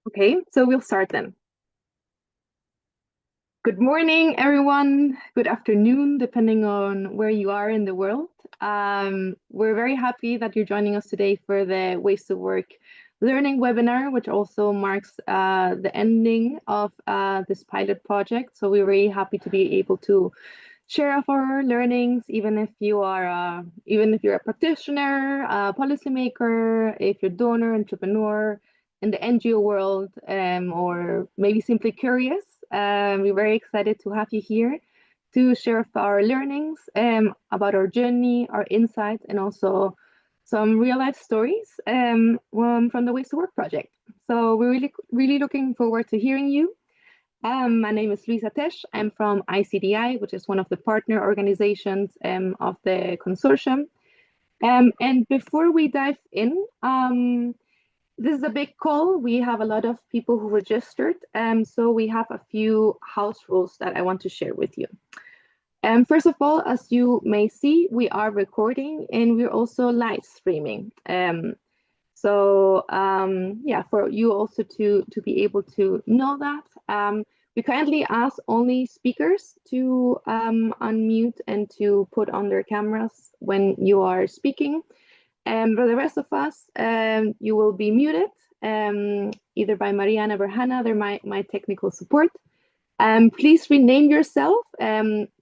Okay, so we'll start then. Good morning, everyone. Good afternoon, depending on where you are in the world. We're very happy that you're joining us today for the Ways to Work learning webinar, which also marks the ending of this pilot project. So we're very happy to be able to share of our learnings, even if you're a practitioner, a policymaker, if you're donor, entrepreneur in the NGO world, or maybe simply curious. We're very excited to have you here to share of our learnings about our journey, our insights, and also some real life stories from the Ways to Work project. So we're really looking forward to hearing you. My name is Luisa Tesh. I'm from ICDI, which is one of the partner organizations of the consortium. And before we dive in, this is a big call. We have a lot of people who registered, so we have a few house rules that I want to share with you. First of all, as you may see, we are recording and we're also live streaming. Yeah, for you also to be able to know that. We kindly ask only speakers to unmute and to put on their cameras when you are speaking. For the rest of us, you will be muted, either by Mariana or Hannah, they're my technical support. Please rename yourself.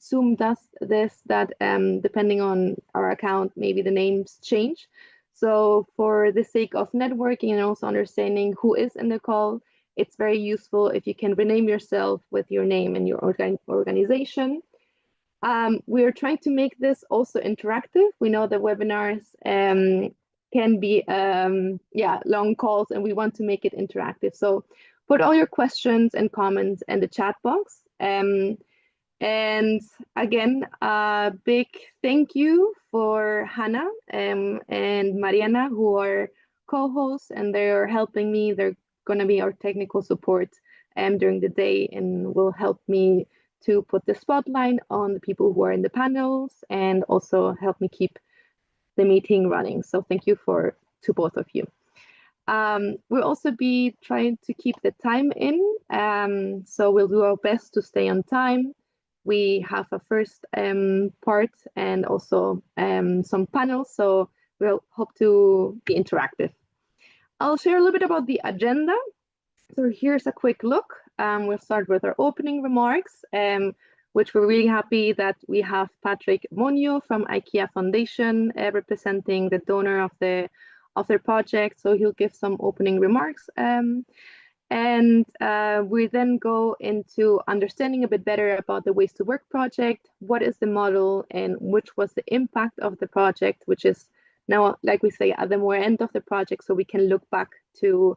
Zoom does this, that depending on our account, maybe the names change. So for the sake of networking and also understanding who is in the call, it's very useful if you can rename yourself with your name and your organization. We're trying to make this also interactive. We know that webinars can be long calls, and we want to make it interactive. So put all your questions and comments in the chat box. And again, a big thank you for Hannah and Mariana, who are co-hosts, and they're helping me. They're going to be our technical support during the day and will help me to put the spotlight on the people who are in the panels and also help me keep the meeting running. So thank you to both of you. We'll also be trying to keep the time in, so we'll do our best to stay on time. We have a first part and also some panels, so we'll hope to be interactive. I'll share a little bit about the agenda. So here's a quick look. We'll start with our opening remarks, which we're really happy that we have Patrick Monio from IKEA Foundation representing the donor of their project. So he'll give some opening remarks. We then go into understanding a bit better about the Ways to Work project. What is the model and which was the impact of the project, which is now, like we say, at the more end of the project, so we can look back to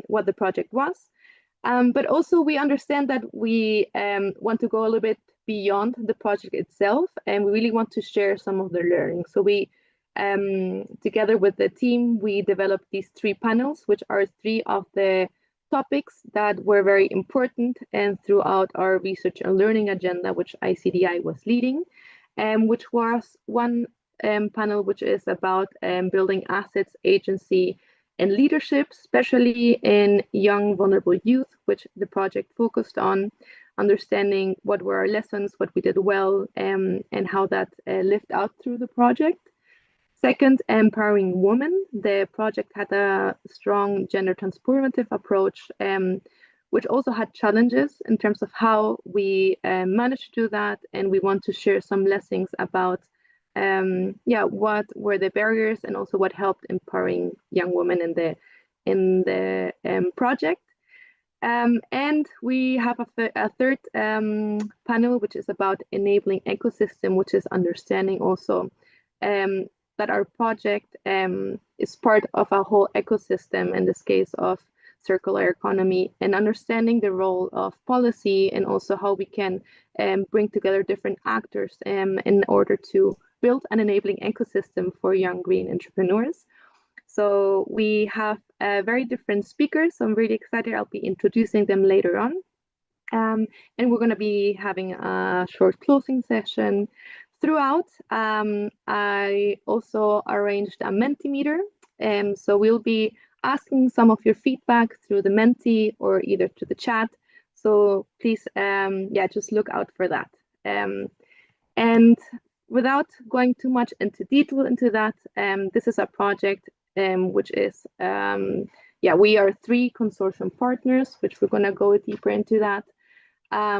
what the project was. But also we understand that we want to go a little bit beyond the project itself, and we really want to share some of the learning. So we, together with the team, we developed these 3 panels, which are 3 of the topics that were very important and throughout our research and learning agenda, which ICDI was leading, which was one panel, which is about building assets, agency, and leadership, especially in young, vulnerable youth, which the project focused on, understanding what were our lessons, what we did well, and how that lived out through the project. Second, empowering women. The project had a strong gender transformative approach, which also had challenges in terms of how we managed to do that. And we want to share some lessons about what were the barriers and also what helped empowering young women in the project. And we have a third panel, which is about enabling ecosystem, which is understanding also that our project is part of a whole ecosystem, in this case of circular economy, and understanding the role of policy and also how we can bring together different actors in order to build an enabling ecosystem for young green entrepreneurs. So we have very different speakers. So I'm really excited. I'll be introducing them later on. And we're going to be having a short closing session throughout. I also arranged a Mentimeter. So we'll be asking some of your feedback through the Menti or either to the chat. So please, yeah, just look out for that. And without going too much into detail into that, this is a project which is, yeah, we are 3 consortium partners, which we're going to go deeper into that,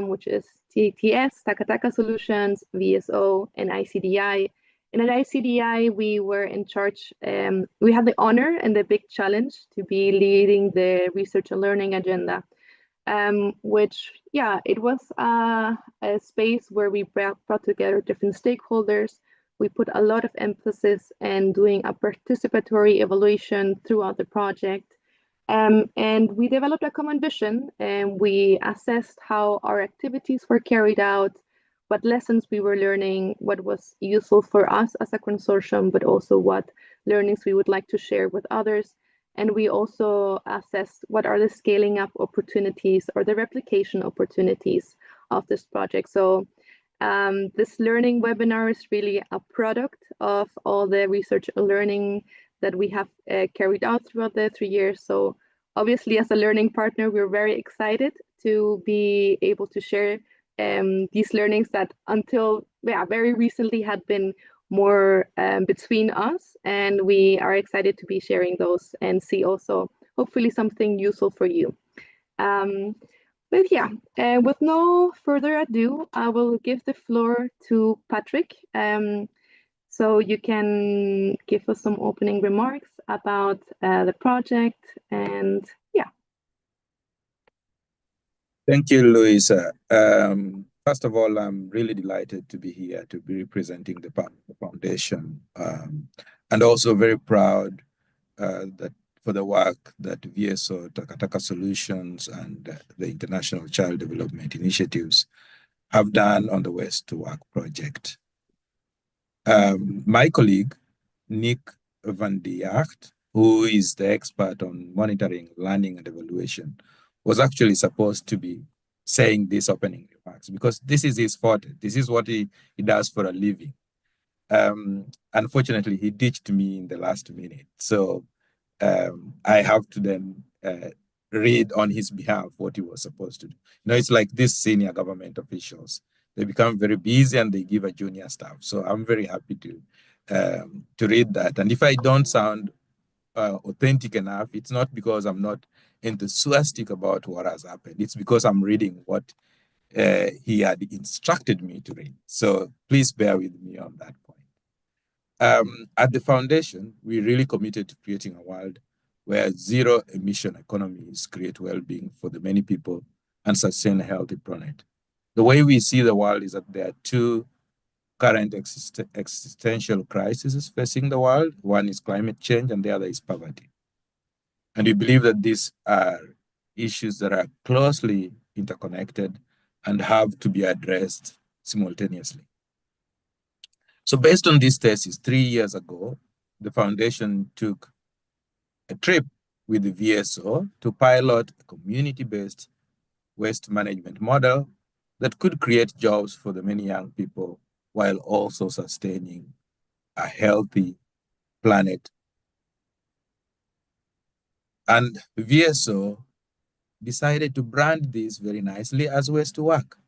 which is TTS, Takataka Solutions, VSO, and ICDI. And at ICDI, we were in charge, we had the honor and the big challenge to be leading the research and learning agenda, which, yeah, it was a space where we brought together different stakeholders. We put a lot of emphasis in doing a participatory evaluation throughout the project. And we developed a common vision, and we assessed how our activities were carried out, what lessons we were learning, what was useful for us as a consortium, but also what learnings we would like to share with others. And we also assessed what are the scaling up opportunities or the replication opportunities of this project. So this learning webinar is really a product of all the research and learning that we have carried out throughout the 3 years. So obviously, as a learning partner, we're very excited to be able to share these learnings that until very recently had been more between us, and we are excited to be sharing those and see also hopefully something useful for you. But yeah, with no further ado, I will give the floor to Patrick. So you can give us some opening remarks about the project, and yeah. Thank you, Louisa. First of all, I'm really delighted to be here to be representing the foundation, and also very proud that for the work that VSO, Takataka Solutions, and the International Child Development Initiatives have done on the Waste to Work project. My colleague, Nick van de Jacht, who is the expert on monitoring, learning, and evaluation, was actually supposed to be saying these opening remarks because this is his forte. This is what he does for a living. Unfortunately, he ditched me in the last minute. So I have to then read on his behalf what he was supposed to do. You know, it's like these senior government officials. They become very busy and they give a junior staff. So I'm very happy to read that. And if I don't sound authentic enough, it's not because I'm not enthusiastic about what has happened. It's because I'm reading what he had instructed me to read. So please bear with me on that point. At the foundation, we really committed to creating a world where zero emission economies create well-being for the many people and sustain a healthy planet. The way we see the world is that there are 2 current existential crises facing the world. One is climate change and the other is poverty. And we believe that these are issues that are closely interconnected and have to be addressed simultaneously. So based on this thesis, 3 years ago, the foundation took a trip with the VSO to pilot a community-based waste management model that could create jobs for the many young people while also sustaining a healthy planet. And VSO decided to brand this very nicely as Waste to Work,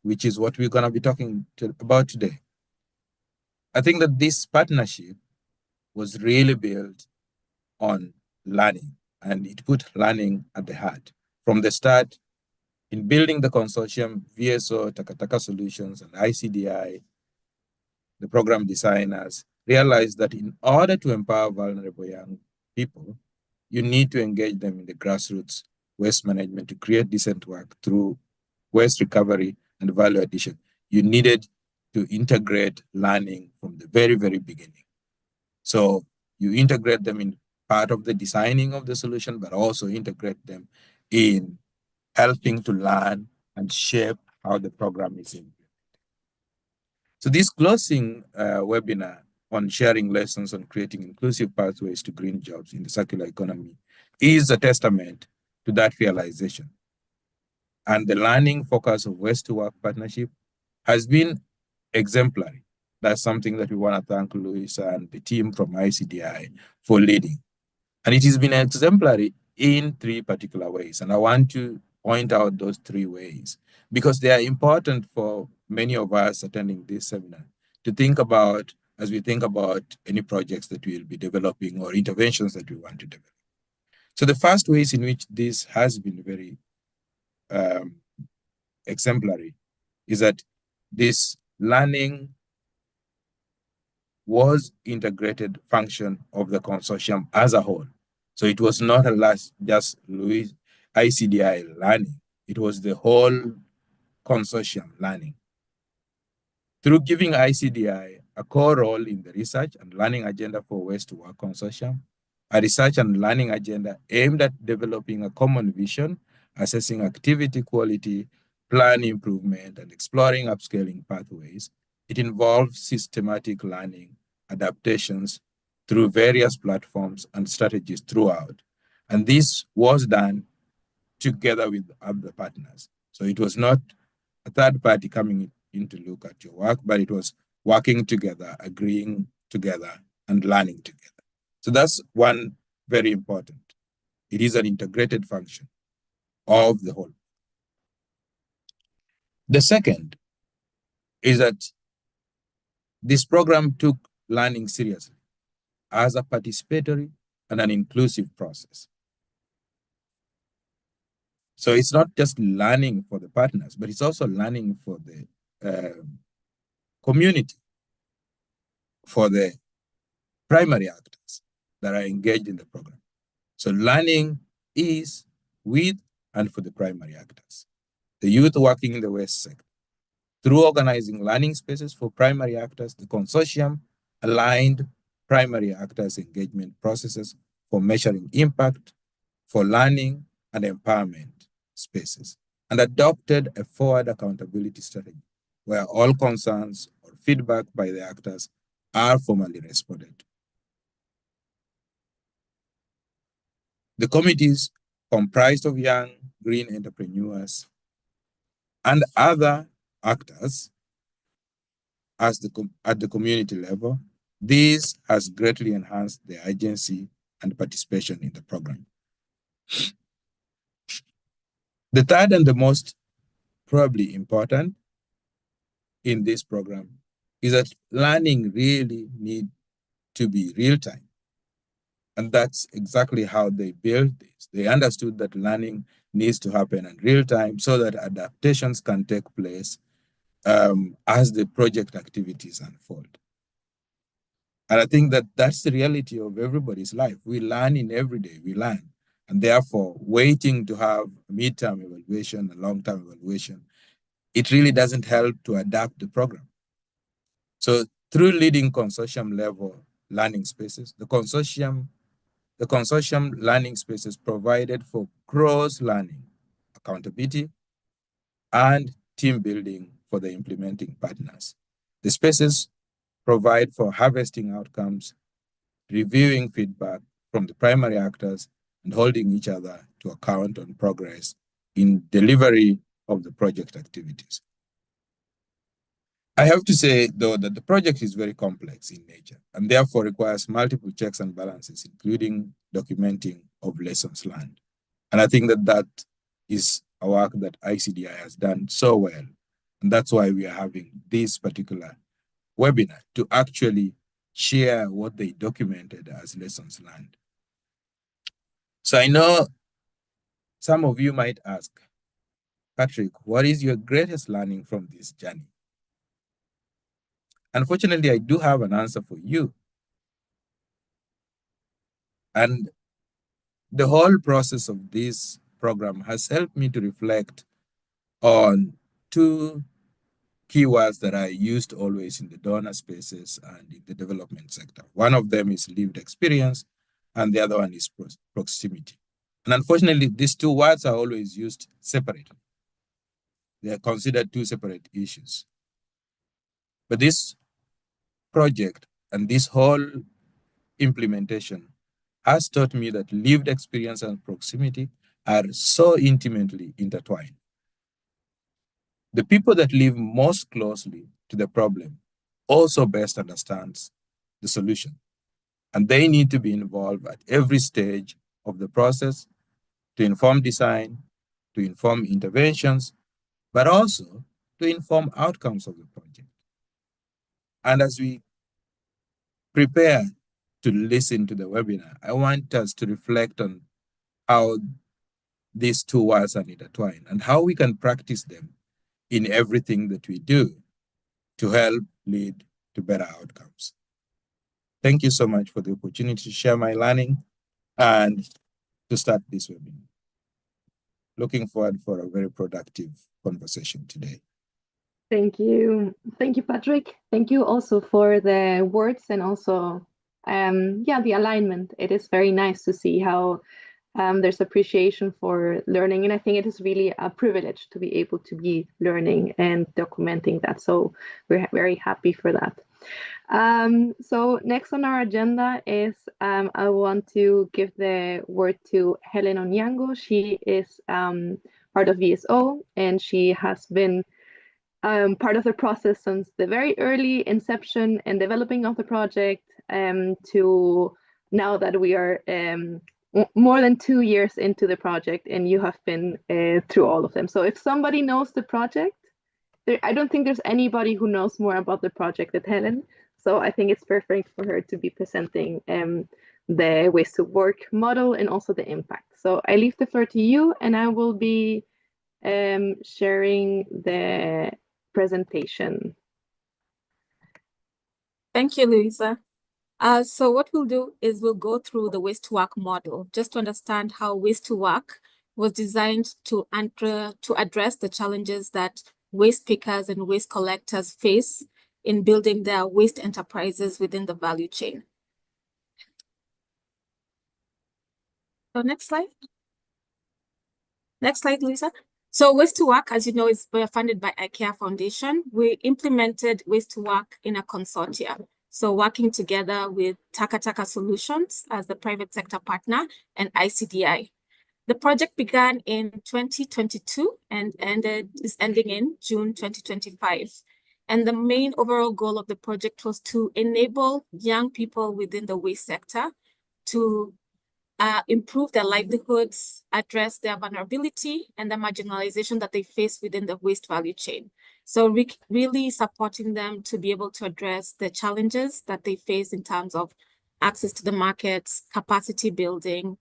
which is what we're going to be talking about today. I think that this partnership was really built on learning, and it put learning at the heart. From the start, in building the consortium, VSO, Takataka Solutions, and ICDI, the program designers realized that in order to empower vulnerable young people, you need to engage them in the grassroots waste management to create decent work through waste recovery and value addition. You needed to integrate learning from the very, very beginning. So you integrate them in part of the designing of the solution, but also integrate them in helping to learn and shape how the program is implemented. So this closing webinar on sharing lessons on creating inclusive pathways to green jobs in the circular economy is a testament to that realization. And the learning focus of Waste to Work partnership has been exemplary. That's something that we want to thank Louisa and the team from ICDI for leading. And it has been exemplary in three particular ways. And I want to point out those three ways because they are important for many of us attending this seminar to think about as we think about any projects that we'll be developing or interventions that we want to develop. So the first ways in which this has been very um, exemplary is that this learning was integrated function of the consortium as a whole. So it was not just Louis ICDI learning, it was the whole consortium learning. Through giving ICDI a core role in the research and learning agenda for Ways to Work Consortium, a research and learning agenda aimed at developing a common vision, assessing activity quality, plan improvement, and exploring upscaling pathways, it involves systematic learning, adaptations through various platforms and strategies throughout. And this was done together with other partners. So it was not a third party coming in to look at your work, but it was working together, agreeing together, and learning together. So that's one very important. It is an integrated function of the whole. The second is that this program took learning seriously as a participatory and an inclusive process. So it's not just learning for the partners, but it's also learning for the community, for the primary actors that are engaged in the program. So learning is with and for the primary actors. The youth working in the West sector. Through organizing learning spaces for primary actors, the consortium aligned primary actors' engagement processes for measuring impact, for learning and empowerment spaces, and adopted a forward accountability strategy where all concerns or feedback by the actors are formally responded to. The committees comprised of young green entrepreneurs and other actors at the community level. This has greatly enhanced their agency and participation in the program. The third and the most probably important in this program is that learning really needs to be real time. And that's exactly how they built this. They understood that learning needs to happen in real time so that adaptations can take place as the project activities unfold. And I think that that's the reality of everybody's life. We learn in every day, we learn. And therefore, waiting to have a midterm evaluation, a long-term evaluation, it really doesn't help to adapt the program. So through leading consortium level learning spaces, the consortium learning spaces provided for cross-learning, accountability, and team building for the implementing partners. The spaces provide for harvesting outcomes, reviewing feedback from the primary actors, and holding each other to account on progress in delivery of the project activities. I have to say, though, that the project is very complex in nature and therefore requires multiple checks and balances, including documenting of lessons learned. And I think that that is a work that ICDI has done so well. And that's why we are having this particular webinar to actually share what they documented as lessons learned. So I know some of you might ask, Patrick, what is your greatest learning from this journey? Unfortunately, I do have an answer for you. And the whole process of this program has helped me to reflect on two keywords that I used always in the donor spaces and in the development sector. One of them is lived experience, and the other one is proximity. And unfortunately, these two words are always used separately. They are considered two separate issues. But this project and this whole implementation has taught me that lived experience and proximity are so intimately intertwined. The people that live most closely to the problem also best understands the solution. And they need to be involved at every stage of the process to inform design, to inform interventions, but also to inform outcomes of the project. And as we prepare to listen to the webinar, I want us to reflect on how these two words are intertwined and how we can practice them in everything that we do to help lead to better outcomes. Thank you so much for the opportunity to share my learning and to start this webinar. Looking forward for a very productive conversation today. Thank you. Thank you, Patrick. Thank you also for the words and also, the alignment. It is very nice to see how there's appreciation for learning. And I think it is really a privilege to be able to be learning and documenting that. So we're very happy for that. So next on our agenda is I want to give the word to Helen Onyango. She is part of VSO and she has been part of the process since the very early inception and developing of the project to now that we are more than 2 years into the project and you have been through all of them. So if somebody knows the project, I don't think there's anybody who knows more about the project than Helen. So I think it's perfect for her to be presenting the ways to work model and also the impact. So I leave the floor to you and I will be sharing the presentation. Thank you, Louisa. So what we'll do is we'll go through the waste to work model just to understand how waste to work was designed to address the challenges that waste pickers and waste collectors face in building their waste enterprises within the value chain. So next slide. Next slide, Lisa. So Waste to Work, as you know, is funded by IKEA Foundation. We implemented Waste to Work in a consortia. So working together with Taka Taka Solutions as the private sector partner and ICDI. The project began in 2022 and is ending in June 2025. And the main overall goal of the project was to enable young people within the waste sector to improve their livelihoods, address their vulnerability and the marginalization that they face within the waste value chain. So really supporting them to be able to address the challenges that they face in terms of access to the markets, capacity building,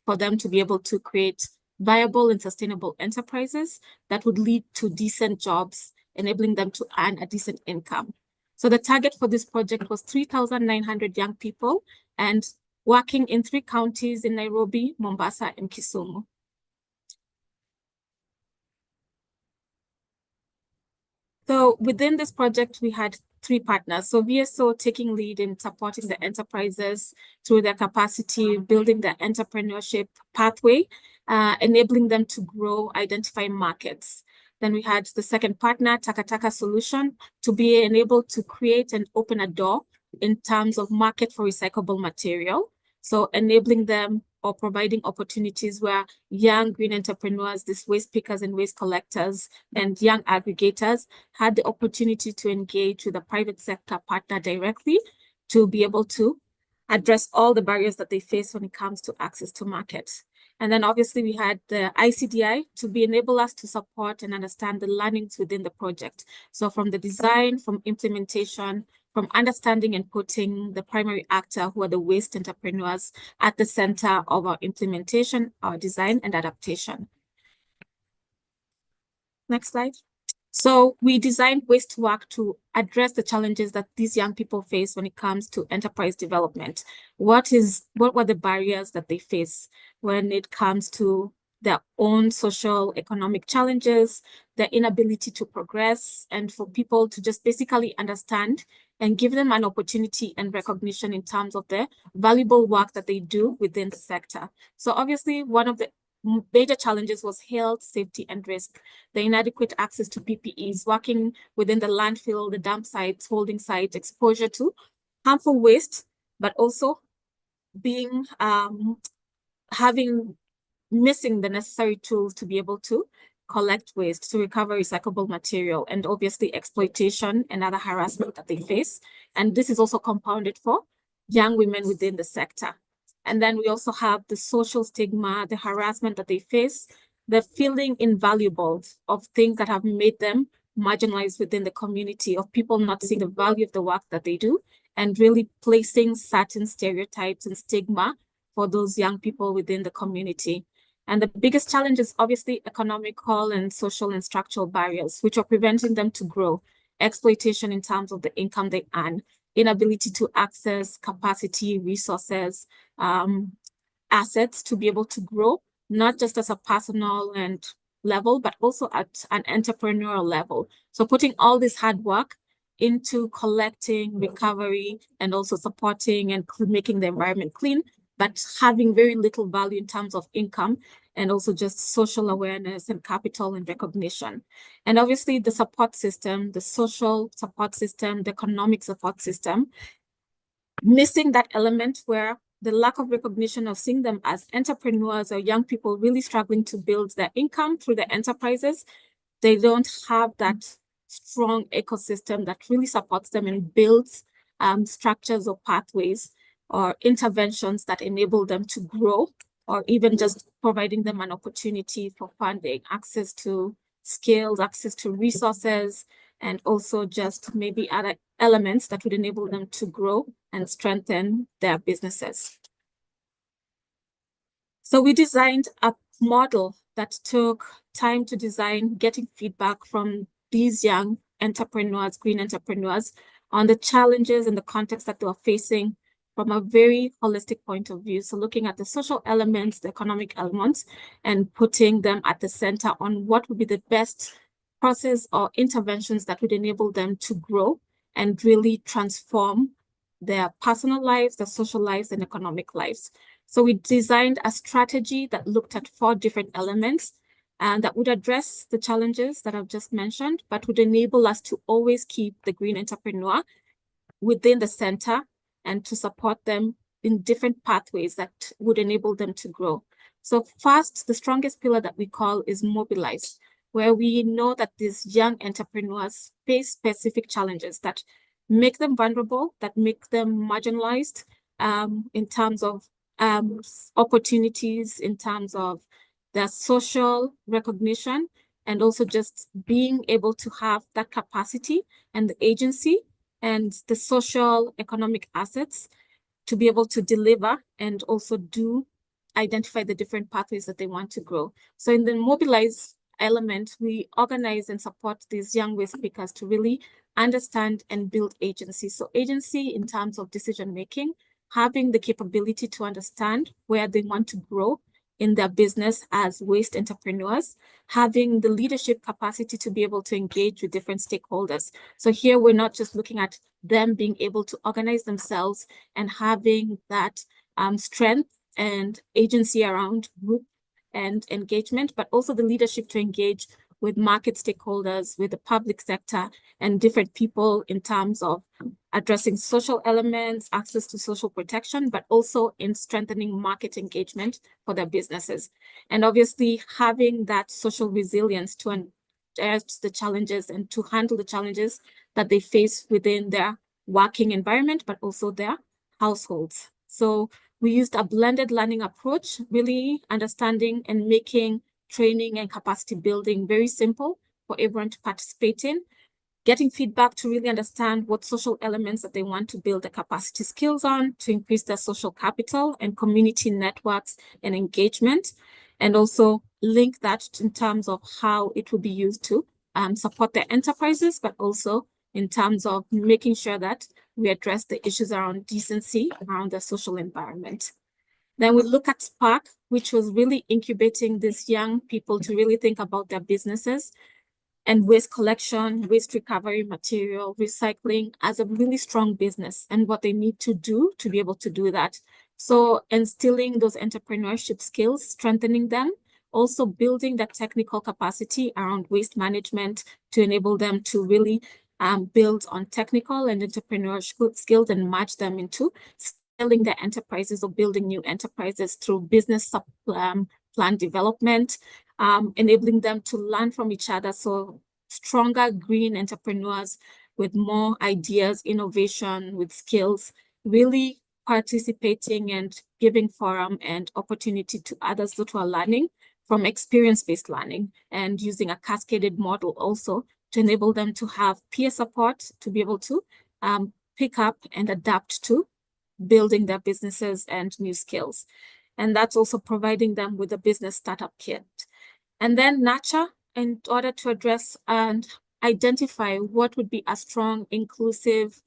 for them to be able to create viable and sustainable enterprises that would lead to decent jobs, enabling them to earn a decent income. So the target for this project was 3,900 young people and working in 3 counties in Nairobi, Mombasa, and Kisumu. So within this project, we had 3 partners. So VSO taking lead in supporting the enterprises through their capacity, building their entrepreneurship pathway, enabling them to grow, identify markets. Then we had the second partner, Taka Taka Solution, to be enabled to create and open a door in terms of market for recyclable material. So enabling them or providing opportunities where young green entrepreneurs, these waste pickers and waste collectors and young aggregators had the opportunity to engage with the private sector partner directly to be able to address all the barriers that they face when it comes to access to market. And then obviously we had the ICDI to enable us to support and understand the learnings within the project. So from the design, from implementation, from understanding and putting the primary actor, who are the waste entrepreneurs, at the center of our implementation, our design and adaptation. Next slide. So we designed Waste to Work to address the challenges that these young people face when it comes to enterprise development. What were the barriers that they face when it comes to their own social, economic challenges, their inability to progress, and for people to just basically understand and give them an opportunity and recognition in terms of the valuable work that they do within the sector. So obviously, one of the major challenges was health, safety, and risk. The inadequate access to PPEs, working within the landfill, the dump sites, holding sites, exposure to harmful waste, but also being missing the necessary tools to be able to collect waste, to recover recyclable material, and obviously exploitation and other harassment that they face. And this is also compounded for young women within the sector. And then we also have the social stigma, the harassment that they face, the feeling invaluable of things that have made them marginalized within the community, of people not seeing the value of the work that they do, and really placing certain stereotypes and stigma for those young people within the community. And the biggest challenge is obviously economical and social and structural barriers, which are preventing them to grow, exploitation in terms of the income they earn, inability to access capacity, resources, assets to be able to grow, not just as a personal and level, but also at an entrepreneurial level. So putting all this hard work into collecting, recovery, and also supporting and making the environment clean, but having very little value in terms of income and also just social awareness and capital and recognition. And obviously the support system, the social support system, the economic support system, missing that element where the lack of recognition of seeing them as entrepreneurs or young people really struggling to build their income through their enterprises, they don't have that strong ecosystem that really supports them and builds structures or pathways or interventions that enable them to grow, or even just providing them an opportunity for funding, access to skills, access to resources, and also just maybe other elements that would enable them to grow and strengthen their businesses. So we designed a model that took time to design, getting feedback from these young entrepreneurs, green entrepreneurs, on the challenges and the context that they were facing from a very holistic point of view. So looking at the social elements, the economic elements, and putting them at the center on what would be the best process or interventions that would enable them to grow and really transform their personal lives, their social lives, and economic lives. So we designed a strategy that looked at 4 different elements and that would address the challenges that I've just mentioned, but would enable us to always keep the green entrepreneur within the center and to support them in different pathways that would enable them to grow. So first, the strongest pillar that we call is mobilize, where we know that these young entrepreneurs face specific challenges that make them vulnerable, that make them marginalized in terms of opportunities, in terms of their social recognition, and also just being able to have that capacity and the agency and the social economic assets to be able to deliver and also identify the different pathways that they want to grow. So in the mobilize element, we organize and support these young waste pickers to really understand and build agency. So agency in terms of decision-making, having the capability to understand where they want to grow in their business as waste entrepreneurs, having the leadership capacity to be able to engage with different stakeholders. So here we're not just looking at them being able to organize themselves and having that strength and agency around group and engagement, but also the leadership to engage with market stakeholders, with the public sector, and different people in terms of addressing social elements, access to social protection, but also in strengthening market engagement for their businesses. And obviously having that social resilience to address the challenges and to handle the challenges that they face within their working environment, but also their households. So we used a blended learning approach, really understanding and making training and capacity building very simple for everyone to participate in, getting feedback to really understand what social elements that they want to build the capacity skills on to increase their social capital and community networks and engagement, and also link that in terms of how it will be used to support their enterprises, but also in terms of making sure that we address the issues around decency around the social environment. Then we look at Spark, which was really incubating these young people to really think about their businesses and waste collection, waste recovery, material recycling as a really strong business and what they need to do to be able to do that. So instilling those entrepreneurship skills, strengthening them, also building that technical capacity around waste management to enable them to really build on technical and entrepreneurship skills and match them into scaling their enterprises or building new enterprises through business plan development, enabling them to learn from each other. So stronger green entrepreneurs with more ideas, innovation, with skills, really participating and giving forum and opportunity to others that are learning from experience-based learning, and using a cascaded model also to enable them to have peer support to be able to pick up and adapt to building their businesses and new skills. And that's also providing them with a business startup kit. And then nurture, in order to address and identify what would be a strong, inclusive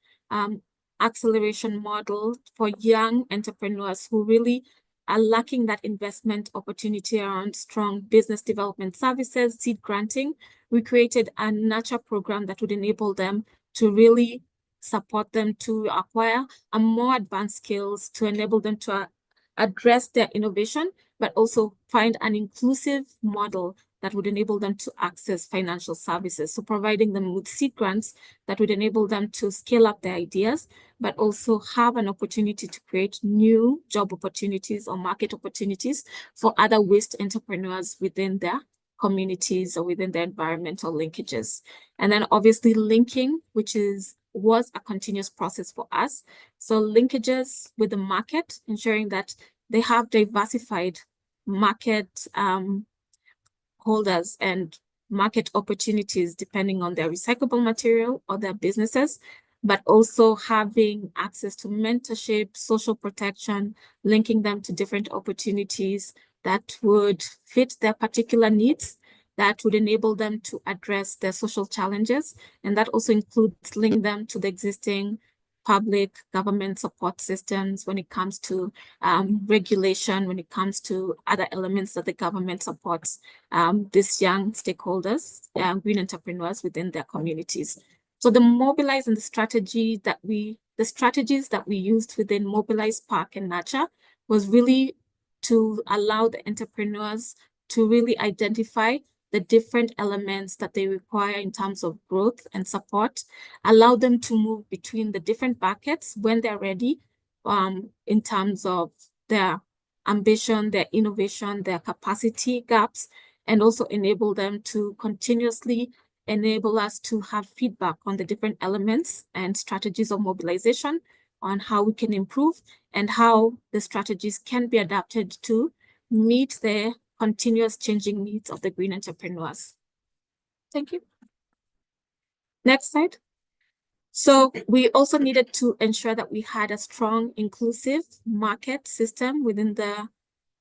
acceleration model for young entrepreneurs who really are lacking that investment opportunity around strong business development services, seed granting. We created a nurture program that would enable them to really support them to acquire a more advanced skills, to enable them to address their innovation, but also find an inclusive model that would enable them to access financial services. So providing them with seed grants that would enable them to scale up their ideas, but also have an opportunity to create new job opportunities or market opportunities for other waste entrepreneurs within their communities or within their environmental linkages. And then obviously linking, which was a continuous process for us. So linkages with the market, ensuring that they have diversified market holders and market opportunities depending on their recyclable material or their businesses, but also having access to mentorship, social protection, linking them to different opportunities that would fit their particular needs, that would enable them to address their social challenges. And that also includes linking them to the existing public government support systems when it comes to regulation, when it comes to other elements that the government supports these young stakeholders, green entrepreneurs within their communities. So the Mobilize and the strategies that we used within Mobilize, Spark, and Nurture was really to allow the entrepreneurs to really identify the different elements that they require in terms of growth and support, allow them to move between the different buckets when they're ready, in terms of their ambition, their innovation, their capacity gaps, and also enable them to continuously enable us to have feedback on the different elements and strategies of mobilization, on how we can improve and how the strategies can be adapted to meet the continuous changing needs of the green entrepreneurs. Thank you. Next slide. So we also needed to ensure that we had a strong, inclusive market system within the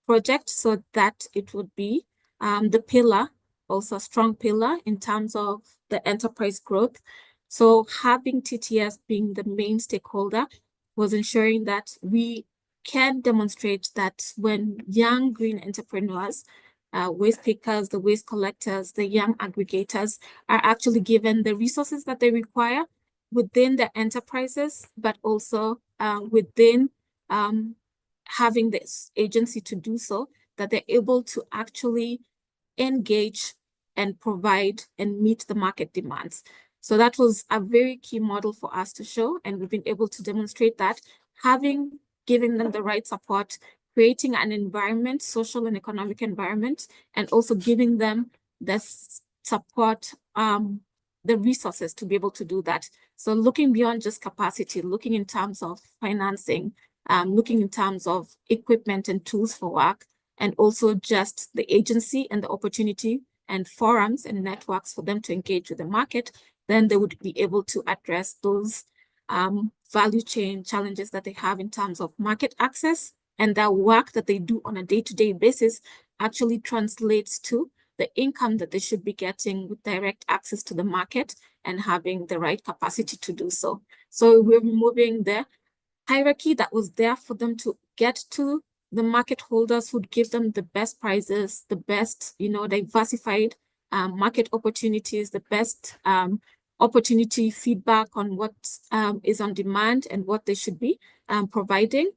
project, so that it would be the pillar, also a strong pillar in terms of the enterprise growth. So having TTS being the main stakeholder was ensuring that we can demonstrate that when young green entrepreneurs, waste pickers, the waste collectors, the young aggregators are actually given the resources that they require within their enterprises, but also within having this agency to do so, that they're able to actually engage and provide and meet the market demands. So that was a very key model for us to show, and we've been able to demonstrate that giving them the right support, creating an environment, social and economic environment, and also giving them the support, the resources to be able to do that. So looking beyond just capacity, looking in terms of financing, looking in terms of equipment and tools for work, and also just the agency and the opportunity and forums and networks for them to engage with the market, then they would be able to address those value chain challenges that they have in terms of market access, and that work that they do on a day-to-day basis actually translates to the income that they should be getting with direct access to the market and having the right capacity to do so. So we're removing the hierarchy that was there for them to get to the market holders who'd give them the best prices, the best, diversified market opportunities, the best opportunity feedback on what is on demand and what they should be providing,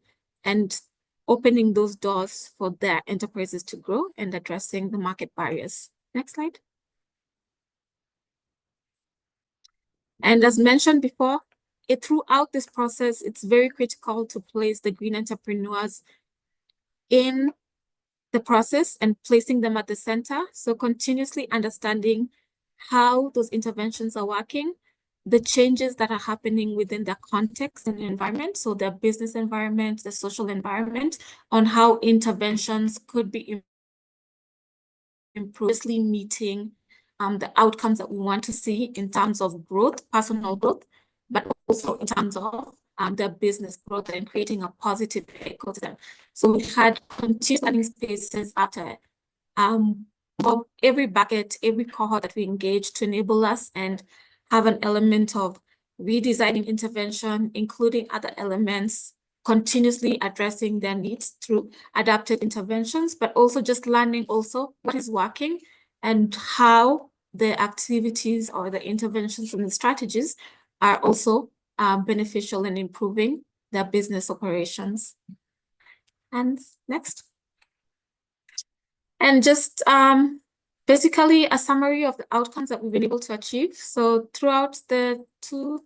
and opening those doors for their enterprises to grow and addressing the market barriers. Next slide. And as mentioned before, throughout this process, it's very critical to place the green entrepreneurs in the process and placing them at the center. So continuously understanding how those interventions are working, the changes that are happening within their context and environment, so their business environment, the social environment, on how interventions could be improved, meeting the outcomes that we want to see in terms of growth, personal growth, but also in terms of their business growth and creating a positive ecosystem. So we had continuous learning spaces after of every bucket, every cohort that we engage to enable us and have an element of redesigning intervention, including other elements, continuously addressing their needs through adapted interventions, but also just learning also what is working and how the activities or the interventions and the strategies are also beneficial in improving their business operations. And next. And just basically a summary of the outcomes that we've been able to achieve. So throughout the 2-3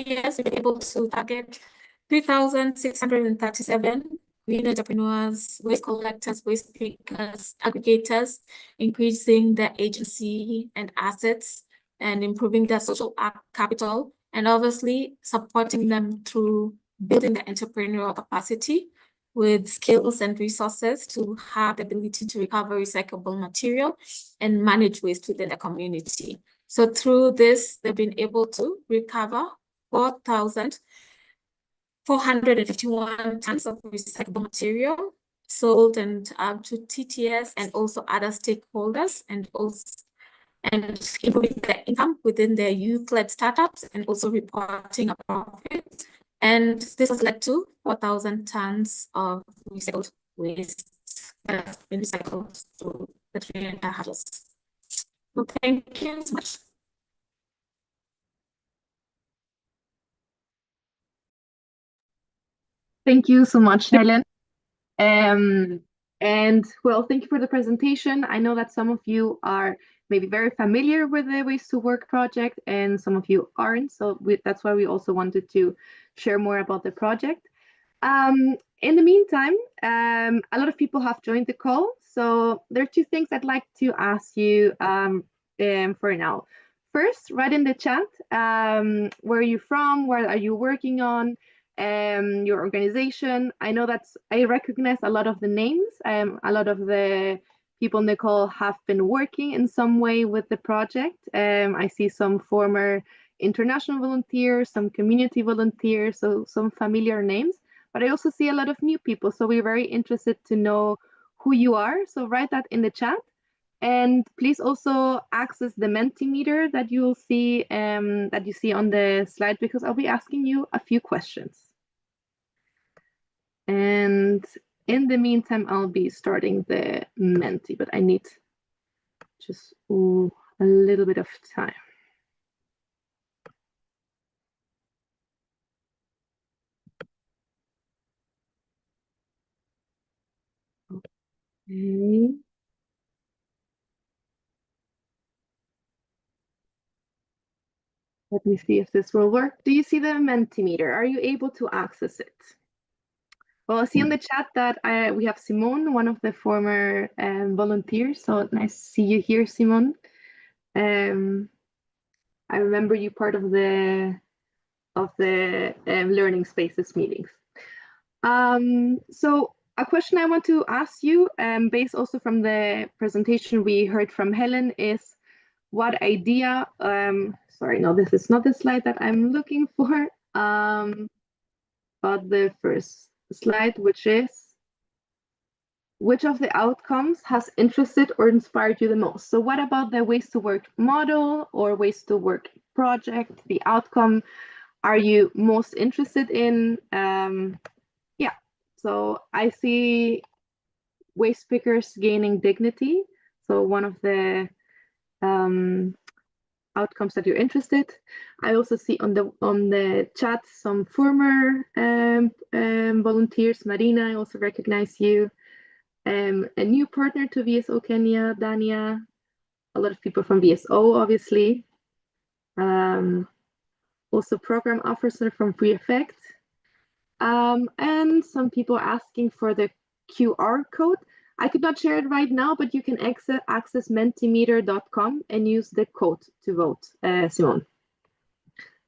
years, we've been able to target 3,637 green entrepreneurs, waste collectors, waste pickers, aggregators, increasing their agency and assets and improving their social capital, and obviously supporting them through building the entrepreneurial capacity with skills and resources to have the ability to recover recyclable material and manage waste within the community. So through this, they've been able to recover 4,451 tons of recyclable material sold and to TTS and also other stakeholders, and improving their income within their youth-led startups and also reporting a profit. And this has led to 4,000 tons of recycled waste that has been recycled through the 3.5 years. So thank you so much. Thank you so much, Helen. And well, thank you for the presentation. I know that some of you are maybe very familiar with the Waste to Work project and some of you aren't. So that's why we also wanted to share more about the project. In the meantime, a lot of people have joined the call. So there are 2 things I'd like to ask you for now. First, write in the chat, where are you from? Where are you working on? Your organization. I know I recognize a lot of the names. A lot of the people in the call have been working in some way with the project. I see some former international volunteers, some community volunteers, so some familiar names, but I also see a lot of new people. So we're very interested to know who you are. So write that in the chat. And please also access the Mentimeter that you will see on the slide, because I'll be asking you a few questions. And in the meantime, I'll be starting the Menti, but I need just a little bit of time. Okay. Let me see if this will work. Do you see the Mentimeter? Are you able to access it? Well, I see in the chat that we have Simone, one of the former volunteers. So nice to see you here, Simone. I remember you part of the Learning Spaces meetings. So a question I want to ask you, based also from the presentation we heard from Helen, is what idea, sorry, no, this is not the slide that I'm looking for, but the first slide, which is, which of the outcomes has interested or inspired you the most? So what about the Waste to Work model or Waste to Work project, the outcome are you most interested in? Yeah, so I see waste pickers gaining dignity. So one of the outcomes that you're interested. I also see on the chat some former volunteers. Marina, I also recognize you. A new partner to VSO Kenya, Dania. A lot of people from VSO, obviously. Also program officer from Free Effect. And some people asking for the QR code. I could not share it right now, but you can access mentimeter.com and use the code to vote, Simone.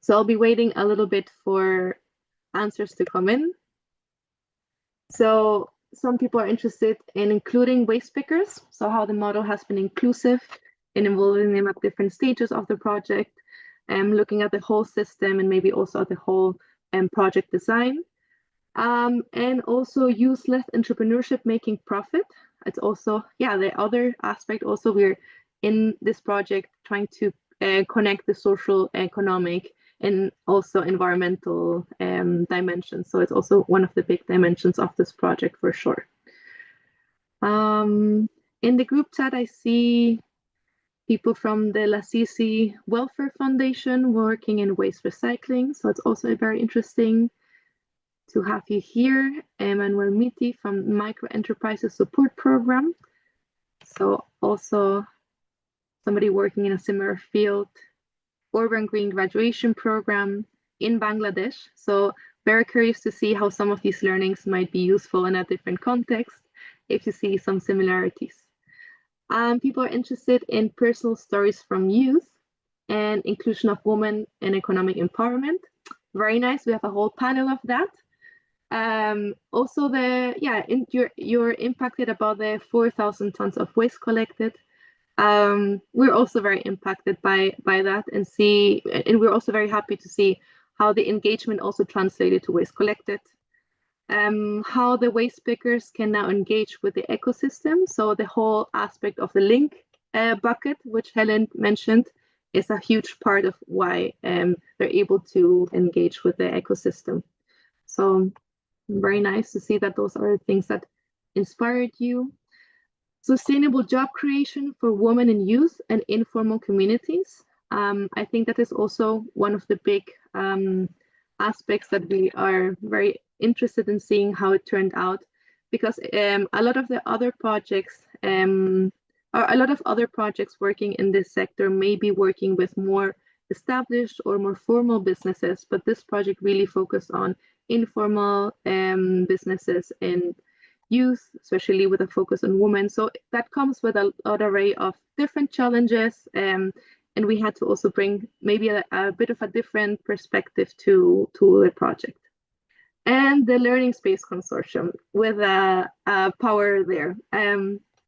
So I'll be waiting a little bit for answers to come in. So some people are interested in including waste pickers, so how the model has been inclusive in involving them at different stages of the project, and looking at the whole system and maybe also at the whole project design. And also use less entrepreneurship making profit. It's also, yeah, the other aspect also, we're in this project trying to connect the social, economic, and also environmental dimensions. So it's also one of the big dimensions of this project for sure. In the group chat, I see people from the Lasisi Welfare Foundation working in waste recycling. So it's also very interesting to have you here. Emmanuel Miti from Micro Enterprises Support Program. So also somebody working in a similar field. Urban Green Graduation Program in Bangladesh. So very curious to see how some of these learnings might be useful in a different context, if you see some similarities. People are interested in personal stories from youth and inclusion of women and economic empowerment. Very nice, we have a whole panel of that. Also you're impacted about the 4,000 tons of waste collected. We're also very impacted by that, and we're also very happy to see how the engagement also translated to waste collected. How the waste pickers can now engage with the ecosystem. So the whole aspect of the link bucket, which Helen mentioned, is a huge part of why they're able to engage with the ecosystem. So very nice to see that those are things that inspired you. Sustainable job creation for women and youth and informal communities. I think that is also one of the big aspects that we are very interested in seeing how it turned out, because a lot of the other projects, or a lot of other projects working in this sector may be working with more established or more formal businesses, but this project really focused on informal businesses and youth, especially with a focus on women. So that comes with a array of different challenges, and we had to also bring maybe a bit of a different perspective to the project. And the Learning Space Consortium with a power there.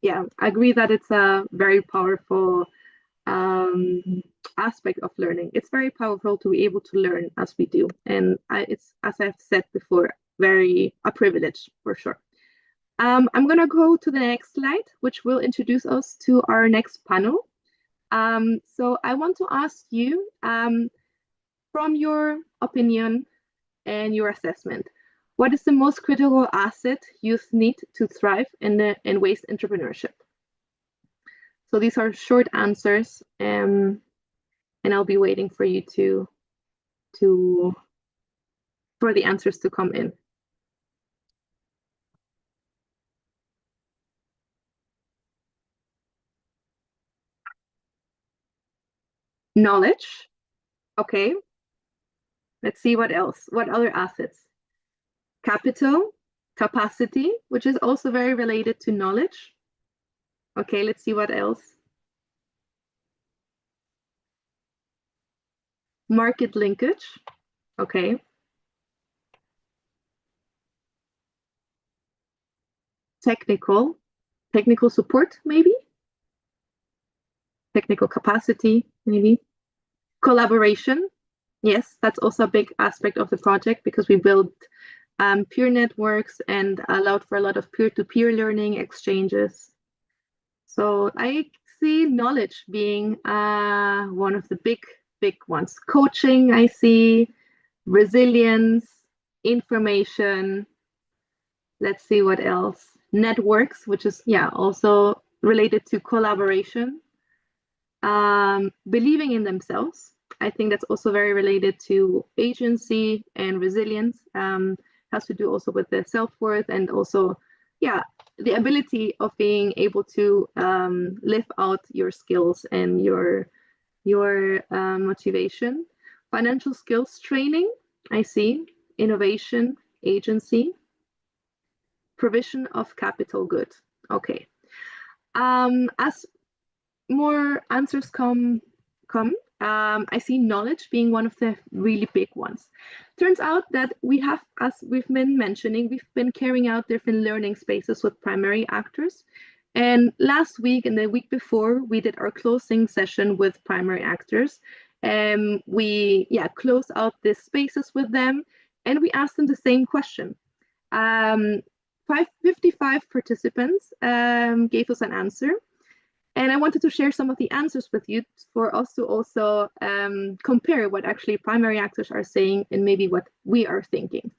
Yeah, I agree that it's a very powerful aspect of learning. It's very powerful to be able to learn as we do. And it's, as I've said before, a privilege for sure. I'm going to go to the next slide, which will introduce us to our next panel. So I want to ask you, from your opinion and your assessment, what is the most critical asset youth need to thrive in waste entrepreneurship? So these are short answers, and I'll be waiting for you for the answers to come in. Knowledge. Okay. Let's see what else. What other assets? Capital, capacity, which is also very related to knowledge. Okay, let's see what else. Market linkage. Okay. Technical support, maybe. Technical capacity, maybe. Collaboration. Yes, that's also a big aspect of the project, because we built peer networks and allowed for a lot of peer-to-peer learning exchanges. So I see knowledge being one of the big ones. Coaching, I see. Resilience, information. Let's see what else. Networks, which is, yeah, also related to collaboration. Believing in themselves. I think that's also very related to agency and resilience. Has to do also with the self-worth, and also, yeah, the ability of being able to live out your skills and your motivation. Financial skills training, I see. Innovation, agency. Provision of capital good. Okay. As more answers come, I see knowledge being one of the really big ones. Turns out that we have, as we've been mentioning, we've been carrying out different learning spaces with primary actors. And last week and the week before, we did our closing session with primary actors. We closed out these spaces with them, and we asked them the same question. 55 participants gave us an answer. And I wanted to share some of the answers with you for us to also compare what actually primary actors are saying and maybe what we are thinking.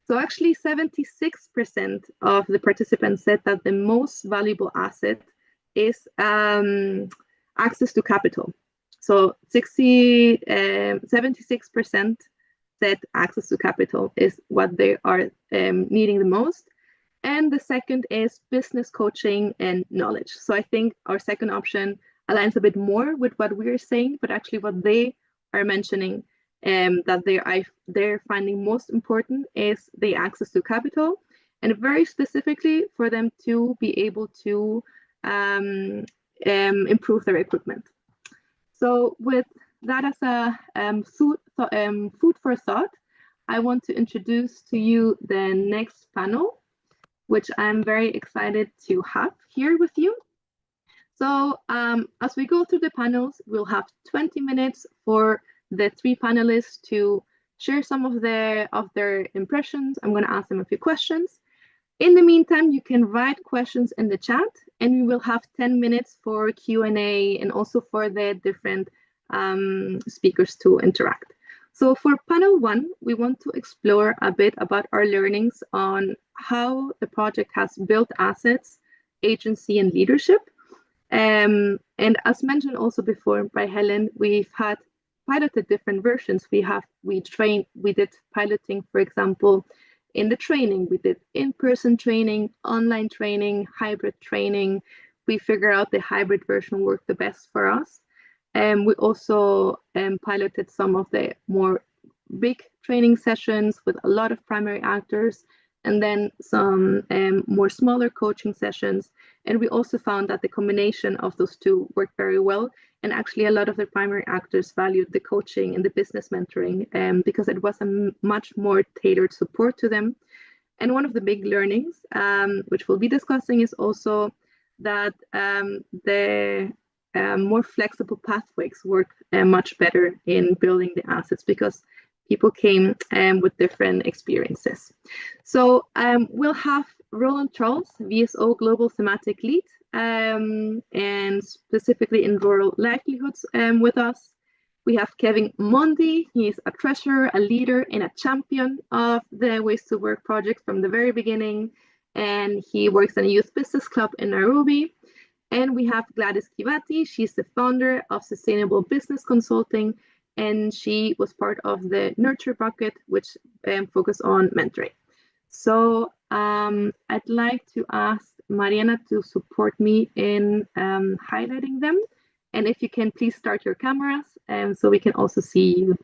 So actually 76% of the participants said that the most valuable asset is access to capital. So 76% said access to capital is what they are needing the most. And the second is business coaching and knowledge. So I think our second option aligns a bit more with what we're saying, but actually what they are mentioning that they're finding most important is the access to capital, and very specifically for them to be able to improve their equipment. So with that as a food for thought, I want to introduce to you the next panel, which I'm very excited to have here with you. So as we go through the panels, we'll have 20 minutes for the three panelists to share some of their impressions. I'm going to ask them a few questions. In the meantime, you can write questions in the chat, and we will have 10 minutes for Q&A and also for the different speakers to interact. So for panel one, we want to explore a bit about our learnings on how the project has built assets, agency, and leadership. And as mentioned also before by Helen, we've had piloted different versions. We did piloting, for example, in the training. We did in-person training, online training, hybrid training. We figure out the hybrid version worked the best for us. We also piloted some of the more big training sessions with a lot of primary actors, and then some more smaller coaching sessions. And we also found that the combination of those two worked very well. And actually a lot of the primary actors valued the coaching and the business mentoring because it was a much more tailored support to them. And one of the big learnings, which we'll be discussing, is also that the more flexible pathways work much better in building the assets because people came with different experiences. So we'll have Roland Charles, VSO Global Thematic Lead, and specifically in rural livelihoods with us. We have Kevin Mondi. He's a treasurer, a leader, and a champion of the Waste to Work project from the very beginning. And he works in a youth business club in Nairobi. And we have Gladys Kivati. She's the founder of Sustainable Business Consulting, and she was part of the Nurture Bucket, which focus on mentoring. So I'd like to ask Mariana to support me in highlighting them. And if you can, please start your cameras so we can also see you.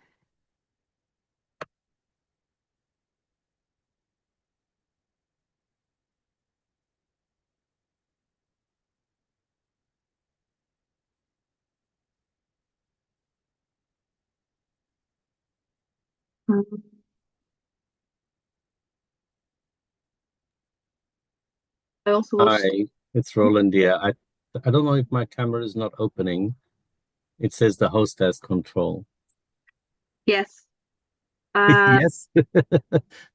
I also will. Hi, it's Roland here. I don't know if my camera is not opening. It says the host has control. Yes. Yes.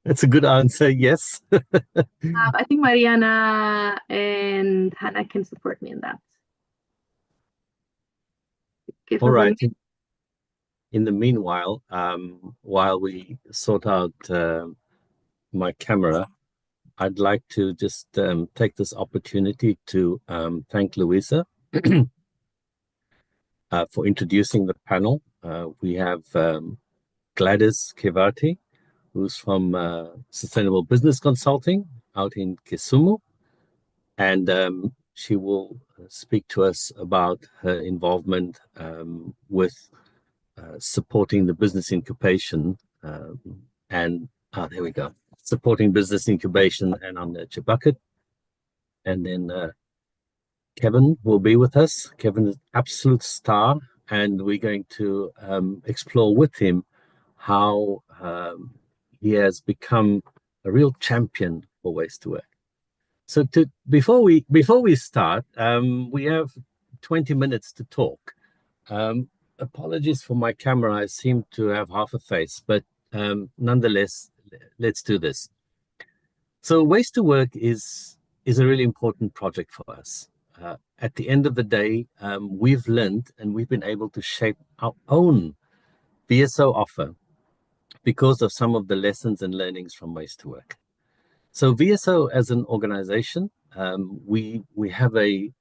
That's a good answer. Yes. I think Mariana and Hannah can support me in that. All right. In the meanwhile, while we sort out my camera, I'd like to just take this opportunity to thank Louisa for introducing the panel. We have Gladys Kivati, who's from Sustainable Business Consulting out in Kisumu, and she will speak to us about her involvement with supporting the business incubation and there we go, supporting business incubation and on the Nurture Bucket. And then Kevin will be with us. Kevin is an absolute star and we're going to explore with him how he has become a real champion for Waste to Work. So before we start, we have 20 minutes to talk. Apologies for my camera, I seem to have half a face, but nonetheless, let's do this. So Waste to Work is a really important project for us. At the end of the day, we've learned and we've been able to shape our own VSO offer because of some of the lessons and learnings from Waste to Work. So VSO as an organization, we have an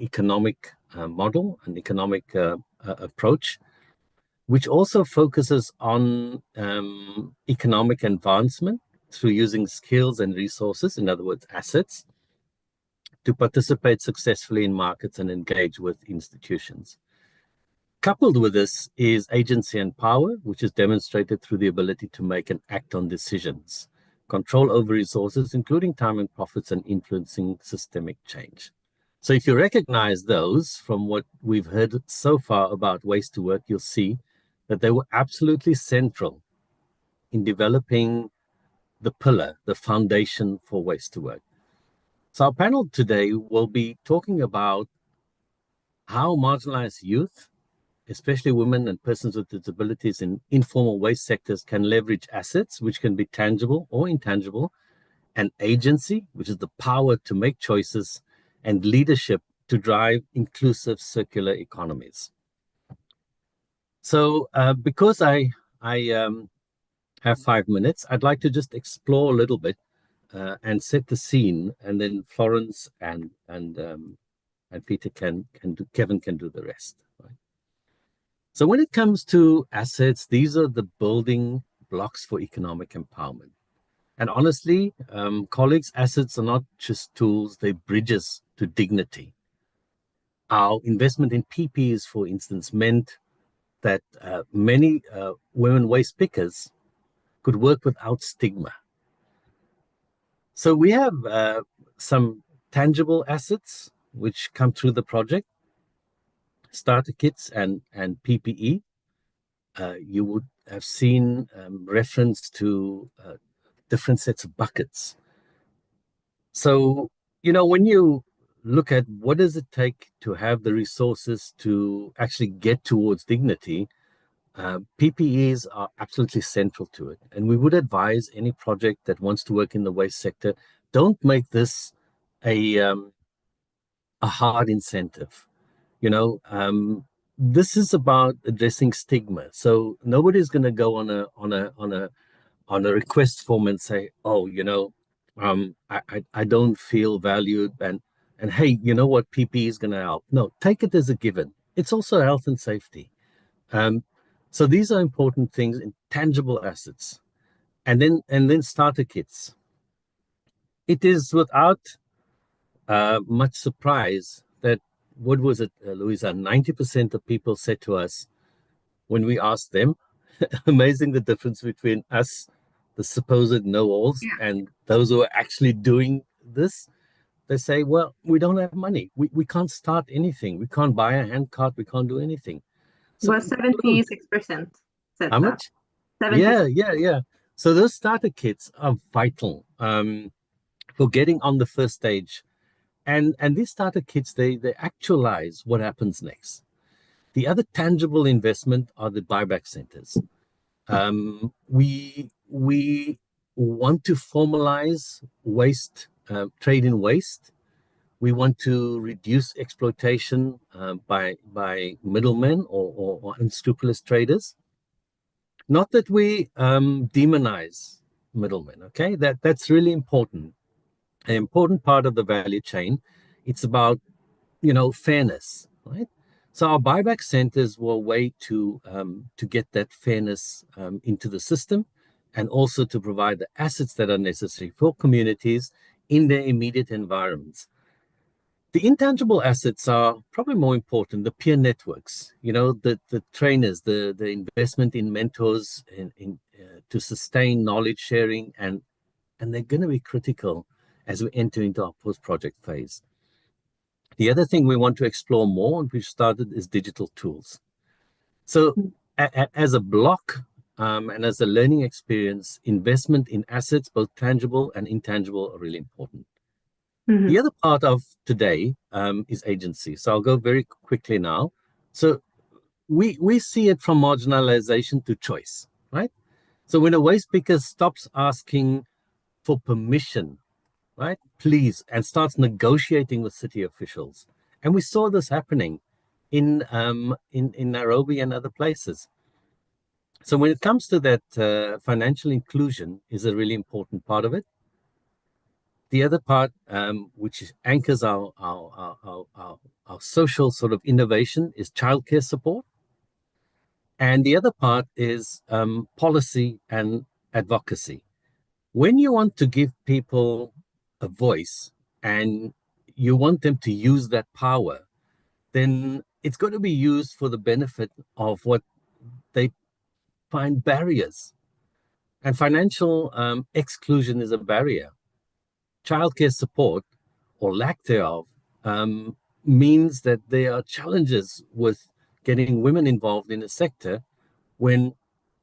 economic model, an economic approach, which also focuses on economic advancement through using skills and resources, in other words, assets, to participate successfully in markets and engage with institutions. Coupled with this is agency and power, which is demonstrated through the ability to make and act on decisions, control over resources, including time and profits, and influencing systemic change. So if you recognize those from what we've heard so far about Waste to Work, you'll see that they were absolutely central in developing the pillar, the foundation for Waste to Work. So our panel today will be talking about how marginalized youth, especially women and persons with disabilities in informal waste sectors, can leverage assets, which can be tangible or intangible, and agency, which is the power to make choices, and leadership to drive inclusive circular economies. So because I have 5 minutes, I'd like to just explore a little bit and set the scene, and then Florence and Peter Kevin can do the rest. Right? So when it comes to assets, these are the building blocks for economic empowerment. And honestly, colleagues, assets are not just tools, they're bridges to dignity. Our investment in PPEs, for instance, meant that many women waste pickers could work without stigma. So we have some tangible assets which come through the project, starter kits and PPE. You would have seen reference to different sets of buckets. So, you know, when you look at what does it take to have the resources to actually get towards dignity, PPEs are absolutely central to it. And we would advise any project that wants to work in the waste sector, don't make this a hard incentive. You know, this is about addressing stigma. So nobody's going to go on a request form and say, oh, you know, I don't feel valued, and hey, you know what, PPE is going to help. No, take it as a given. It's also health and safety. So these are important things, intangible assets, and then starter kits. It is without much surprise that, what was it, Louisa? 90% of people said to us when we asked them, amazing the difference between us, the supposed know-alls, and those who are actually doing this. They say, well, we don't have money. We can't start anything. We can't buy a hand cart. We can't do anything. So, well, 76% said how that. much? 70%. Yeah. So those starter kits are vital for getting on the first stage. And these starter kits, they actualize what happens next. The other tangible investment are the buyback centers. We want to formalize waste, trade in waste. We want to reduce exploitation by middlemen or unscrupulous traders. Not that we demonize middlemen, okay? That's really important. An important part of the value chain. It's about, you know, fairness, right? So our buyback centers were a way to get that fairness into the system, and also to provide the assets that are necessary for communities in their immediate environments. The intangible assets are probably more important, the peer networks, you know, the trainers, the investment in mentors to sustain knowledge sharing, and they're going to be critical as we enter into our post-project phase. The other thing we want to explore more, and we've started, is digital tools. So as a block and as a learning experience, investment in assets, both tangible and intangible, are really important. The other part of today is agency. So I'll go very quickly now. So we see it from marginalization to choice, right? So when a waste picker stops asking for permission, right, please, and starts negotiating with city officials, and we saw this happening in Nairobi and other places. So when it comes to that, financial inclusion is a really important part of it. The other part, which anchors our social sort of innovation, is childcare support. And the other part is policy and advocacy. When you want to give people a voice and you want them to use that power, then it's got to be used for the benefit of what they find barriers. And financial exclusion is a barrier. Childcare support, or lack thereof, means that there are challenges with getting women involved in a sector when,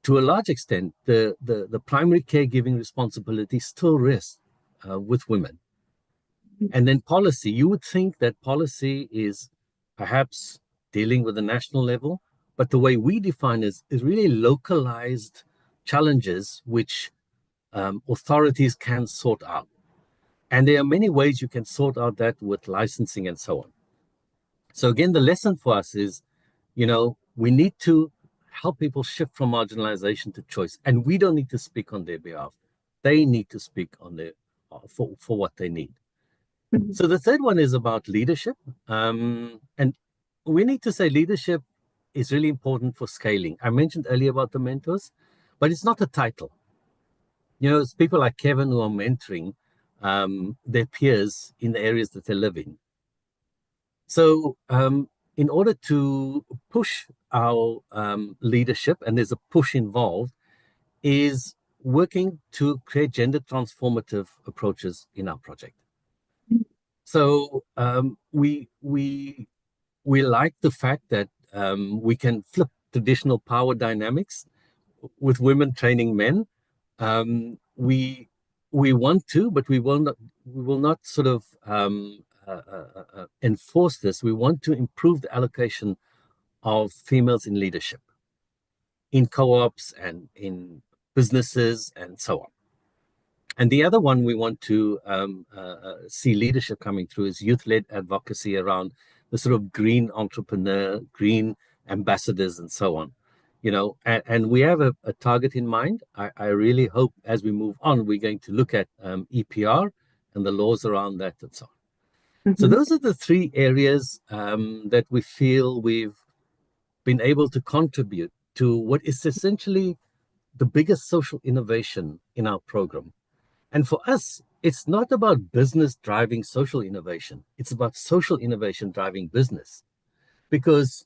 to a large extent, the primary caregiving responsibility still rests with women. And then policy, you would think that policy is perhaps dealing with the national level, but the way we define it is really localized challenges which authorities can sort out. And there are many ways you can sort out that with licensing and so on. So again, the lesson for us is, we need to help people shift from marginalization to choice. And we don't need to speak on their behalf. They need to speak on their for what they need. So the third one is about leadership. And we need to say leadership is really important for scaling. I mentioned earlier about the mentors, but it's not a title. It's people like Kevin who are mentoring their peers in the areas that they live in. So in order to push our leadership, and there's a push involved, is working to create gender transformative approaches in our project. So we like the fact that we can flip traditional power dynamics with women training men. We want to, but we will not sort of enforce this. We want to improve the allocation of females in leadership, in co-ops and in businesses and so on. And the other one we want to see leadership coming through is youth-led advocacy around the sort of green entrepreneur, green ambassadors, and so on. And we have a target in mind. I really hope as we move on, we're going to look at EPR and the laws around that and so on. So those are the three areas that we feel we've been able to contribute to what is essentially the biggest social innovation in our program. And for us, it's not about business driving social innovation. It's about social innovation driving business. Because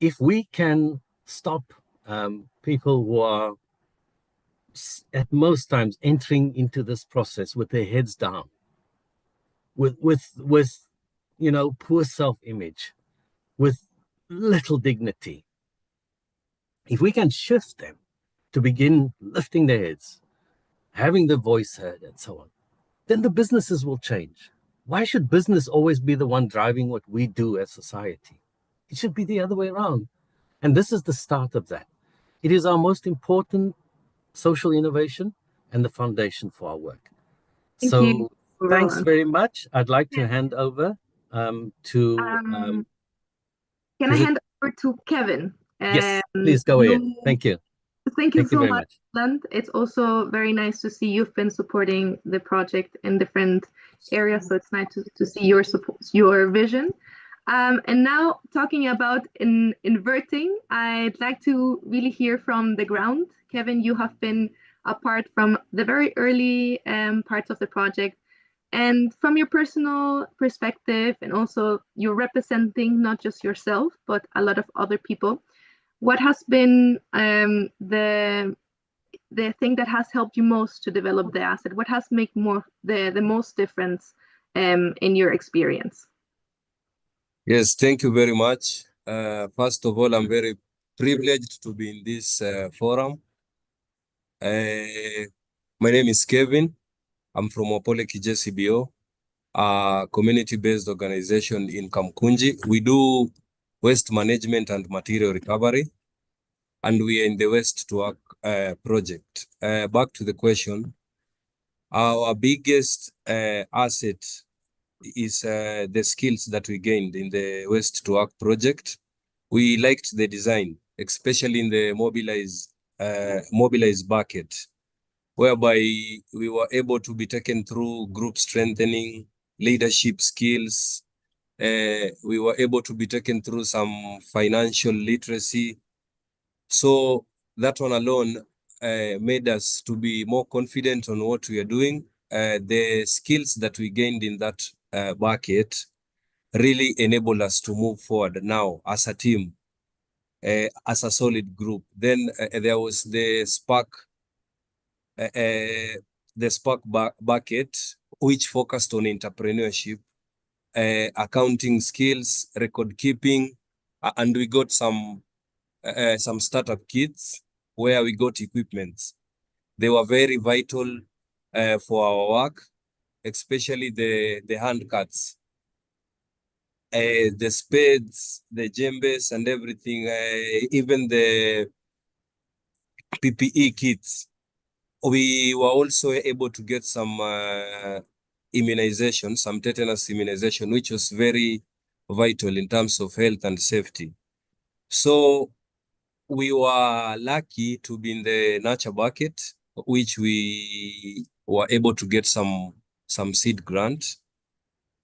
if we can stop people who are at most times entering into this process with their heads down, with poor self-image, with little dignity, if we can shift them to begin lifting their heads, having their voice heard, and so on, then the businesses will change. Why should business always be the one driving what we do as society? It should be the other way around. And this is the start of that. It is our most important social innovation and the foundation for our work. So thanks very much. I'd like to hand over to... Can I hand over to Kevin? Yes, please go ahead. Thank you. Thank you so much, Roland. It's also very nice to see you've been supporting the project in different areas. So it's nice to see your support, your vision. And now talking about inverting, I'd like to really hear from the ground. Kevin, you have been apart from the very early parts of the project. And from your personal perspective, and also you're representing not just yourself, but a lot of other people. What has been the thing that has helped you most to develop the asset? What has made the most difference in your experience? Yes, thank you very much. First of all, I'm very privileged to be in this forum. My name is Kevin. I'm from Wapole KJCBO, a community-based organization in Kamkunji. We do waste management and material recovery, and we are in the Waste to Work project. Back to the question, our biggest asset is the skills that we gained in the Waste to Work project. We liked the design, especially in the mobilize bucket, whereby we were able to be taken through group strengthening, leadership skills. We were able to be taken through some financial literacy. So that one alone made us to be more confident on what we are doing. The skills that we gained in that bucket really enabled us to move forward now as a team, as a solid group. Then there was the Spark bucket, which focused on entrepreneurship, accounting skills, record keeping, and we got some startup kits where we got equipments. They were very vital for our work, especially the hand cuts, the spades, the jembes, and everything, even the PPE kits. We were also able to get some immunization, some tetanus immunization, which was very vital in terms of health and safety. So we were lucky to be in the nurture bucket, which we were able to get some seed grant,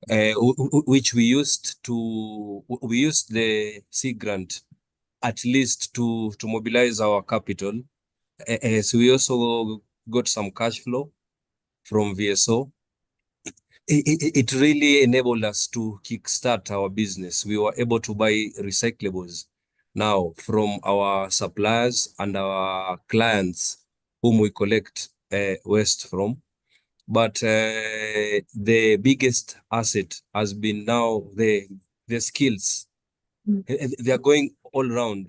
which we used the seed grant at least to mobilize our capital. So we also got some cash flow from VSO. It really enabled us to kickstart our business. We were able to buy recyclables now from our suppliers and our clients whom we collect waste from. But the biggest asset has been now the skills. They are going all around.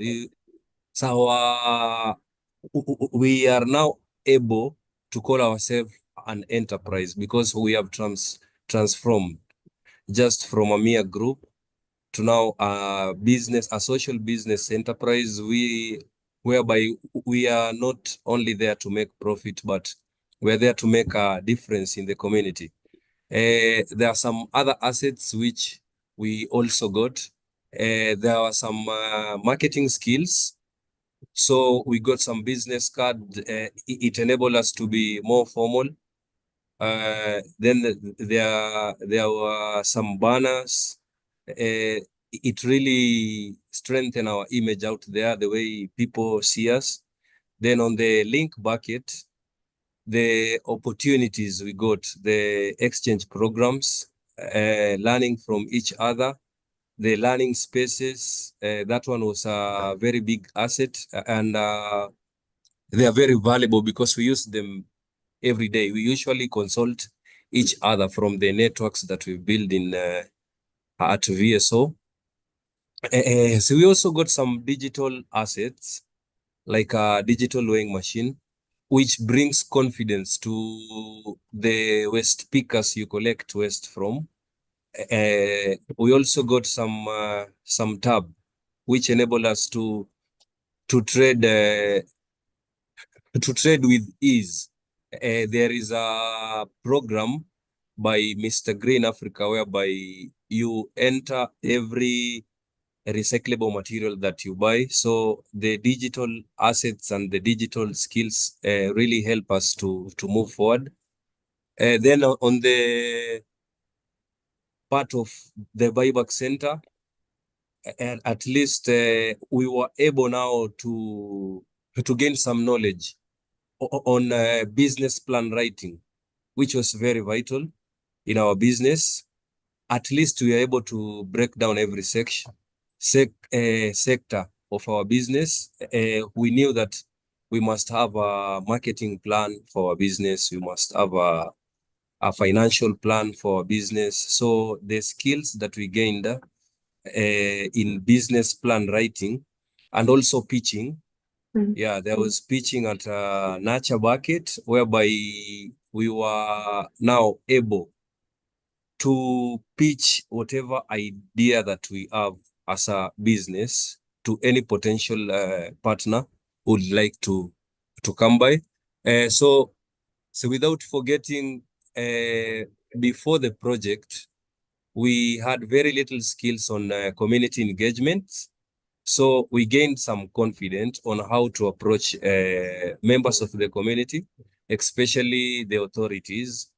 So we are now able to call ourselves an enterprise because we have transformed just from a mere group to now a social business enterprise. Whereby we are not only there to make profit, but we're there to make a difference in the community. There are some other assets which we also got. There are some marketing skills. So we got some business card. It enabled us to be more formal. Then there were some banners. It really strengthened our image out there, the way people see us. Then on the link bucket, the opportunities we got, the exchange programs, learning from each other, the learning spaces, that one was a very big asset, and they are very valuable because we use them every day. We usually consult each other from the networks that we build in at VSO. So we also got some digital assets like a digital weighing machine, which brings confidence to the waste pickers you collect waste from. We also got some tab, which enable us to trade with ease. There is a program by Mr. Green Africa whereby you enter every recyclable material that you buy. So the digital assets and the digital skills really help us to move forward. Then on the part of the buyback center, at least we were able now to gain some knowledge on business plan writing, which was very vital in our business. At least we are able to break down every sector of our business. We knew that we must have a marketing plan for our business. We must have a financial plan for our business. So the skills that we gained in business plan writing and also pitching. Mhm. Yeah, there was pitching at Nurture Bucket, whereby we were now able to pitch whatever idea that we have as a business to any potential partner who would like to come by. So without forgetting, before the project, we had very little skills on community engagement. So we gained some confidence on how to approach members of the community, especially the authorities,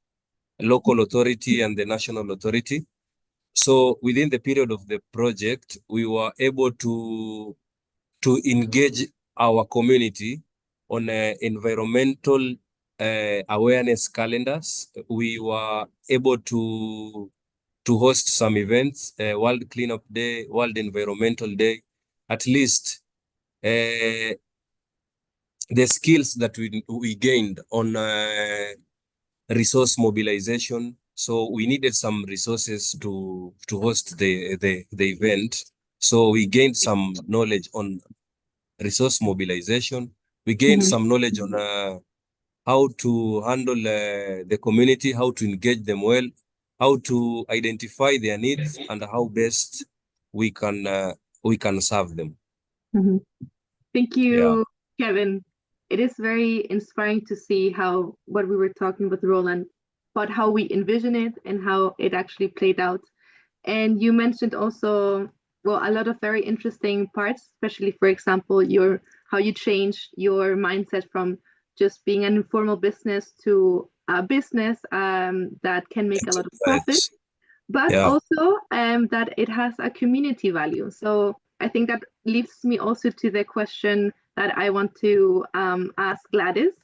local authority and the national authority. So within the period of the project, we were able to engage our community on environmental awareness calendars. We were able to host some events, World Cleanup Day, World Environmental Day. At least the skills that we gained on resource mobilization. So we needed some resources to host the event. So we gained some knowledge on resource mobilization. We gained Mhm. some knowledge on how to handle the community, how to engage them well, how to identify their needs, and how best we can serve them. Mhm. Thank Yeah. you, Kevin. It is very inspiring to see how what we were talking with Roland, but how we envision it and how it actually played out. And you mentioned also, well, a lot of very interesting parts, especially, for example, your how you changed your mindset from just being an informal business to a business that can make a lot of profit, Right. but Yeah. also that it has a community value. So I think that leads me also to the question that I want to ask Gladys,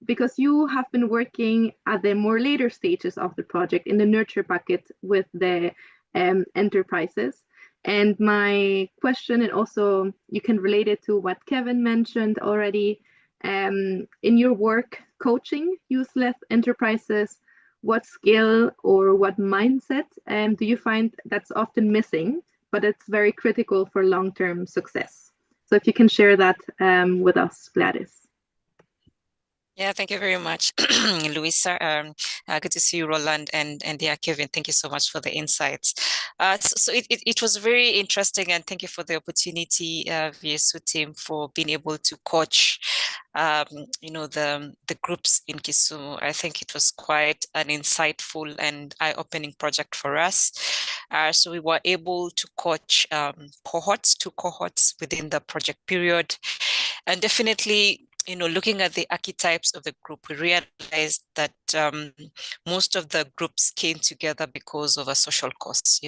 because you have been working at the more later stages of the project in the nurture bucket with the enterprises. And my question, and also you can relate it to what Kevin mentioned already, in your work coaching youth-led enterprises, what skill or what mindset do you find that's often missing, but it's very critical for long-term success? So if you can share that with us, Gladys. Yeah, thank you very much, Luisa. Good to see you, Roland, and yeah, Kevin, thank you so much for the insights. So it was very interesting, and thank you for the opportunity, VSU team, for being able to coach the groups in Kisumu. I think it was quite an insightful and eye-opening project for us. So we were able to coach two cohorts within the project period, and definitely, looking at the archetypes of the group, we realized that most of the groups came together because of a social cost.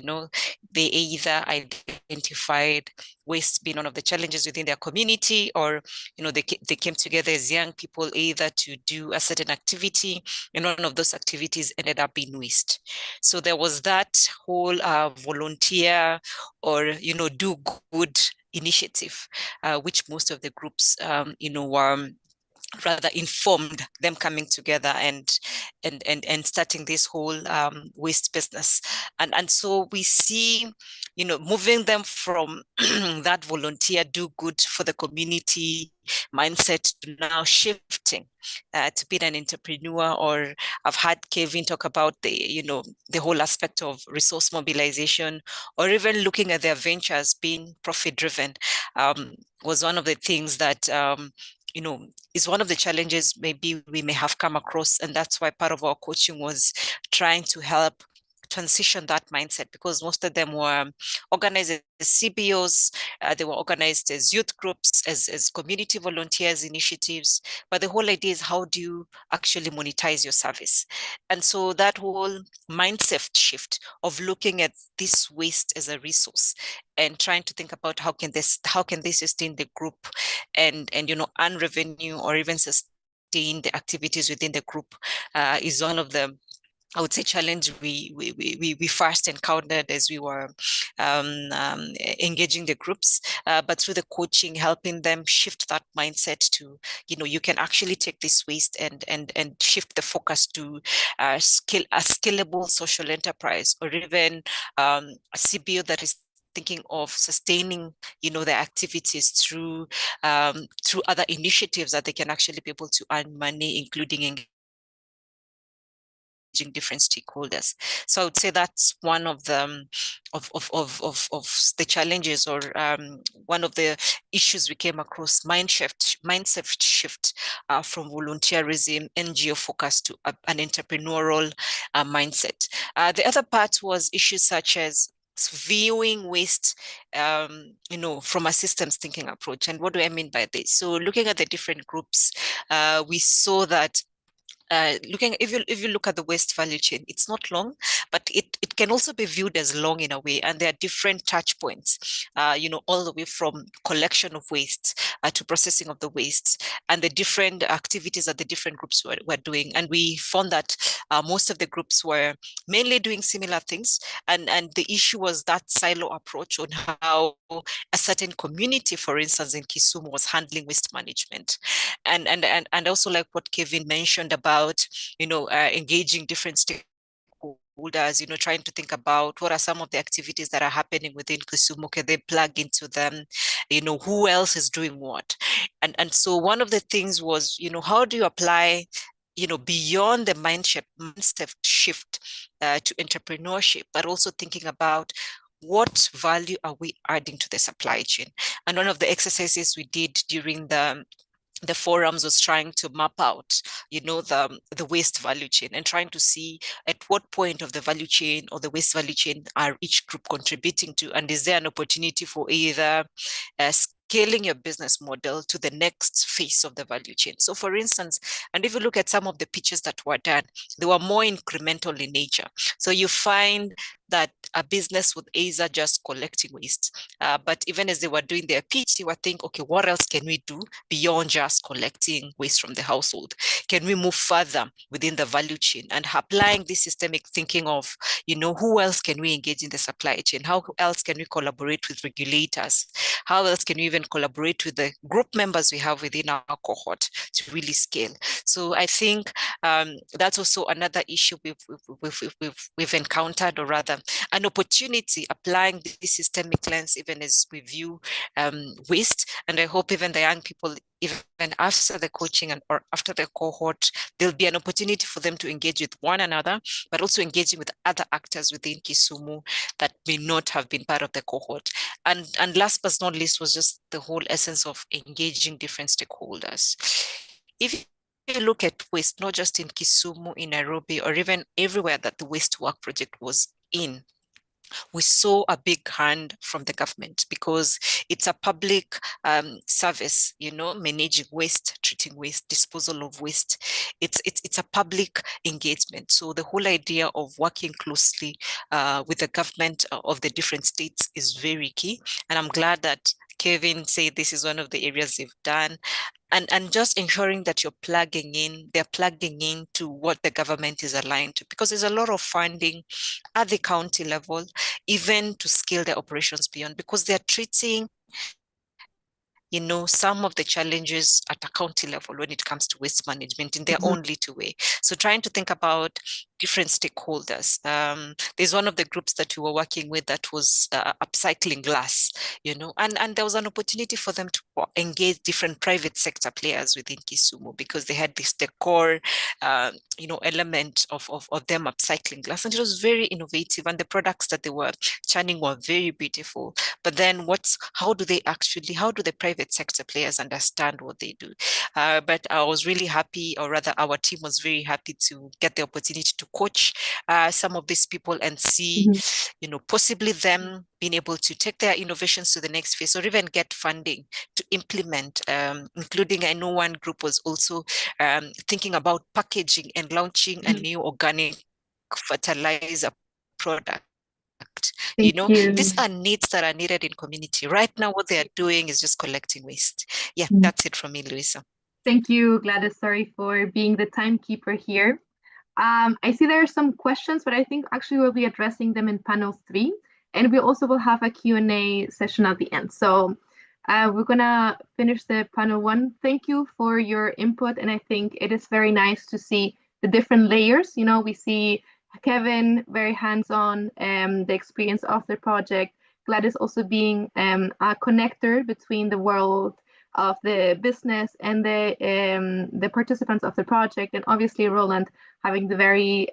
They either identified waste being one of the challenges within their community, or they came together as young people either to do a certain activity, and one of those activities ended up being waste. So there was that whole volunteer or do good initiative, which most of the groups were rather informed them coming together and starting this whole waste business. And so we see, moving them from that volunteer do good for the community mindset to now shifting to being an entrepreneur. Or I've had Kevin talk about the whole aspect of resource mobilization, or even looking at their ventures being profit driven, was one of the things that is one of the challenges maybe we may have come across. And that's why part of our coaching was trying to help transition that mindset, because most of them were organized as CBOs, they were organized as youth groups, as community volunteers initiatives. But the whole idea is, how do you actually monetize your service? And so that whole mindset shift of looking at this waste as a resource and trying to think about how can they sustain the group and earn revenue, or even sustain the activities within the group, is one of the I would say challenge we first encountered as we were engaging the groups, but through the coaching, helping them shift that mindset to, you can actually take this waste and shift the focus to a scalable social enterprise, or even a CBO that is thinking of sustaining, their activities through other initiatives that they can actually be able to earn money, including different stakeholders. So I would say that's one of the the challenges, or one of the issues we came across: mindset shift from volunteerism, NGO focus to an entrepreneurial mindset. The other part was issues such as viewing waste, from a systems thinking approach. And what do I mean by this? So looking at the different groups, we saw that if you look at the waste value chain, it's not long, but it can also be viewed as long in a way. And there are different touch points, all the way from collection of waste to processing of the waste, and the different activities that the different groups were doing. And we found that most of the groups were mainly doing similar things. And the issue was that silo approach on how a certain community, for instance, in Kisumu, was handling waste management. And also, like what Kevin mentioned about, engaging different stakeholders, trying to think about what are some of the activities that are happening within Kisumu. Can they plug into them? Who else is doing what? And so one of the things was, how do you apply, beyond the mindset shift to entrepreneurship, but also thinking about what value are we adding to the supply chain? And one of the exercises we did during the forums was trying to map out, the waste value chain, and trying to see at what point of the value chain or the waste value chain are each group contributing to, and is there an opportunity for either scaling your business model to the next phase of the value chain. So for instance, and if you look at some of the pitches that were done, they were more incremental in nature. So you find that a business would either just collecting waste, but even as they were doing their pitch, they were thinking, okay, what else can we do beyond just collecting waste from the household? Can we move further within the value chain and applying this systemic thinking of, who else can we engage in the supply chain? How else can we collaborate with regulators? How else can we even collaborate with the group members we have within our cohort to really scale? So I think that's also another issue we've encountered, or rather an opportunity, applying this systemic lens even as we view waste. And I hope even the young people, even after the coaching or after the cohort, there'll be an opportunity for them to engage with one another, but also engaging with other actors within Kisumu that may not have been part of the cohort. And last but not least was just the whole essence of engaging different stakeholders. If you look at waste, not just in Kisumu, in Nairobi, or even everywhere that the Waste to Work project was in, we saw a big hand from the government, because it's a public service, managing waste, treating waste, disposal of waste. It's a public engagement. So the whole idea of working closely with the government of the different states is very key. And I'm glad that Kevin said this is one of the areas they've done. And just ensuring that they're plugging into what the government is aligned to, because there's a lot of funding at the county level, even to scale their operations beyond, because they're treating some of the challenges at a county level when it comes to waste management in their own little way. So trying to think about different stakeholders. There's one of the groups that we were working with that was upcycling glass, and there was an opportunity for them to engage different private sector players within Kisumu, because they had this decor, element of them upcycling glass, and it was very innovative, and the products that they were churning were very beautiful. But then how do the private sector players understand what they do? But I was really happy, or rather our team was very happy to get the opportunity to coach some of these people and see, possibly them being able to take their innovations to the next phase, or even get funding to implement, including, I know one group was also thinking about packaging and launching a new organic fertilizer product. These are needs that are needed in community. Right now, what they are doing is just collecting waste. Yeah, that's it from me, Louisa. Thank you, Gladys. Sorry for being the timekeeper here. I see there are some questions, but I think actually we'll be addressing them in panel 3, and we also will have a Q&A session at the end. So we're gonna finish the panel 1. Thank you for your input, and I think it is very nice to see the different layers. You know, we see Kevin very hands-on, the experience of the project, Gladys also being a connector between the world of the business and the participants of the project, and obviously Roland having the very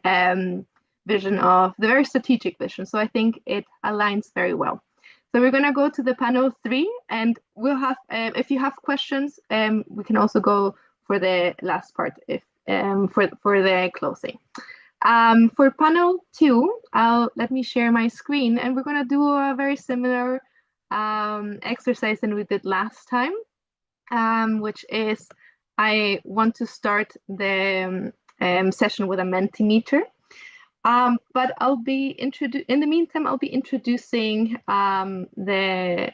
very strategic vision. So I think it aligns very well. So we're going to go to the panel 3, and we'll have, if you have questions, we can also go for the last part if for the closing. For panel 2, let me share my screen, and we're going to do a very similar exercise than we did last time, which is I want to start the session with a Mentimeter. But I'll be in the meantime, I'll be introducing the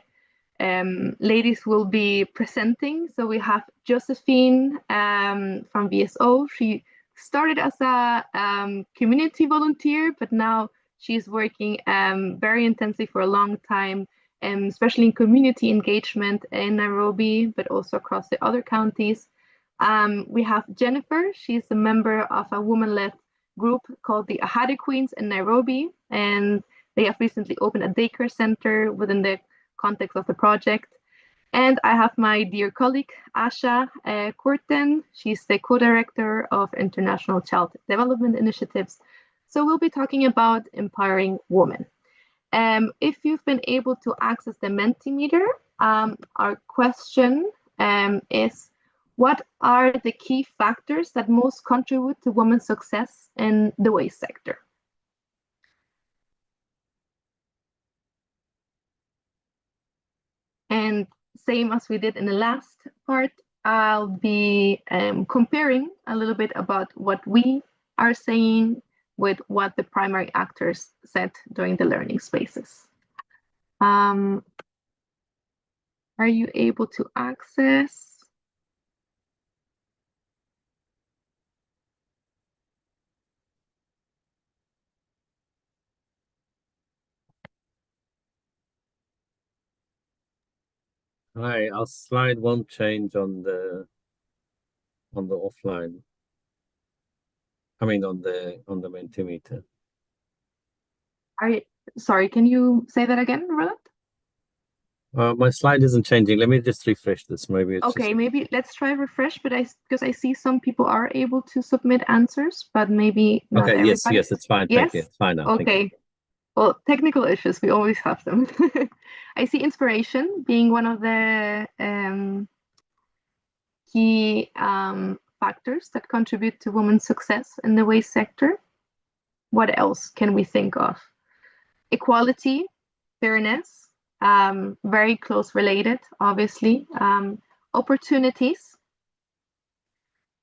ladies who will be presenting. So we have Josephine from VSO. She started as a community volunteer, but now she's working very intensely for a long time, especially in community engagement in Nairobi, but also across the other counties. We have Jennifer. She's a member of a woman-led group called the Ahadi Queens in Nairobi, and they have recently opened a daycare center within the context of the project. And I have my dear colleague, Asha Kurten. She's the co-director of International Child Development Initiatives. So we'll be talking about empowering women. If you've been able to access the Mentimeter, our question is, what are the key factors that most contribute to women's success in the waste sector? And same as we did in the last part, I'll be comparing a little bit about what we are saying with what the primary actors said during the learning spaces. Are you able to access? Hi, our slide won't change on the offline. I mean on the Mentimeter. Sorry, can you say that again, Roland? My slide isn't changing. Let me just refresh this. Maybe it's okay. Maybe let's try refresh. But because I see some people are able to submit answers, but maybe not okay. Everybody. Yes, it's fine. Yes? Thank you. It's fine now. Okay. Well, technical issues, we always have them. I see inspiration being one of the key factors that contribute to women's success in the waste sector. What else can we think of? Equality, fairness, very close related, obviously. Opportunities.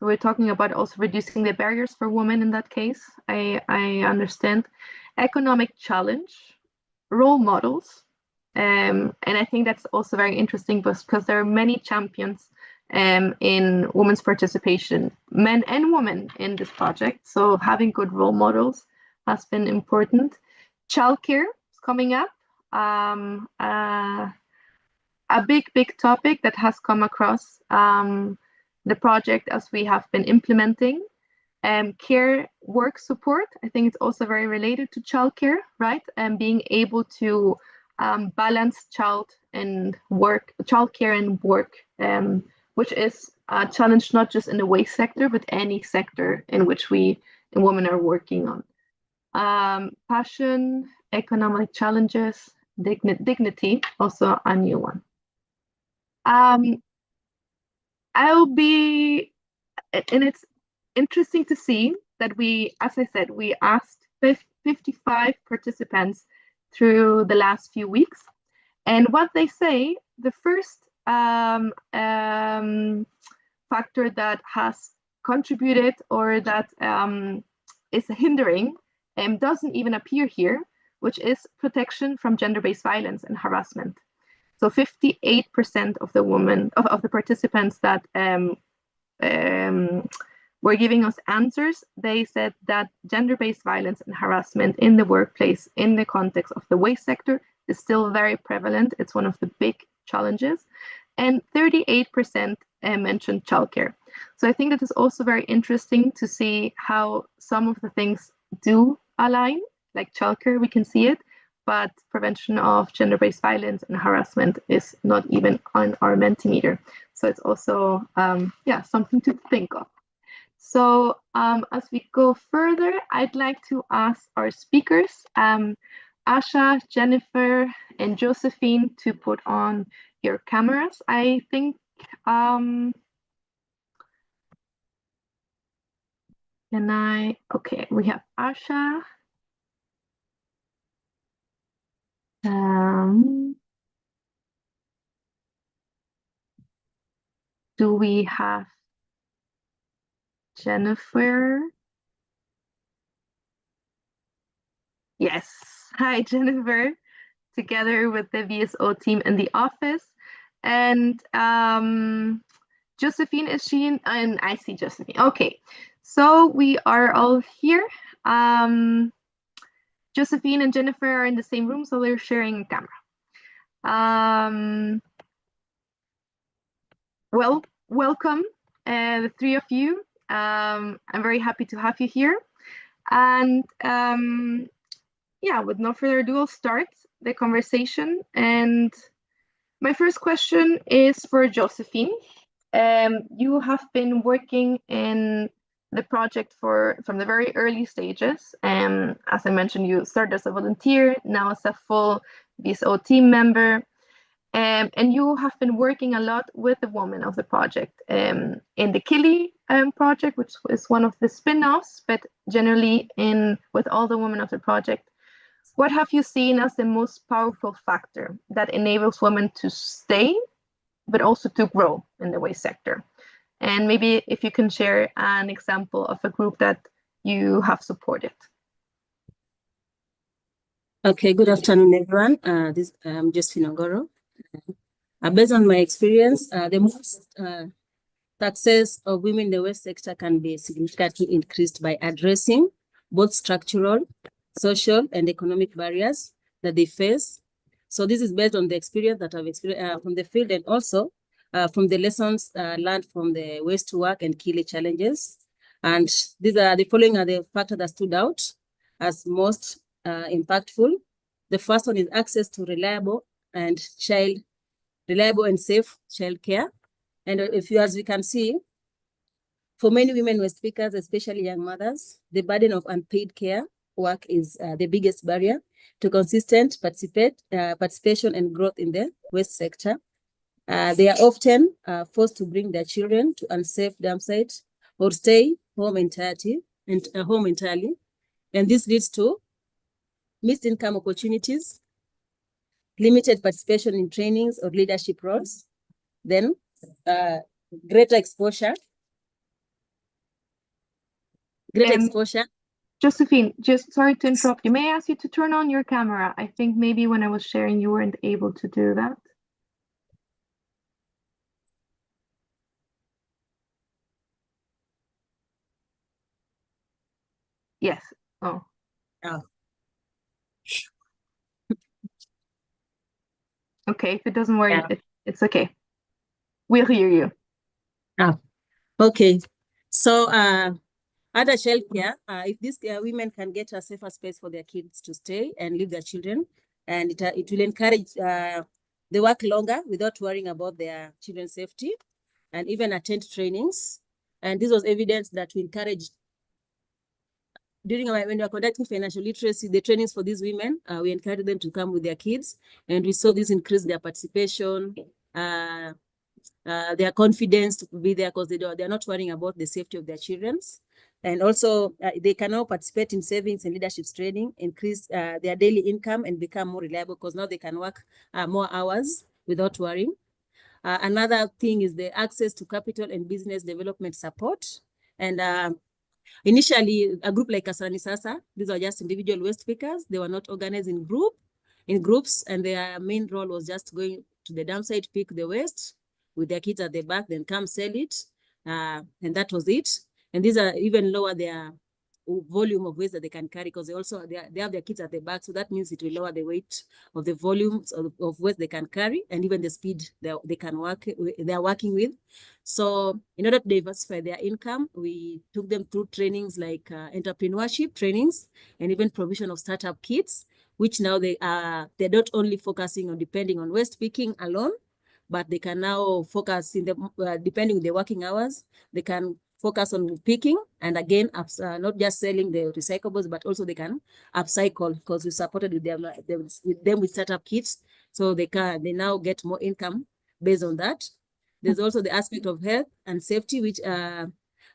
We're talking about also reducing the barriers for women in that case. I understand. Economic challenge, role models. And I think that's also very interesting because there are many champions in women's participation, men and women in this project. So having good role models has been important. Childcare is coming up. A big topic that has come across the project as we have been implementing. Care work support, I think it's also very related to childcare, right? And being able to balance childcare and work, which is a challenge not just in the waste sector, but any sector in which women are working on. Passion, economic challenges, dignity, also a new one. And it's interesting to see that we, as I said, we asked 55 participants through the last few weeks. And what they say, the first factor that has contributed or that is hindering doesn't even appear here, which is protection from gender-based violence and harassment. So 58% of the participants that were giving us answers. They said that gender-based violence and harassment in the workplace in the context of the waste sector is still very prevalent. It's one of the big challenges. And 38% mentioned childcare. So I think that is also very interesting to see how some of the things do align, like childcare, we can see it, but prevention of gender-based violence and harassment is not even on our Mentimeter. So it's also, something to think of. So as we go further, I'd like to ask our speakers, Asha, Jennifer, and Josephine, to put on your cameras. I think, okay, we have Asha. Do we have Jennifer? Yes. Hi, Jennifer, together with the VSO team in the office. And Josephine, is she in? And I see Josephine. Okay, so we are all here. Josephine and Jennifer are in the same room, so they're sharing a camera. Well, welcome, the three of you. I'm very happy to have you here. And with no further ado, I'll start the conversation. And my first question is for Josephine. You have been working in the project from the very early stages. As I mentioned, you started as a volunteer, now as a full VSO team member. And you have been working a lot with the women of the project in the Kili project, which is one of the spin-offs, but generally with all the women of the project. What have you seen as the most powerful factor that enables women to stay, but also to grow in the waste sector? And maybe if you can share an example of a group that you have supported. Okay, good afternoon, everyone. I'm Josephine Ongoro. Based on my experience, the most success of women in the waste sector can be significantly increased by addressing both structural, social, and economic barriers that they face. So this is based on the experience that I've experienced from the field, and also from the lessons learned from the waste to work and Kili challenges. And the following are the factors that stood out as most impactful. The first one is access to reliable and safe childcare. And as we can see, for many women waste pickers, especially young mothers, the burden of unpaid care work is the biggest barrier to consistent participation and growth in the waste sector. They are often forced to bring their children to unsafe dump sites or stay home entirely. And this leads to missed income opportunities, limited participation in trainings or leadership roles, then greater exposure. Josephine, just sorry to interrupt you. May I ask you to turn on your camera? I think maybe when I was sharing, you weren't able to do that. Yes. Oh. Okay, if it doesn't work, it's okay. We'll hear you. Okay. So other childcare, if these women can get a safer space for their kids to stay and leave their children, and it will encourage they work longer without worrying about their children's safety, and even attend trainings. And this was evidence that we encouraged when we were conducting financial literacy, the trainings for these women, we encouraged them to come with their kids, and we saw this increase their participation, their confidence to be there, because they're not worrying about the safety of their children. And also they can now participate in savings and leadership training, increase their daily income, and become more reliable, because now they can work more hours without worrying. Another thing is the access to capital and business development support. And initially, a group like Kasarani Sasa, these are just individual waste pickers. They were not organized in groups, and their main role was just going to the dump site, pick the waste with their kids at the back, then come sell it, and that was it. And these are even lower their volume of waste that they can carry, because they have their kids at the back. So that means it will lower the weight of the volumes of waste they can carry, and even the speed they're working with. So in order to diversify their income, we took them through trainings like entrepreneurship trainings, and even provision of startup kits, which now they're not only focusing on depending on waste picking alone, but they can now focus in the depending on their working hours, they can focus on picking, and again, not just selling the recyclables, but also they can upcycle, because we supported with them with startup kits, so they now get more income based on that. There's also the aspect of health and safety, which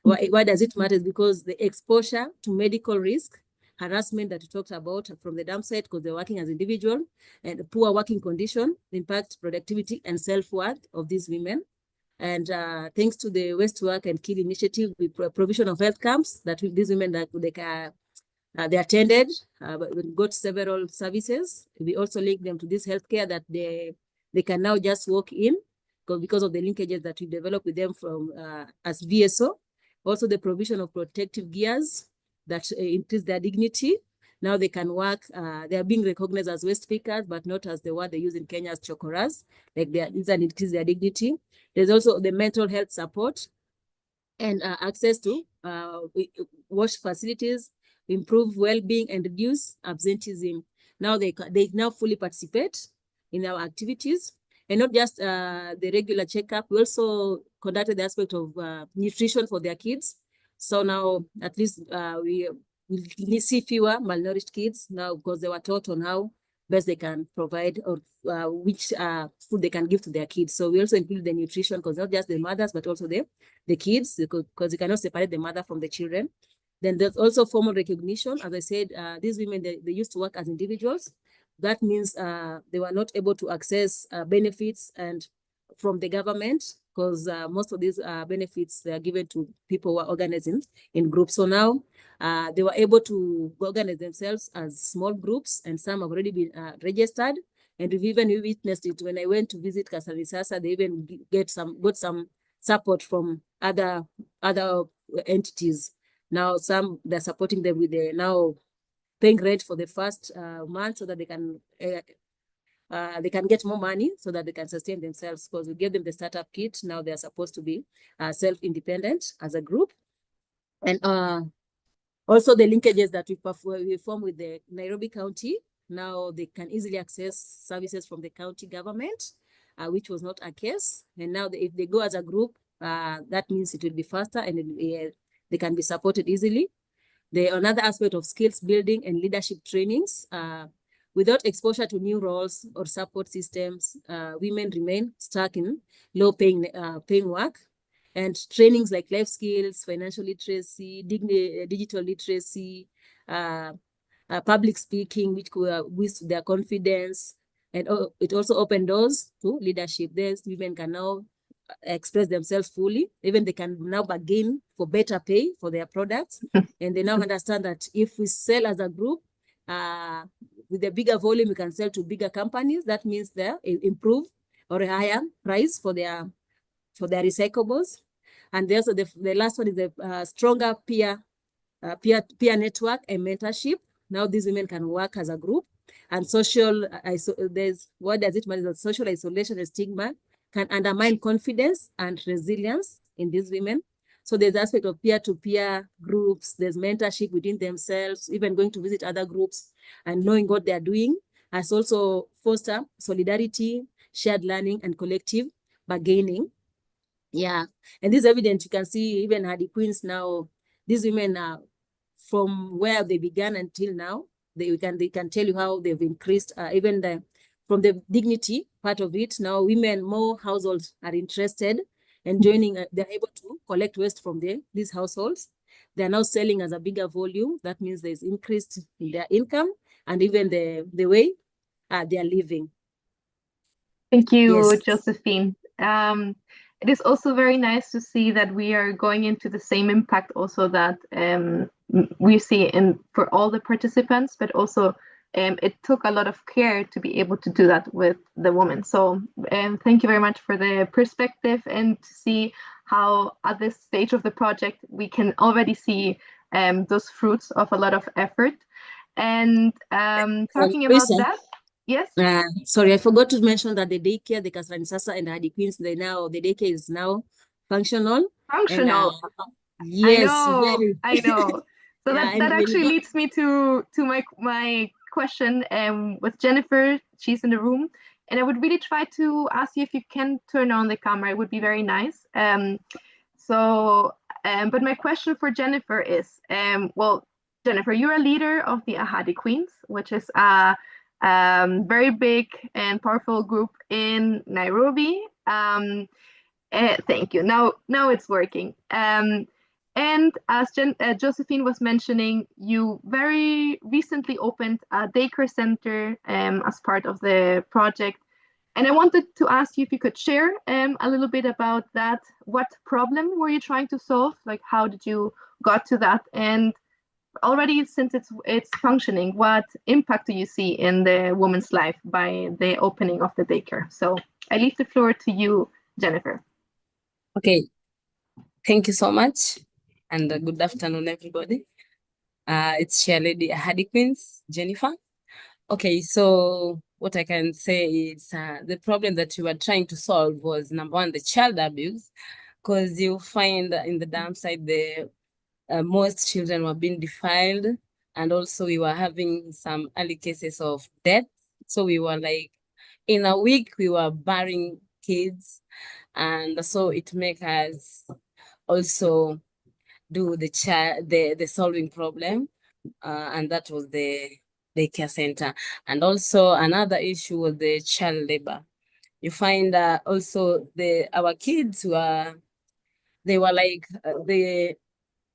why does it matter? Because the exposure to medical risk, harassment that we talked about from the dump site, because they're working as individual, and poor working condition impact productivity and self-worth of these women. And thanks to the Waste to Work and Kill initiative, with provision of health camps that these women that they attended, we got several services. We also link them to this healthcare that they can now just walk in, because of the linkages that we developed with them from as VSO. Also the provision of protective gears that increase their dignity. Now they can work, they are being recognized as waste pickers, but not as the word they use in Kenya as chokoras, like these are increase their dignity. There's also the mental health support and access to wash facilities, improve well-being and reduce absenteeism. Now they now fully participate in our activities, and not just the regular checkup. We also conducted the aspect of nutrition for their kids. So now at least we see fewer malnourished kids now, because they were taught on how best they can provide, or which food they can give to their kids. So we also include the nutrition, because not just the mothers, but also the kids, because you cannot separate the mother from the children. Then there's also formal recognition. As I said, these women, they used to work as individuals. That means they were not able to access benefits and from the government, because most of these benefits, they are given to people who are organizing in groups. So now they were able to organize themselves as small groups, and some have already been registered. And we witnessed it when I went to visit Kasavisasa. They even got some support from other entities. Now they're supporting them with the now paying rent for the first month, so that they can get more money, so that they can sustain themselves, because we gave them the startup kit. Now they're supposed to be self-independent as a group. And also the linkages that we form with the Nairobi County. Now they can easily access services from the county government, which was not a case. And now if they go as a group, that means it will be faster, and they can be supported easily. Another aspect of skills building and leadership trainings. Without exposure to new roles or support systems, women remain stuck in low-paying work. And trainings like life skills, financial literacy, digital literacy, public speaking, which could boost their confidence. And it also opened doors to leadership. These women can now express themselves fully. Even they can now bargain for better pay for their products. And they now understand that if we sell as a group, with a bigger volume, we can sell to bigger companies. That means they improve or a higher price for their recyclables. And there's the last one is a stronger peer network and mentorship. Now these women can work as a group. And what does it mean? Social isolation and stigma can undermine confidence and resilience in these women. So there's the aspect of peer-to-peer groups, there's mentorship within themselves, even going to visit other groups and knowing what they're doing, as also foster solidarity, shared learning, and collective bargaining. Yeah, and this is evident. You can see even Hardy Queens now, these women are from where they began until now, they can tell you how they've increased, even from the dignity part of it. Now women, more households are interested and joining, they're able to collect waste from these households. They're now selling as a bigger volume. That means there's increased in their income and even the way they are living. Thank you, Yes. Josephine. It is also very nice to see that we are going into the same impact also that we see for all the participants, but also it took a lot of care to be able to do that with the women. So thank you very much for the perspective and to see how at this stage of the project we can already see those fruits of a lot of effort. And talking about Lisa, that, yes. Sorry, I forgot to mention that the daycare, the Kasranisasa and Hardy Queens, the daycare is now functional. Functional. And, yes, I know. So Yeah, that and actually leads me to my question with Jennifer. She's in the room, and I would really try to ask you if you can turn on the camera. It would be very nice. But my question for Jennifer is, well, Jennifer, you're a leader of the Ahadi Queens, which is a very big and powerful group in Nairobi. Thank you. Now it's working. And as Josephine was mentioning, you very recently opened a daycare center as part of the project. And I wanted to ask you if you could share a little bit about that. What problem were you trying to solve? Like, how did you got to that? And already since it's functioning, what impact do you see in the woman's life by the opening of the daycare? So I leave the floor to you, Jennifer. Okay, thank you so much, and good afternoon, everybody. It's Chair Lady Ahadi Queens, Jennifer. Okay, so what I can say is the problem that we were trying to solve was, number one, the child abuse, because you find in the dam side most children were being defiled, and also we were having some early cases of death. So we were like, in a week, we were burying kids, and so it makes us also do the solving problem, and that was the daycare center. And also another issue was the child labor. You find also our kids were like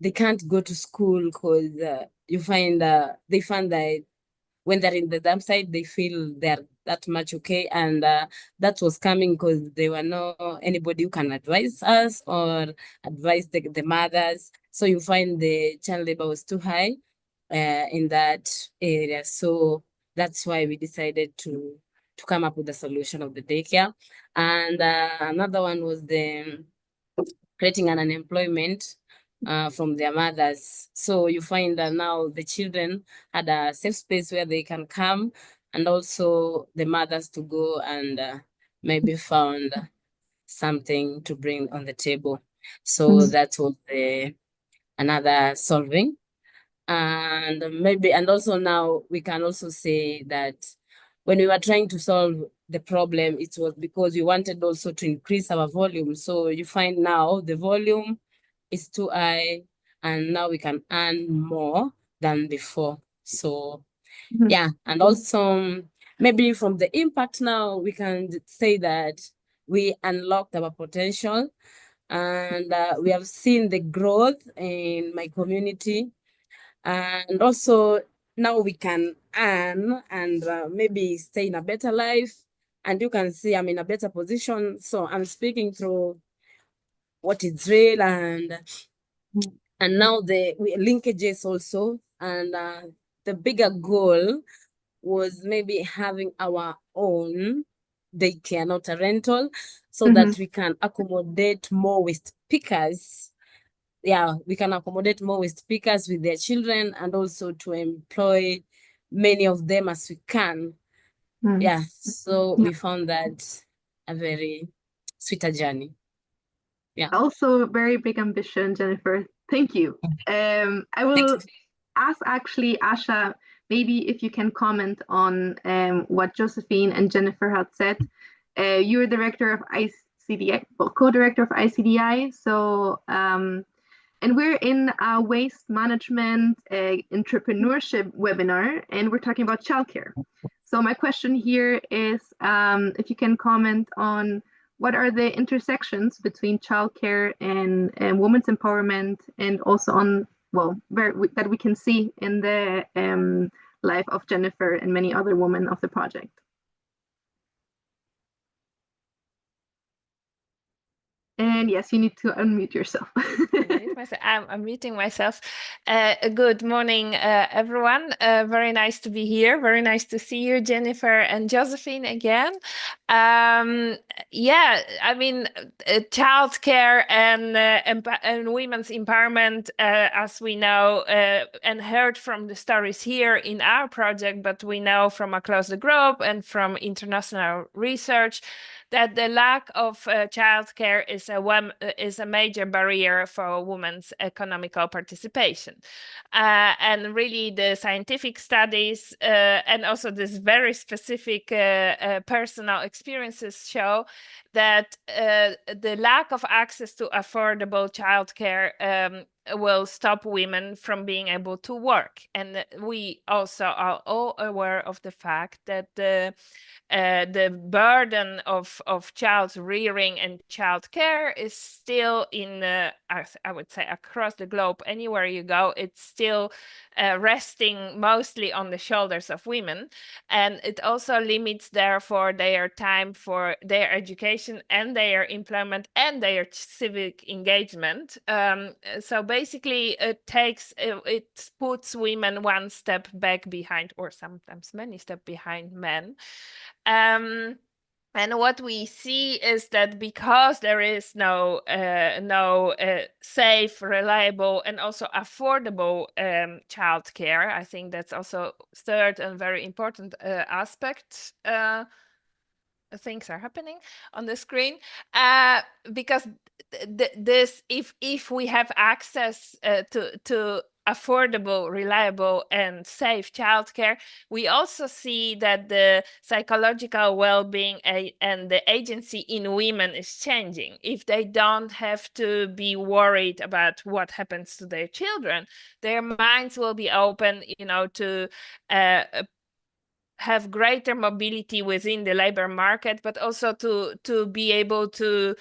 they can't go to school because you find they find that when they're in the dam site, they feel they're that much okay. And that was coming because there were no anybody who can advise us or advise the mothers. So you find the child labor was too high in that area. So that's why we decided to come up with the solution of the daycare. And another one was the creating an unemployment from their mothers. So you find that now the children had a safe space where they can come, and also the mothers to go and maybe found something to bring on the table. So that was another solving. And maybe, and also now we can also say that when we were trying to solve the problem, it was because we wanted also to increase our volume. So you find now the volume is too high, and now we can earn more than before. So yeah, and also maybe from the impact now, we can say that we unlocked our potential, and we have seen the growth in my community. And also now we can earn and maybe stay in a better life. And you can see I'm in a better position. So I'm speaking through what is real, and now the linkages also. And the bigger goal was maybe having our own daycare, not a rental, so that we can accommodate more waste pickers. Yeah, we can accommodate more waste pickers with their children, and also to employ many of them as we can. Yeah, so we found that a very sweeter journey. Yeah. Also very big ambition, Jennifer. Thank you. I will ask actually Asha, maybe if you can comment on what Josephine and Jennifer had said. You're director of ICDI, well, co-director of ICDI. So, and we're in a waste management entrepreneurship webinar, and we're talking about childcare. So my question here is if you can comment on what are the intersections between childcare and women's empowerment, and also on, well, that we can see in the life of Jennifer and many other women of the project. And yes, you need to unmute yourself. If I'm muting myself. Good morning, everyone. Very nice to be here. Very nice to see you, Jennifer and Josephine, again. Yeah, I mean, childcare and women's empowerment, as we know and heard from the stories here in our project, but we know from across the globe and from international research that the lack of childcare is a major barrier for women's economical participation. And really the scientific studies and also this very specific personal experiences show that the lack of access to affordable childcare will stop women from being able to work. And we also are all aware of the fact that the burden of child rearing and child care is still I would say across the globe, anywhere you go, it's still resting mostly on the shoulders of women. And it also limits, therefore, their time for their education and their employment and their civic engagement. So basically, it puts women one step back behind, or sometimes many steps behind men. And what we see is that because there is no safe, reliable, and also affordable childcare, I think that's also third and very important aspect. Things are happening on the screen because this, if we have access to affordable, reliable, and safe childcare, we also see that the psychological well-being and the agency in women is changing. If they don't have to be worried about what happens to their children, their minds will be open, to have greater mobility within the labor market, but also to be able to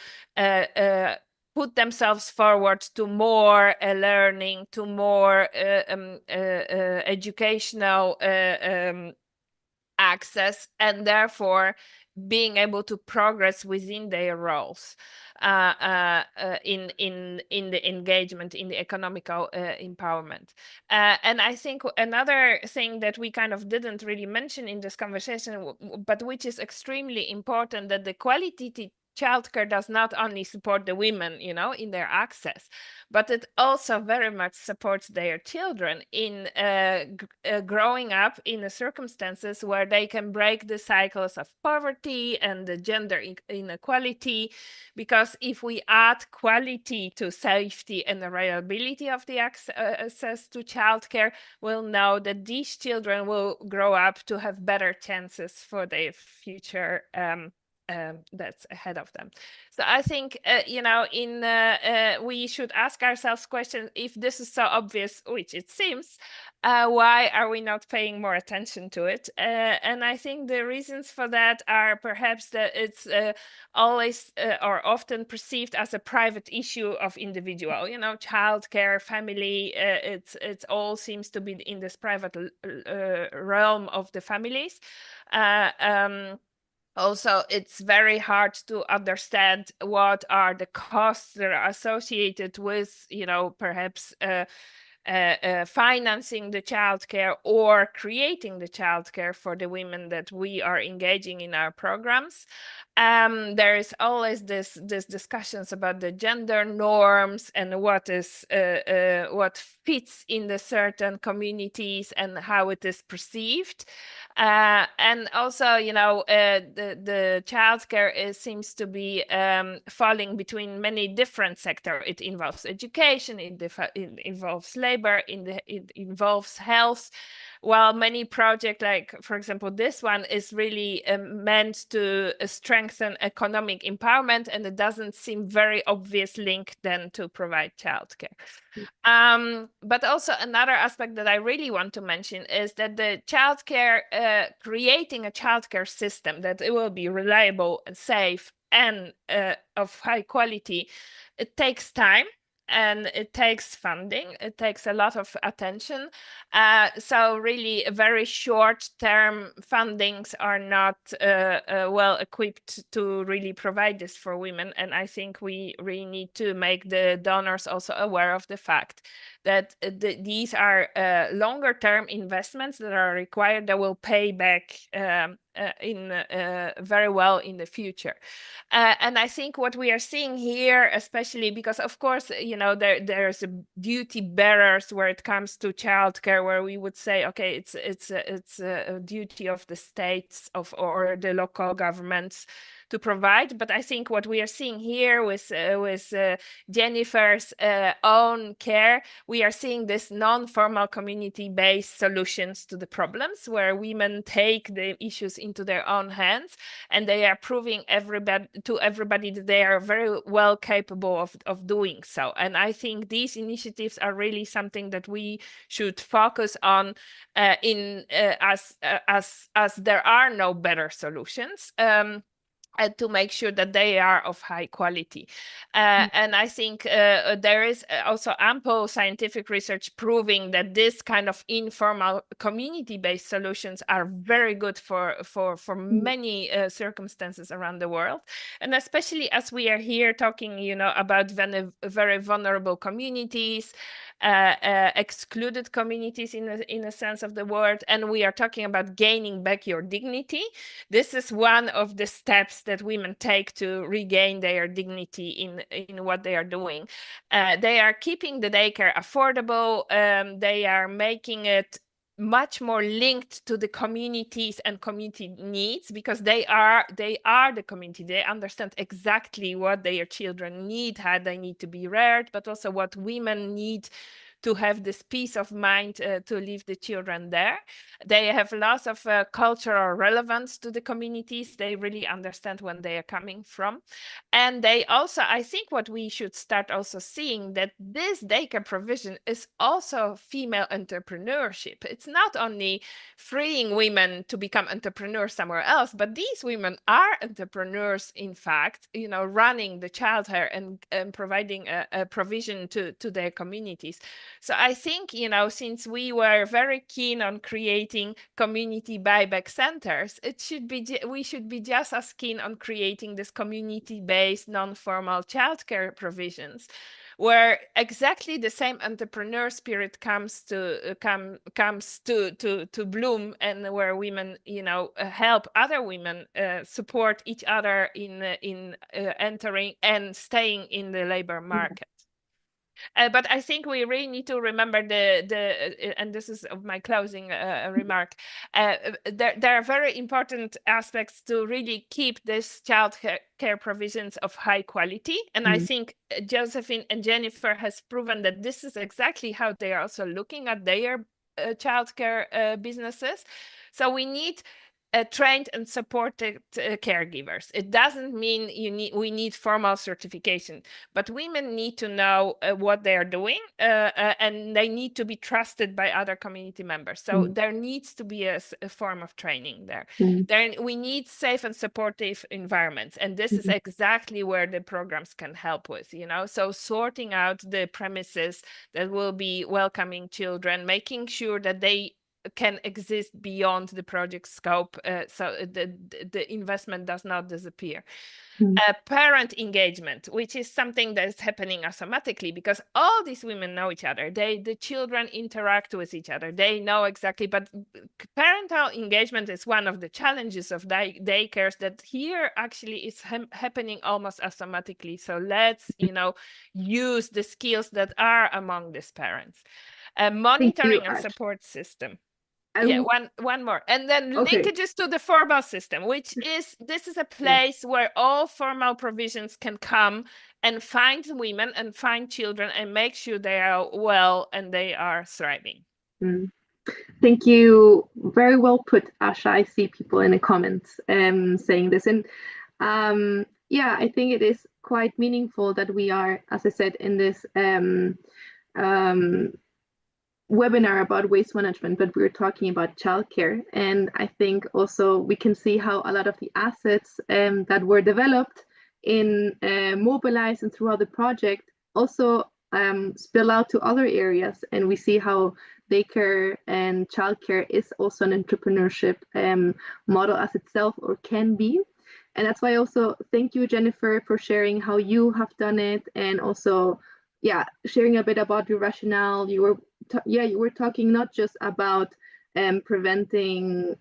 put themselves forward to more learning, to more educational access, and therefore being able to progress within their roles in the engagement, in the economical empowerment. And I think another thing that we kind of didn't really mention in this conversation, but which is extremely important, that the quality childcare does not only support the women, in their access, but it also very much supports their children in growing up in the circumstances where they can break the cycles of poverty and the gender inequality. Because if we add quality to safety and the reliability of the access to childcare, we'll know that these children will grow up to have better chances for their future that's ahead of them. So I think, we should ask ourselves questions, if this is so obvious, which it seems, why are we not paying more attention to it? And I think the reasons for that are perhaps that it's always or often perceived as a private issue of individual, childcare, family, it's all seems to be in this private realm of the families. Also, it's very hard to understand what are the costs that are associated with, perhaps financing the childcare or creating the childcare for the women that we are engaging in our programs. There is always this discussions about the gender norms and what fits in the certain communities and how it is perceived. And also, the childcare seems to be falling between many different sectors. It involves education, it involves labor, it involves health. While many projects, like, for example, this one is really meant to strengthen economic empowerment, and it doesn't seem very obvious link then to provide childcare. But also another aspect that I really want to mention is that the childcare, creating a childcare system that it will be reliable and safe and of high quality, it takes time. and it takes funding. It takes a lot of attention. So really very short-term fundings are not well equipped to really provide this for women. And I think we really need to make the donors also aware of the fact that these are longer-term investments that are required that will pay back very well in the future. And I think what we are seeing here, especially because of course, you know, there's a duty bearers where it comes to childcare, where we would say, okay, it's a duty of the states or the local governments to provide. But I think what we are seeing here with Jennifer's own care, we are seeing this non-formal community-based solutions to the problems, where women take the issues into their own hands, and they are proving to everybody that they are very well capable of doing so. And I think these initiatives are really something that we should focus on as there are no better solutions. To make sure that they are of high quality. And I think there is also ample scientific research proving that this kind of informal community-based solutions are very good for many circumstances around the world. And especially as we are here talking, you know, about very vulnerable communities, excluded communities in a sense of the word, and we are talking about gaining back your dignity. This is one of the steps that women take to regain their dignity in what they are doing. They are keeping the daycare affordable. They are making it much more linked to the communities and community needs, because they are the community. They understand exactly what their children need, how they need to be reared, but also what women need to have this peace of mind to leave the children there. They have lots of cultural relevance to the communities. They really understand where they are coming from. And they also, I think what we should start also seeing, that this daycare provision is also female entrepreneurship. It's not only freeing women to become entrepreneurs somewhere else, but these women are entrepreneurs, in fact, you know, running the childcare and providing a provision to their communities. So I think, you know, since we were very keen on creating community buyback centers, we should be just as keen on creating this community-based non-formal childcare provisions, where exactly the same entrepreneur spirit comes to bloom, and where women, you know, help other women support each other in entering and staying in the labor market. But I think we really need to remember and this is my closing remark. There are very important aspects to really keep this child care provisions of high quality. And I think Josephine and Jennifer has proven that this is exactly how they are also looking at their childcare businesses. So we need trained and supported caregivers. It doesn't mean we need formal certification, but women need to know what they are doing, and they need to be trusted by other community members. So there needs to be a form of training there. We need safe and supportive environments, and this is exactly where the programs can help with, you know, so sorting out the premises that will be welcoming children, making sure that they can exist beyond the project scope, so the investment does not disappear. Parent engagement, which is something that is happening automatically because all these women know each other. The children interact with each other. They know exactly, but parental engagement is one of the challenges of daycares that here actually is happening almost automatically. So let's, you know, use the skills that are among these parents. Monitoring and support system. Yeah, one more, and then linkages to the formal system, which is this is a place where all formal provisions can come and find women and find children and make sure they are well and they are thriving. Thank you. Very well put, Asha. I see people in the comments saying this, and yeah, I think it is quite meaningful that we are, as I said, in this webinar about waste management, but we're talking about childcare. And I think also we can see how a lot of the assets that were developed in Mobilize and throughout the project also spill out to other areas, and we see how daycare and childcare is also an entrepreneurship model as itself, or can be. And that's why I also thank you, Jennifer, for sharing how you have done it, and also, yeah, sharing a bit about your rationale. You were talking not just about preventing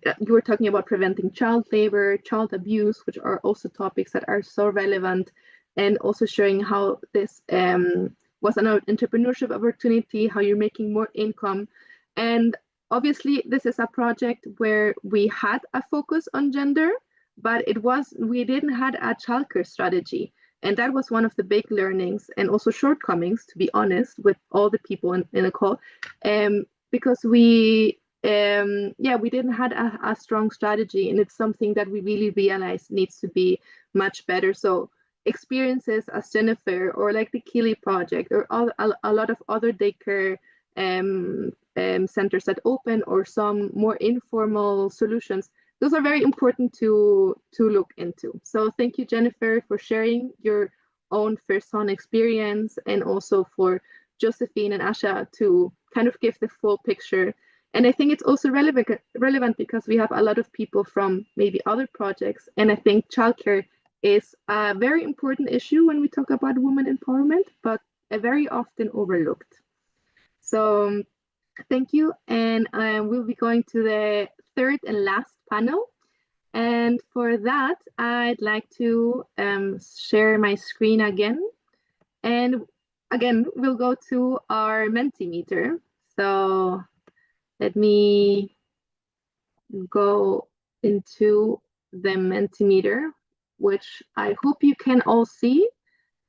child labor, child abuse, which are also topics that are so relevant, and also showing how this was an entrepreneurship opportunity, how you're making more income. And obviously this is a project where we had a focus on gender, but we didn't had a childcare strategy. And that was one of the big learnings and also shortcomings, to be honest, with all the people in the call, because we didn't had a strong strategy, and it's something that we really realized needs to be much better. So experiences as Jennifer, or like the Keeley Project, or a lot of other daycare centers that open, or some more informal solutions, those are very important to look into. So thank you, Jennifer, for sharing your own first-hand experience, and also for Josephine and Asha to kind of give the full picture. And I think it's also relevant because we have a lot of people from maybe other projects, and I think childcare is a very important issue when we talk about women empowerment, but very often overlooked. So thank you, and we'll be going to the third and last panel. And for that, I'd like to share my screen again. And again, we'll go to our Mentimeter. So let me go into the Mentimeter, which I hope you can all see.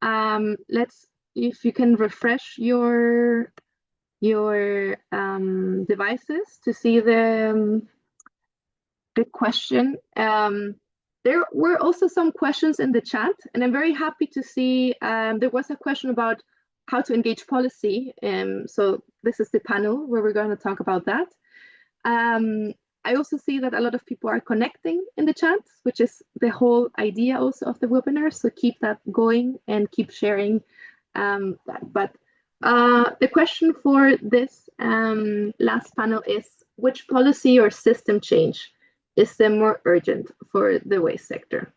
If you can refresh your devices to see the question. There were also some questions in the chat, and I'm very happy to see there was a question about how to engage policy. So this is the panel where we're going to talk about that. I also see that a lot of people are connecting in the chat, which is the whole idea also of the webinar. So keep that going and keep sharing that. But the question for this last panel is, which policy or system change is the more urgent for the waste sector?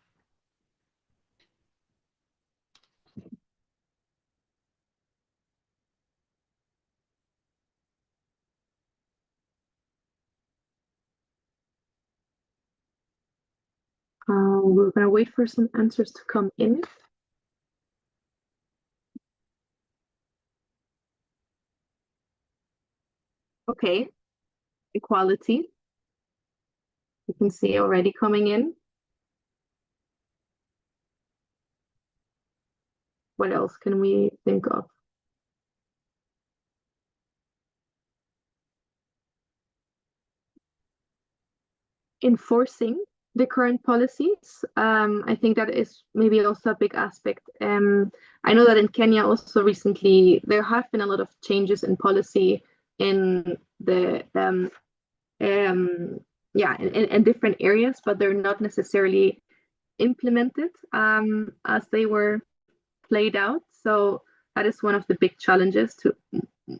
We're going to wait for some answers to come in. Okay, equality. You can see already coming in. What else can we think of? Enforcing the current policies. I think that is maybe also a big aspect. I know that in Kenya also recently, there have been a lot of changes in policy in the in different areas, but they're not necessarily implemented as they were played out. So that is one of the big challenges, to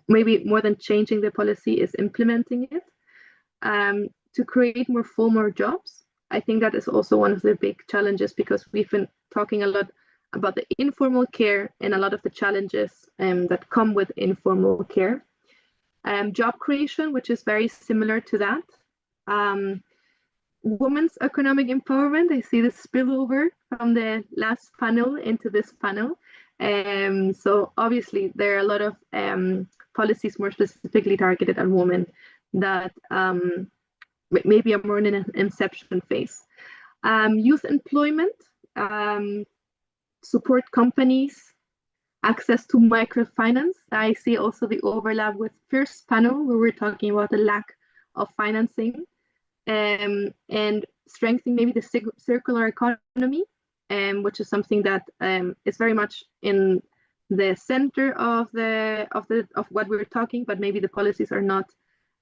maybe more than changing the policy is implementing it. To create more formal jobs, I think that is also one of the big challenges, because we've been talking a lot about the informal care and a lot of the challenges that come with informal care. Job creation, which is very similar to that. Women's economic empowerment, I see the spillover from the last panel into this panel. So obviously there are a lot of policies more specifically targeted at women that maybe are more in an inception phase. Youth employment, support companies, access to microfinance. I see also the overlap with first panel, where we're talking about the lack of financing, and strengthening maybe the circular economy, which is something that is very much in the center of what we're talking, but maybe the policies are not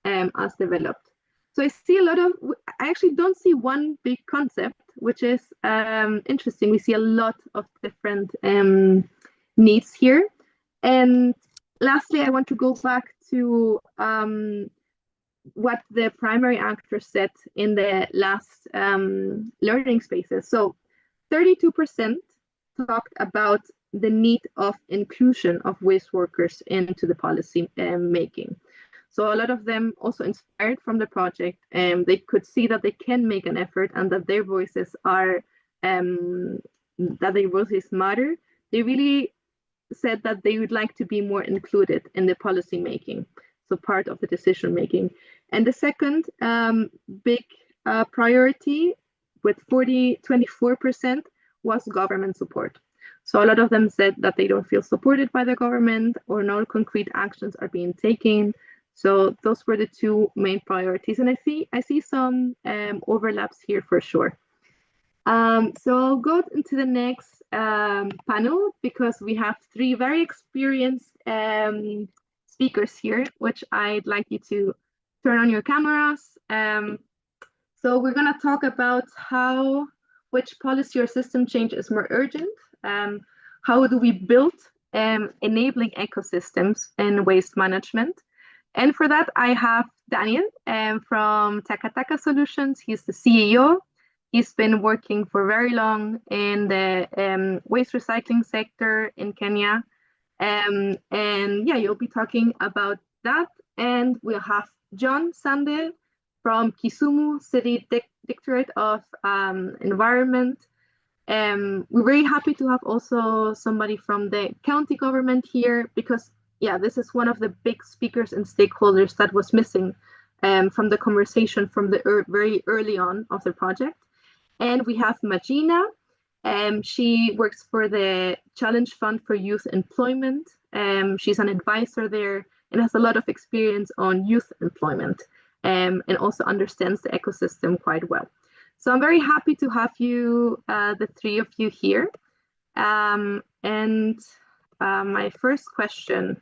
as developed. So I see a lot of, I actually don't see one big concept, which is interesting. We see a lot of different needs here. And lastly, I want to go back to what the primary actors said in the last learning spaces. So 32% talked about the need of inclusion of waste workers into the policy making. So a lot of them also inspired from the project, and they could see that they can make an effort and that their voices are matter. They really said that they would like to be more included in the policy making, so part of the decision making. And the second big priority, with 24%, was government support. So a lot of them said that they don't feel supported by the government, or no concrete actions are being taken. So those were the two main priorities, and I see some overlaps here for sure. So I'll go into the next panel, because we have three very experienced speakers here, which I'd like you to turn on your cameras. So we're going to talk about which policy or system change is more urgent. How do we build enabling ecosystems in waste management? And for that, I have Daniel from Takataka Solutions. He's the CEO. He's been working for very long in the waste recycling sector in Kenya. And yeah, you'll be talking about that. And we'll have John Sande from Kisumu City Directorate of Environment. We're very happy to have also somebody from the county government here, because yeah, this is one of the big speakers and stakeholders that was missing from the conversation from the very early on of the project. And we have Magina. She works for the Challenge Fund for Youth Employment. She's an advisor there and has a lot of experience on youth employment, and also understands the ecosystem quite well. So I'm very happy to have you, the three of you here. My first question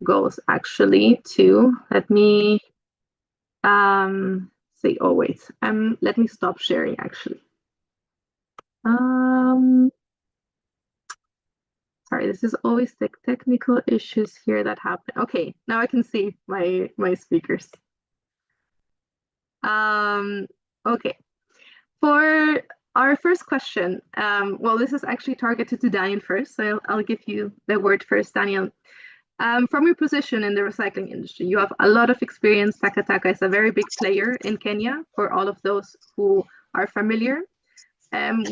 goes actually to, let me say, oh wait, let me stop sharing actually. Sorry, this is always the technical issues here that happen. Okay, now I can see my speakers. Okay, for our first question, well, this is actually targeted to Daniel first, so I'll give you the word first, Daniel. From your position in the recycling industry, you have a lot of experience. Takataka is a very big player in Kenya, for all of those who are familiar.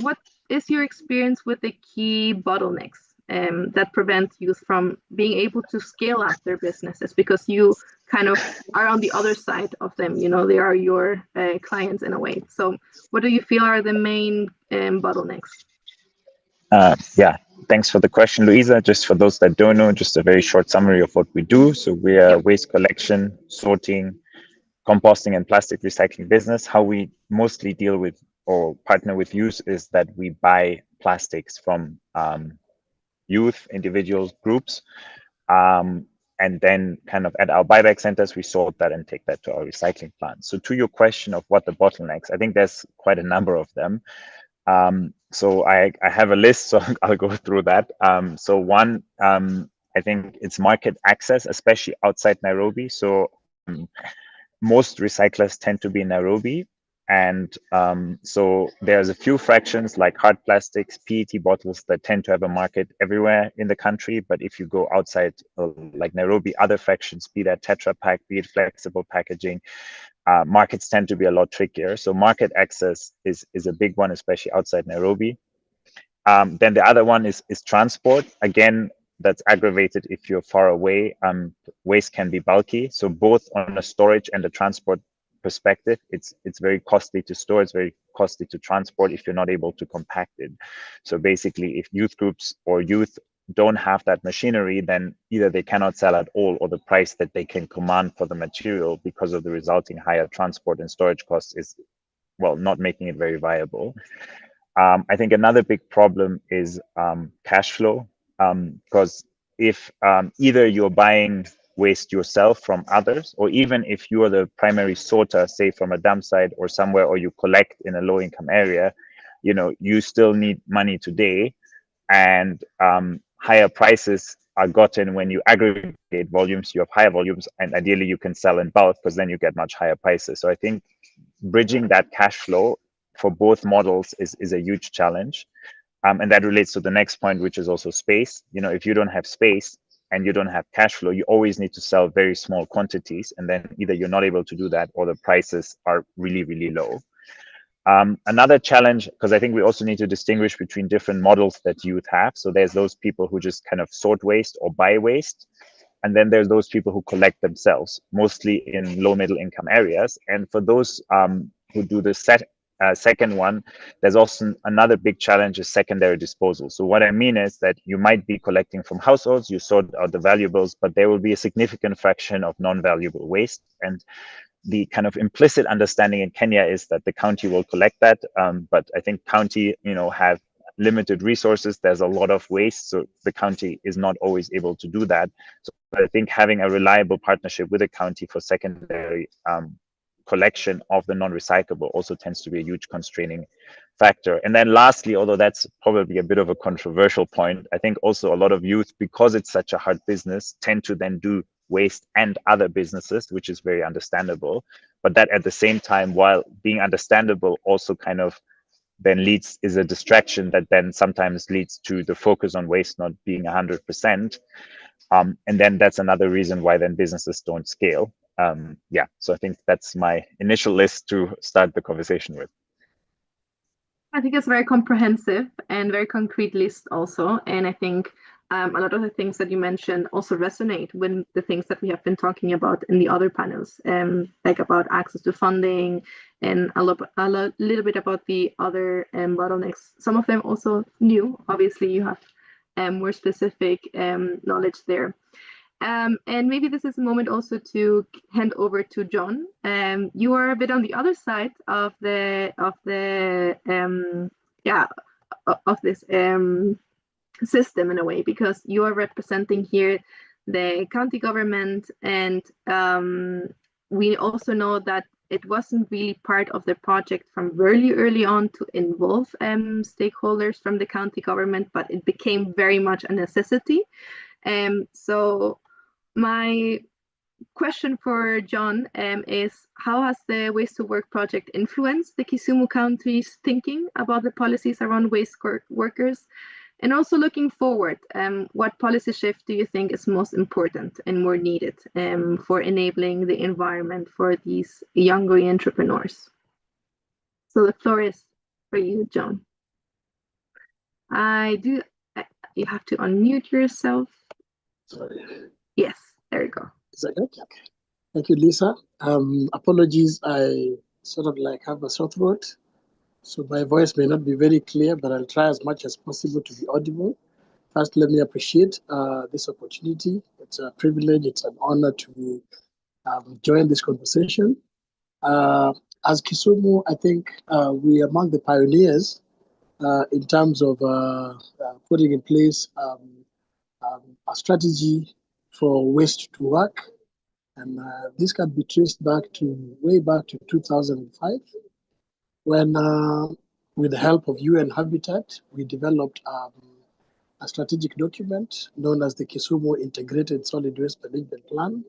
What is your experience with the key bottlenecks that prevent youth from being able to scale up their businesses? Because you kind of are on the other side of them, you know, they are your clients in a way. So what do you feel are the main bottlenecks? Yeah, thanks for the question, Luisa. Just for those that don't know, just a very short summary of what we do. So we are waste collection, sorting, composting, and plastic recycling business. How we mostly deal with or partner with youth is that we buy plastics from youth, individuals, groups, and then kind of at our buyback centers, we sort that and take that to our recycling plant. So to your question of what the bottlenecks, I think there's quite a number of them. So I have a list, so I'll go through that. So one, I think it's market access, especially outside Nairobi. So most recyclers tend to be in Nairobi. And so there's a few fractions like hard plastics, PET bottles that tend to have a market everywhere in the country. But if you go outside like Nairobi, other fractions, be that Tetra Pak, be it flexible packaging, markets tend to be a lot trickier. So market access is a big one, especially outside Nairobi. Then the other one is transport. Again, that's aggravated if you're far away. Waste can be bulky. So both on a storage and a transport perspective, it's very costly to store, it's very costly to transport if you're not able to compact it. So basically, if youth groups or youth don't have that machinery, then either they cannot sell at all, or the price that they can command for the material because of the resulting higher transport and storage costs is, well, not making it very viable. I think another big problem is cash flow, because if either you're buying waste yourself from others, or even if you are the primary sorter, say from a dump site or somewhere, or you collect in a low income area, you know, you still need money today, and higher prices are gotten when you aggregate volumes. You have higher volumes, and ideally you can sell in bulk because then you get much higher prices. So I think bridging that cash flow for both models is a huge challenge. And that relates to the next point, which is also space. You know, if you don't have space and you don't have cash flow, you always need to sell very small quantities. And then either you're not able to do that or the prices are really, really low. Another challenge, because I think we also need to distinguish between different models that youth have. So there's those people who just kind of sort waste or buy waste. And then there's those people who collect themselves, mostly in low middle income areas. And for those who do the second one, there's also another big challenge is secondary disposal. So what I mean is that you might be collecting from households, you sort out the valuables, but there will be a significant fraction of non-valuable waste. And the kind of implicit understanding in Kenya is that the county will collect that. But I think county, have limited resources. There's a lot of waste, so the county is not always able to do that. So I think having a reliable partnership with the county for secondary collection of the non-recyclable also tends to be a huge constraining factor. And then lastly, although that's probably a bit of a controversial point, I think also a lot of youth, because it's such a hard business, tend to then do waste and other businesses, which is very understandable. But that at the same time, while being understandable, also kind of then is a distraction that then sometimes leads to the focus on waste not being 100%. And then that's another reason why then businesses don't scale. So I think that's my initial list to start the conversation with. I think it's very comprehensive and very concrete list also. And I think a lot of the things that you mentioned also resonate with the things that we have been talking about in the other panels, like about access to funding and a little bit about the other bottlenecks. Some of them also new. Obviously, you have more specific knowledge there. And maybe this is a moment also to hand over to John. You are a bit on the other side of this system in a way, because you are representing here the county government, and we also know that it wasn't really part of the project from very early on to involve stakeholders from the county government, but it became very much a necessity. So my question for John is, how has the Waste to Work project influenced the Kisumu County's thinking about the policies around waste workers? And also looking forward, what policy shift do you think is most important and more needed for enabling the environment for these younger entrepreneurs? So the floor is for you, John. You have to unmute yourself. Sorry. Yes, there you go. Is that okay? Thank you, Lisa. Apologies, I sort of have a sore throat, so my voice may not be very clear, but I'll try as much as possible to be audible. First, let me appreciate this opportunity. It's a privilege, it's an honor to join this conversation. As Kisumu, I think we are among the pioneers in terms of putting in place a strategy for waste to work. And this can be traced way back to 2005, when with the help of UN Habitat, we developed a strategic document known as the Kisumu Integrated Solid Waste Management Plan.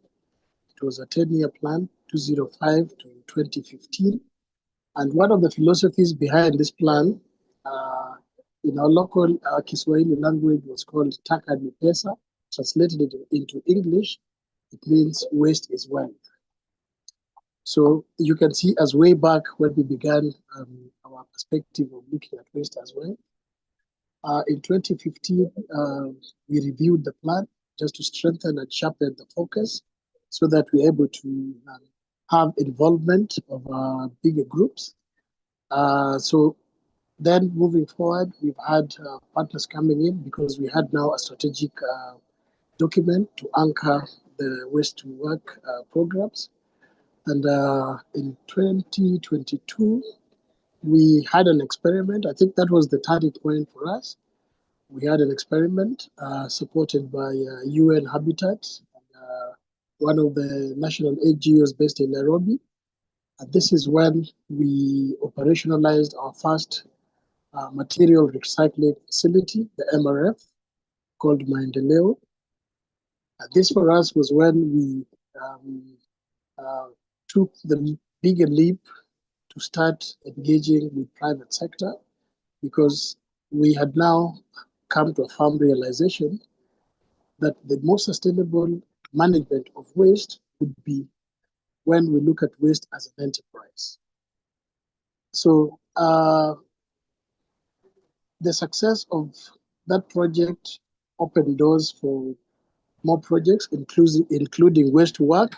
It was a 10-year plan, 2005 to 2015. And one of the philosophies behind this plan in our local Kiswahili language was called Taka ni Pesa. Translated into English, it means waste is wealth. So you can see as way back when we began our perspective of looking at waste as well. In 2015, we reviewed the plan just to strengthen and sharpen the focus so that we're able to have involvement of bigger groups. So then moving forward, we've had partners coming in because we had now a strategic document to anchor the Waste to Work programs. And in 2022, we had an experiment. I think that was the turning point for us. We had an experiment supported by UN Habitat, one of the national NGOs based in Nairobi. And this is when we operationalized our first material recycling facility, the MRF, called Maendeleo. This for us was when we took the bigger leap to start engaging with private sector, because we had now come to a firm realization that the most sustainable management of waste would be when we look at waste as an enterprise. So the success of that project opened doors for more projects, including Waste2Work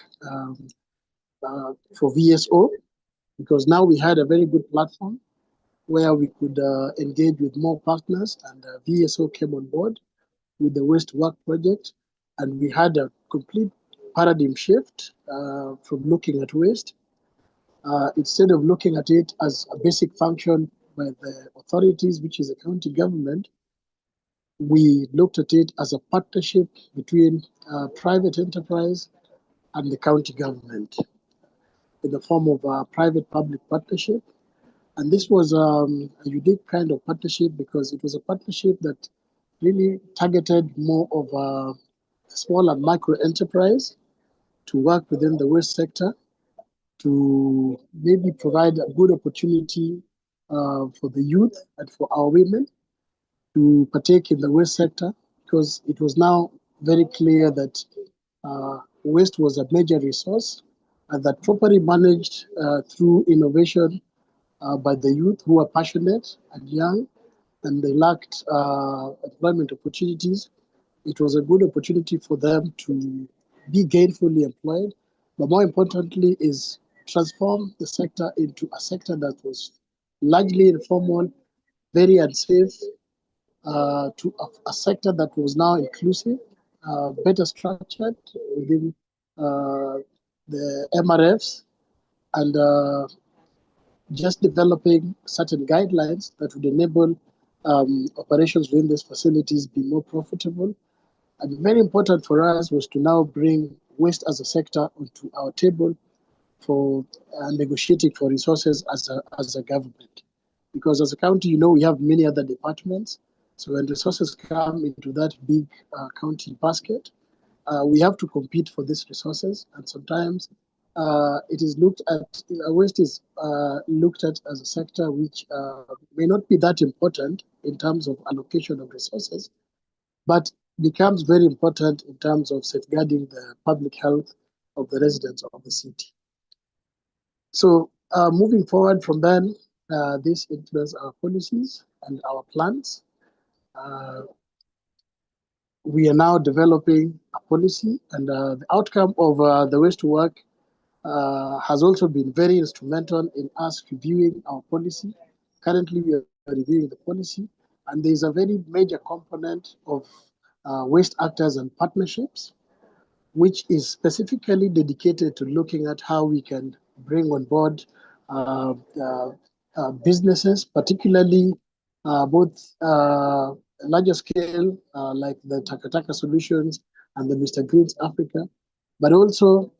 for VSO, because now we had a very good platform where we could engage with more partners, and VSO came on board with the Waste2Work project, and we had a complete paradigm shift from looking at waste. Instead of looking at it as a basic function by the authorities, which is the county government, we looked at it as a partnership between private enterprise and the county government in the form of a private-public partnership. And this was a unique kind of partnership because it was a partnership that really targeted more of a small and micro enterprise to work within the waste sector to maybe provide a good opportunity for the youth and for our women to partake in the waste sector, because it was now very clear that waste was a major resource and that properly managed through innovation by the youth who are passionate and young and they lacked employment opportunities. It was a good opportunity for them to be gainfully employed, but more importantly is transform the sector into a sector that was largely informal, very unsafe, to a sector that was now inclusive, better structured within the MRFs, and just developing certain guidelines that would enable operations within these facilities be more profitable. And very important for us was to now bring waste as a sector onto our table for negotiating for resources as a government. Because as a county, you know, we have many other departments. So when resources come into that big county basket, we have to compete for these resources. And sometimes it is looked at, waste is looked at as a sector which may not be that important in terms of allocation of resources, but becomes very important in terms of safeguarding the public health of the residents of the city. So moving forward from then, this influences our policies and our plans. We are now developing a policy, and the outcome of the Waste2Work has also been very instrumental in us reviewing our policy. Currently, we are reviewing the policy, and there is a very major component of waste actors and partnerships, which is specifically dedicated to looking at how we can bring on board businesses, particularly both larger scale, like the Takataka Solutions and the Mr. Greens Africa, but also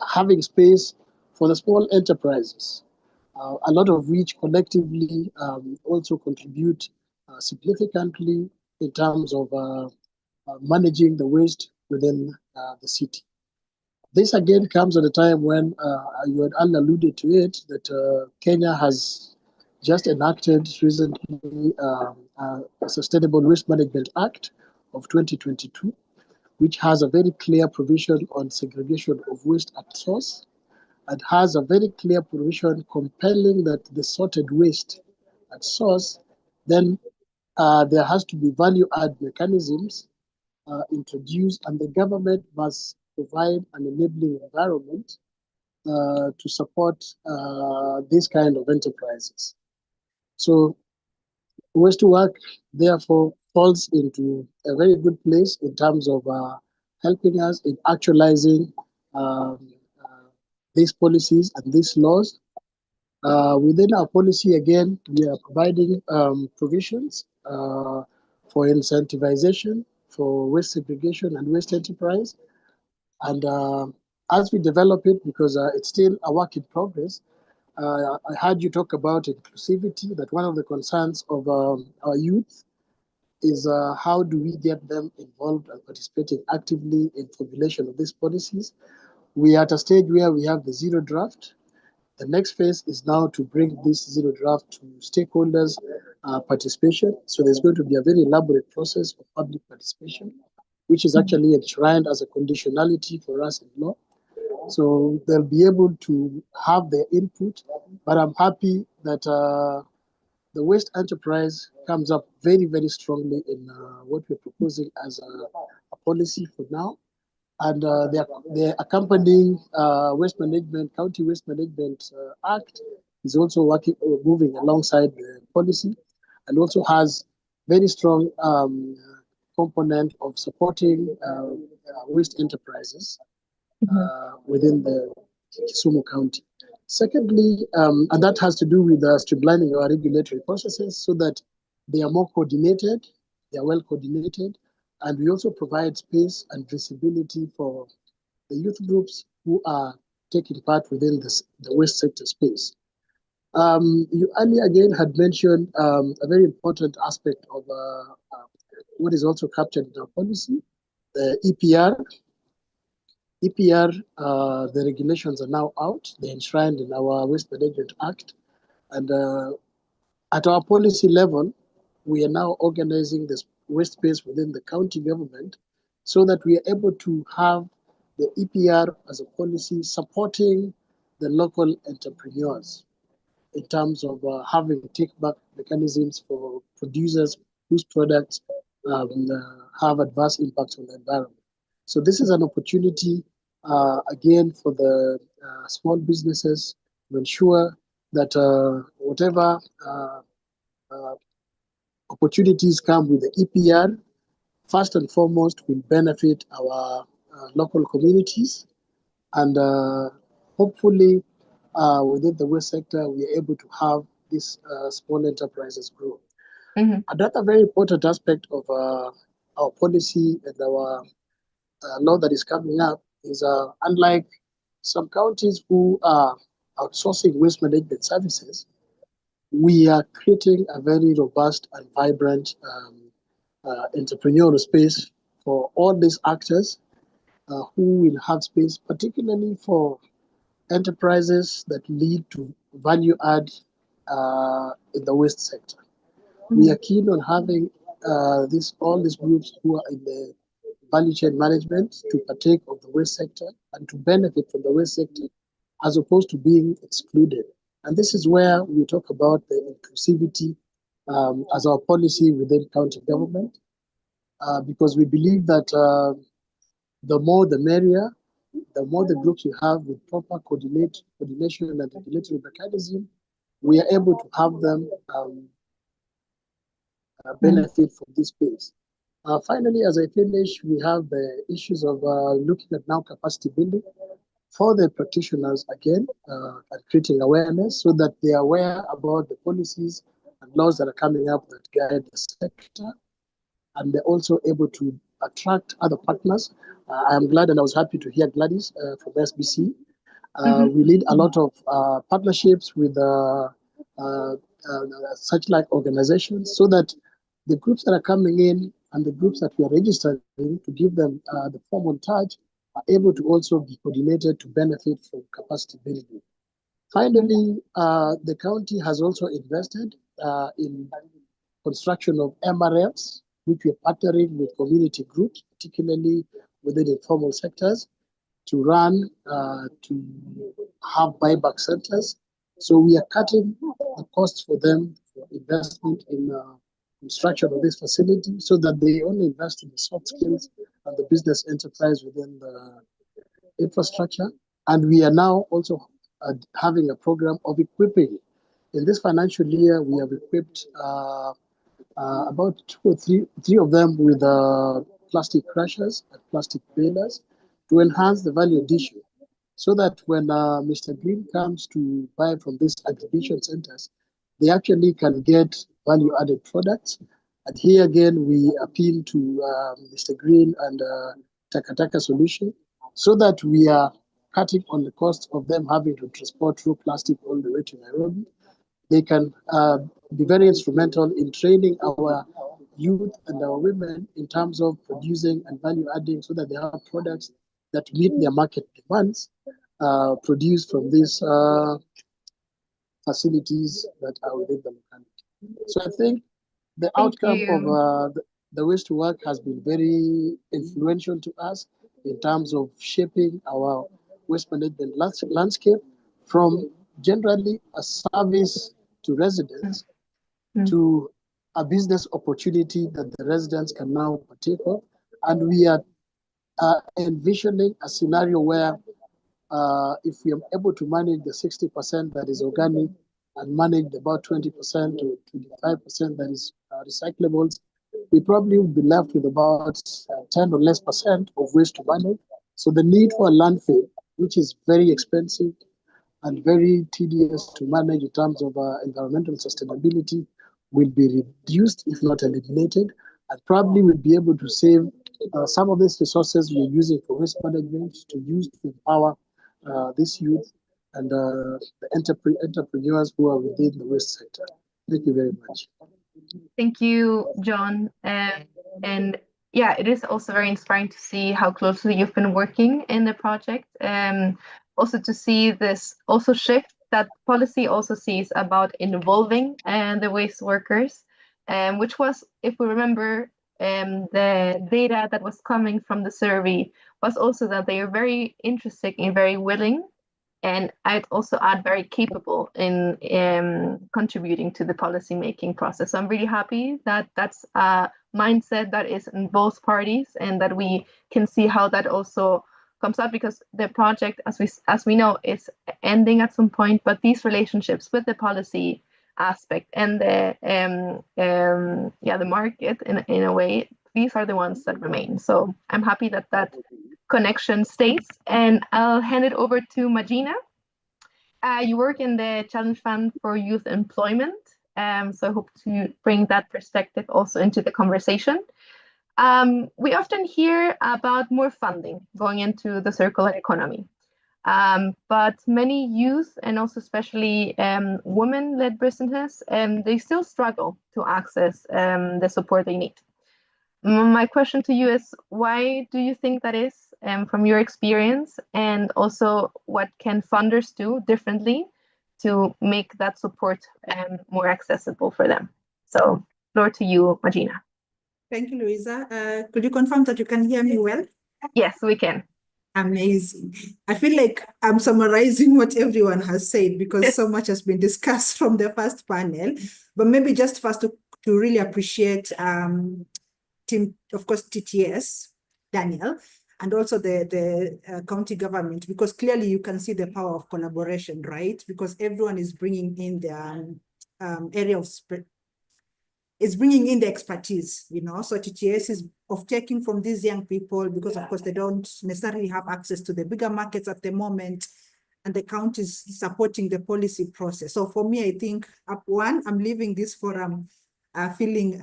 having space for the small enterprises, a lot of which collectively also contribute significantly in terms of managing the waste within the city. This again comes at a time when you had alluded to it, that Kenya has just enacted recently a Sustainable Waste Management Act of 2022, which has a very clear provision on segregation of waste at source, and has a very clear provision compelling that the sorted waste at source, then there has to be value add mechanisms introduced, and the government must provide an enabling environment to support these kind of enterprises. So Waste2Work therefore falls into a very good place in terms of helping us in actualizing these policies and these laws. Within our policy, again, we are providing provisions for incentivization for waste segregation and waste enterprise. And as we develop it, because it's still a work in progress, I heard you talk about inclusivity, that one of the concerns of our youth is how do we get them involved and participating actively in formulation of these policies. We are at a stage where we have the zero draft. The next phase is now to bring this zero draft to stakeholders' participation. So there's going to be a very elaborate process of public participation, which is actually enshrined as a conditionality for us in law. So they'll be able to have their input, but I'm happy that the waste enterprise comes up very, very strongly in what we're proposing as a policy for now. And the accompanying Waste Management, County Waste Management Act is also moving alongside the policy, and also has very strong component of supporting waste enterprises within the Kisumu County. Secondly, and that has to do with streamlining our regulatory processes so that they are more coordinated, they are well coordinated, and we also provide space and visibility for the youth groups who are taking part within the waste sector space. You earlier again had mentioned a very important aspect of what is also captured in our policy, the EPR. The regulations are now out. They're enshrined in our Waste Management Act. And at our policy level, we are now organizing this waste space within the county government so that we are able to have the EPR as a policy supporting the local entrepreneurs in terms of having take-back mechanisms for producers whose products have adverse impacts on the environment. So this is an opportunity, again, for the small businesses to ensure that whatever opportunities come with the EPR, first and foremost, will benefit our local communities. And hopefully, within the waste sector, we are able to have these small enterprises grow. Another very important aspect of our policy and our law that is coming up is unlike some counties who are outsourcing waste management services, we are creating a very robust and vibrant entrepreneurial space for all these actors who will have space, particularly for enterprises that lead to value add in the waste sector. We are keen on having all these groups who are in the value chain management to partake of the waste sector and to benefit from the waste sector as opposed to being excluded. And this is where we talk about the inclusivity as our policy within county government, because we believe that the more the merrier, the more the groups we have with proper coordination and regulatory mechanism, we are able to have them benefit from this space. Finally, as I finish, we have the issues of looking at now capacity building for the practitioners again, and creating awareness so that they are aware about the policies and laws that are coming up that guide the sector, and they're also able to attract other partners. I'm glad and I was happy to hear Gladys from SBC. We lead a lot of partnerships with such like organizations so that the groups that are coming in and the groups that we are registering to give them the form on touch are able to also be coordinated to benefit from capacity building. Finally, the county has also invested in construction of MRFs, which we are partnering with community groups, particularly within informal sectors, to run, to have buyback centers. So we are cutting the costs for them for investment in construction of this facility so that they only invest in the soft skills and the business enterprise within the infrastructure. And we are now also having a program of equipping. In this financial year, we have equipped about 2 or 3 of them with plastic crushers and plastic balers to enhance the value addition so that when Mr. Green comes to buy from these aggregation centers, they actually can get value-added products. And here again, we appeal to Mr. Green and Takataka Solution so that we are cutting on the cost of them having to transport raw plastic all the way to Nairobi. They can be very instrumental in training our youth and our women in terms of producing and value adding so that they have products that meet their market demands produced from these facilities that are within the locality. So I think the outcome of the Waste to Work has been very influential to us in terms of shaping our waste management landscape from generally a service to residents to a business opportunity that the residents can now partake of. And we are envisioning a scenario where if we are able to manage the 60% that is organic and manage about 20% to 25% that is recyclables, we probably would be left with about 10 or less percent of waste to manage. So the need for a landfill, which is very expensive and very tedious to manage in terms of environmental sustainability, will be reduced, if not eliminated, and probably will be able to save some of these resources we are using for waste management to use to empower this youth and the entrepreneurs who are within the waste sector. Thank you very much. Thank you, John. And yeah, it is also very inspiring to see how closely you've been working in the project. Also to see this also shift that policy also sees about involving the waste workers, which was, if we remember, the data that was coming from the survey was also that they are very interested and very willing, and I'd also add very capable in contributing to the policy making process. So I'm really happy that that's a mindset that is in both parties and that we can see how that also comes up, because the project, as we know, is ending at some point, but these relationships with the policy aspect and the market in a way, these are the ones that remain. So I'm happy that that connection stays, and I'll hand it over to Magina. You work in the Challenge Fund for Youth Employment, so I hope to bring that perspective also into the conversation. We often hear about more funding going into the circular economy, but many youth and also especially women-led businesses, they still struggle to access the support they need. My question to you is, why do you think that is, from your experience, and also what can funders do differently to make that support more accessible for them? So, floor to you, Magina. Thank you, Louisa. Could you confirm that you can hear me well? Yes, we can. Amazing. I feel like I'm summarizing what everyone has said because so much has been discussed from the first panel. But maybe just first to really appreciate team, of course, TTS, Daniel, and also the county government, because clearly you can see the power of collaboration, right? Because everyone is bringing in their area of is bringing in the expertise, you know. So TTS is taking from these young people because, of course, they don't necessarily have access to the bigger markets at the moment, and the county is supporting the policy process. So for me, I think, I'm leaving this forum feeling,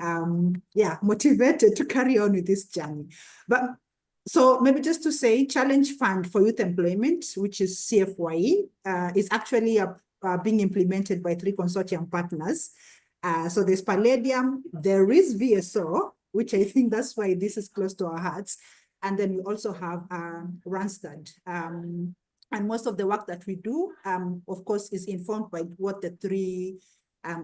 motivated to carry on with this journey. But so maybe just to say, Challenge Fund for Youth Employment, which is CFYE, is actually being implemented by 3 consortium partners. So there's Palladium, there is VSO, which I think that's why this is close to our hearts. And then we also have Randstad. And most of the work that we do, of course, is informed by what the 3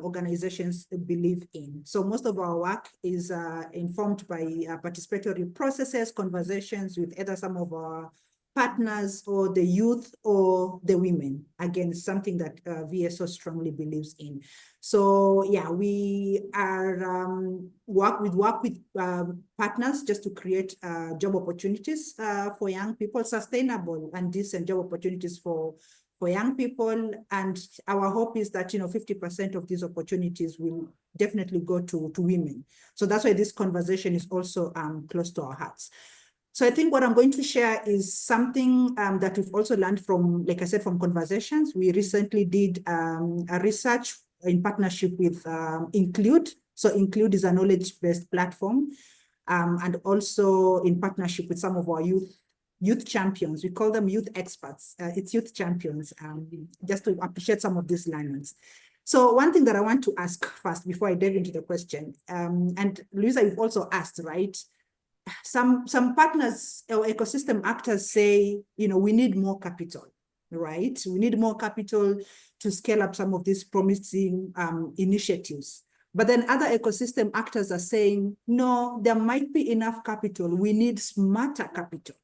organizations believe in. So most of our work is informed by participatory processes, conversations with either some of our partners or the youth or the women. Again, something that VSO strongly believes in. So yeah, we are work with partners just to create job opportunities for young people, sustainable and decent job opportunities for young people. And our hope is that, 50% of these opportunities will definitely go to women. So that's why this conversation is also close to our hearts. So I think what I'm going to share is something that we've also learned from, like I said, from conversations. We recently did a research in partnership with Include. So Include is a knowledge-based platform, and also in partnership with some of our youth champions. We call them youth experts. It's youth champions, just to appreciate some of these learnings. So one thing that I want to ask first before I dive into the question, and Louisa, you've also asked, right? Some partners or ecosystem actors say, we need more capital, right? We need more capital to scale up some of these promising initiatives. But then other ecosystem actors are saying, no, there might be enough capital. We need smarter capital.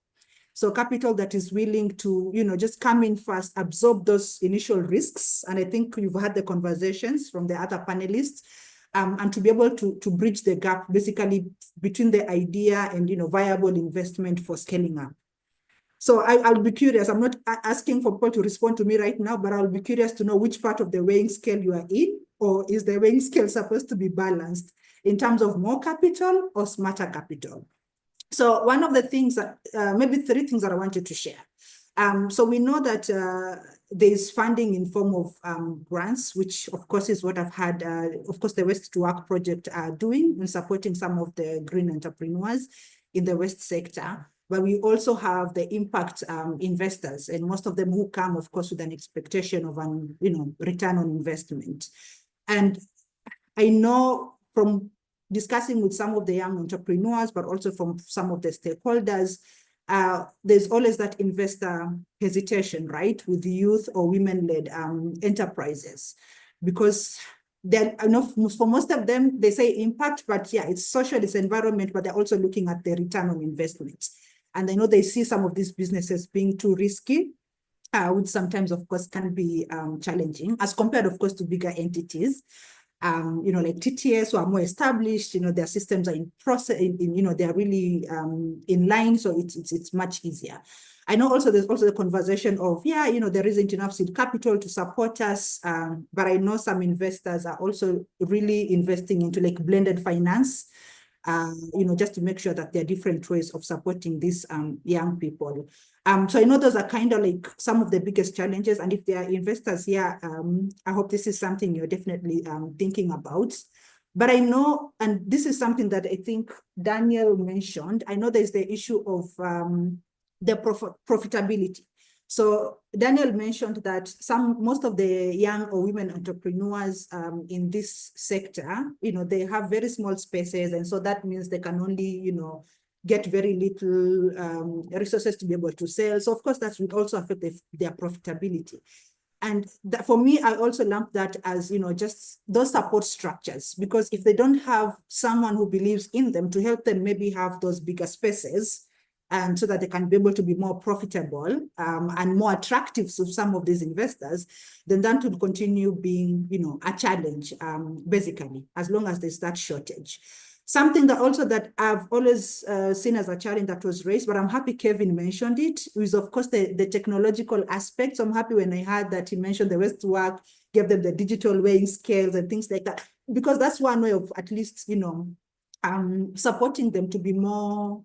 So capital that is willing to, just come in fast, absorb those initial risks. And I think you've had the conversations from the other panelists, and to be able to bridge the gap basically between the idea and, viable investment for scaling up. So I'll be curious. I'm not asking for people to respond to me right now, but I'll be curious to know which part of the weighing scale you are in, or is the weighing scale supposed to be balanced in terms of more capital or smarter capital? So one of the things that, maybe 3 things that I wanted to share. So we know that there's funding in form of grants, which of course is what I've had, of course, the Waste to Work project are doing in supporting some of the green entrepreneurs in the waste sector. But we also have the impact investors, and most of them who come, of course, with an expectation of an return on investment. And I know from discussing with some of the young entrepreneurs, but also from some of the stakeholders, there's always that investor hesitation, right, with youth or women-led enterprises, because for most of them, they say impact, but yeah, it's social, it's environment, but they're also looking at the return on investment. And I know they see some of these businesses being too risky, which sometimes, of course, can be challenging as compared, of course, to bigger entities. Like TTS, who are more established, their systems are in process, they're really in line, so it's much easier. I know also there's also the conversation of, there isn't enough seed capital to support us, but I know some investors are also really investing into like blended finance, just to make sure that there are different ways of supporting these young people. So I know those are kind of like some of the biggest challenges. And if there are investors here, I hope this is something you're definitely thinking about. But I know, and this is something that I think Daniel mentioned, I know there's the issue of the profitability. So Daniel mentioned that most of the young or women entrepreneurs in this sector, they have very small spaces. And so that means they can only, get very little resources to be able to sell. So of course, that would also affect their profitability. And that, for me, I also lump that as, just those support structures, because if they don't have someone who believes in them to help them maybe have those bigger spaces, so that they can be able to be more profitable and more attractive to some of these investors, then that will continue being, a challenge, basically, as long as there's that shortage. Something that also that I've always seen as a challenge that was raised, but I'm happy Kevin mentioned it, is of course the technological aspect. So I'm happy when I heard that he mentioned the Waste to Work, gave them the digital weighing scales and things like that, because that's one way of at least, supporting them to be more,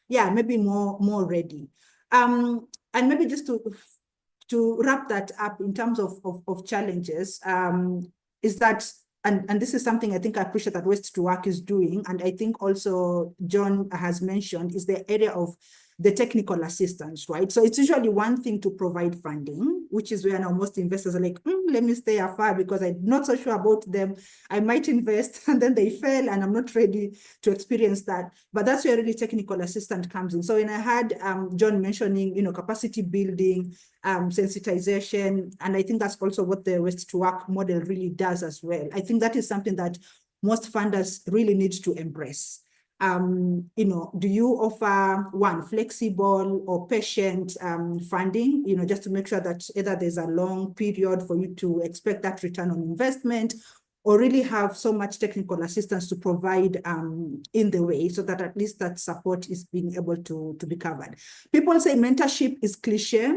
maybe more ready. And maybe just to wrap that up in terms of challenges, is that, and this is something I think I appreciate that Waste to Work is doing, and I think also John has mentioned, is the area of the technical assistance, right? So it's usually one thing to provide funding, which is where now most investors are like, let me stay afar because I'm not so sure about them. I might invest and then they fail and I'm not ready to experience that. But that's where really technical assistance comes in. So when I had John mentioning, capacity building, sensitization, and I think that's also what the Waste to Work model really does as well. I think that is something that most funders really need to embrace. Do you offer one flexible or patient funding, just to make sure that either there's a long period for you to expect that return on investment, or really have so much technical assistance to provide in the way so that at least that support is being able to be covered. People say mentorship is cliche,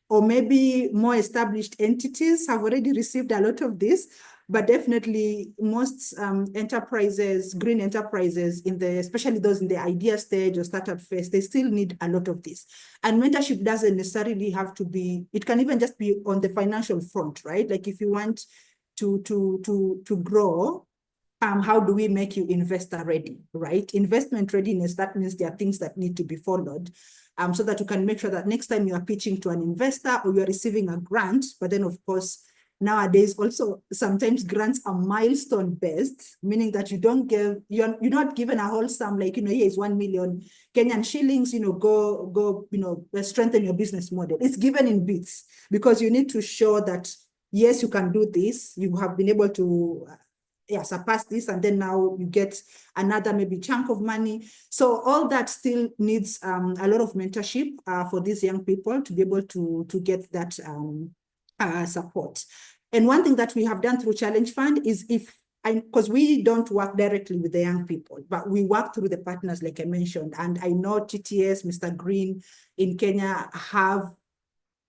or maybe more established entities have already received a lot of this. But definitely most enterprises, green enterprises, especially those in the idea stage or startup phase, they still need a lot of this. And mentorship doesn't necessarily have to be, it can even just be on the financial front, right? Like if you want to grow, how do we make you investor ready, right? Investment readiness, that means there are things that need to be followed, so that you can make sure that next time you are pitching to an investor or you are receiving a grant, but then of course, nowadays also sometimes grants are milestone based, meaning that you're not given a whole sum, like, here is 1 million Kenyan shillings, go, strengthen your business model. It's given in bits because you need to show that, yes, you can do this. You have been able to surpass this, and then now you get another maybe chunk of money. So all that still needs a lot of mentorship for these young people to be able to get that support. And one thing that we have done through Challenge Fund is because we don't work directly with the young people, but we work through the partners, like I mentioned. And I know TTS, Mr. Green in Kenya have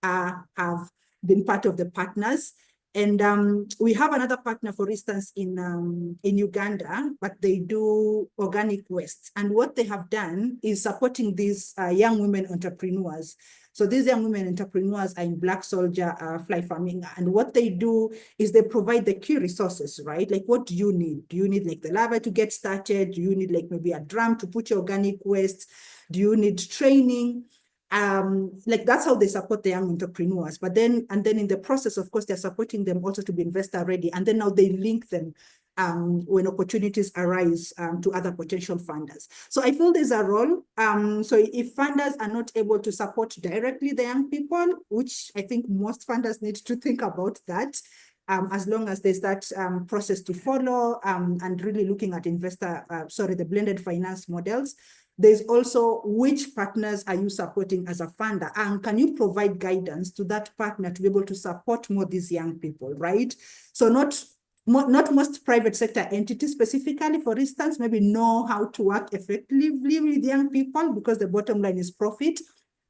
been part of the partners. And we have another partner, for instance, in Uganda, but they do organic waste. And what they have done is supporting these young women entrepreneurs. So these young women entrepreneurs are in Black Soldier fly farming. And what they do is they provide the key resources, right? Like, what do you need? Do you need like the lava to get started? Do you need like maybe a drum to put your organic waste? Do you need training? Like, that's how they support the young entrepreneurs. But then in the process, of course, they're supporting them also to be investor ready. And then now they link them when opportunities arise to other potential funders. So I feel there's a role. So if funders are not able to support directly the young people, which I think most funders need to think about that, as long as there's that process to follow and really looking at the blended finance models. There's also which partners are you supporting as a funder, and can you provide guidance to that partner to be able to support more these young people, right? So not most private sector entities specifically, for instance, maybe know how to work effectively with young people because the bottom line is profit.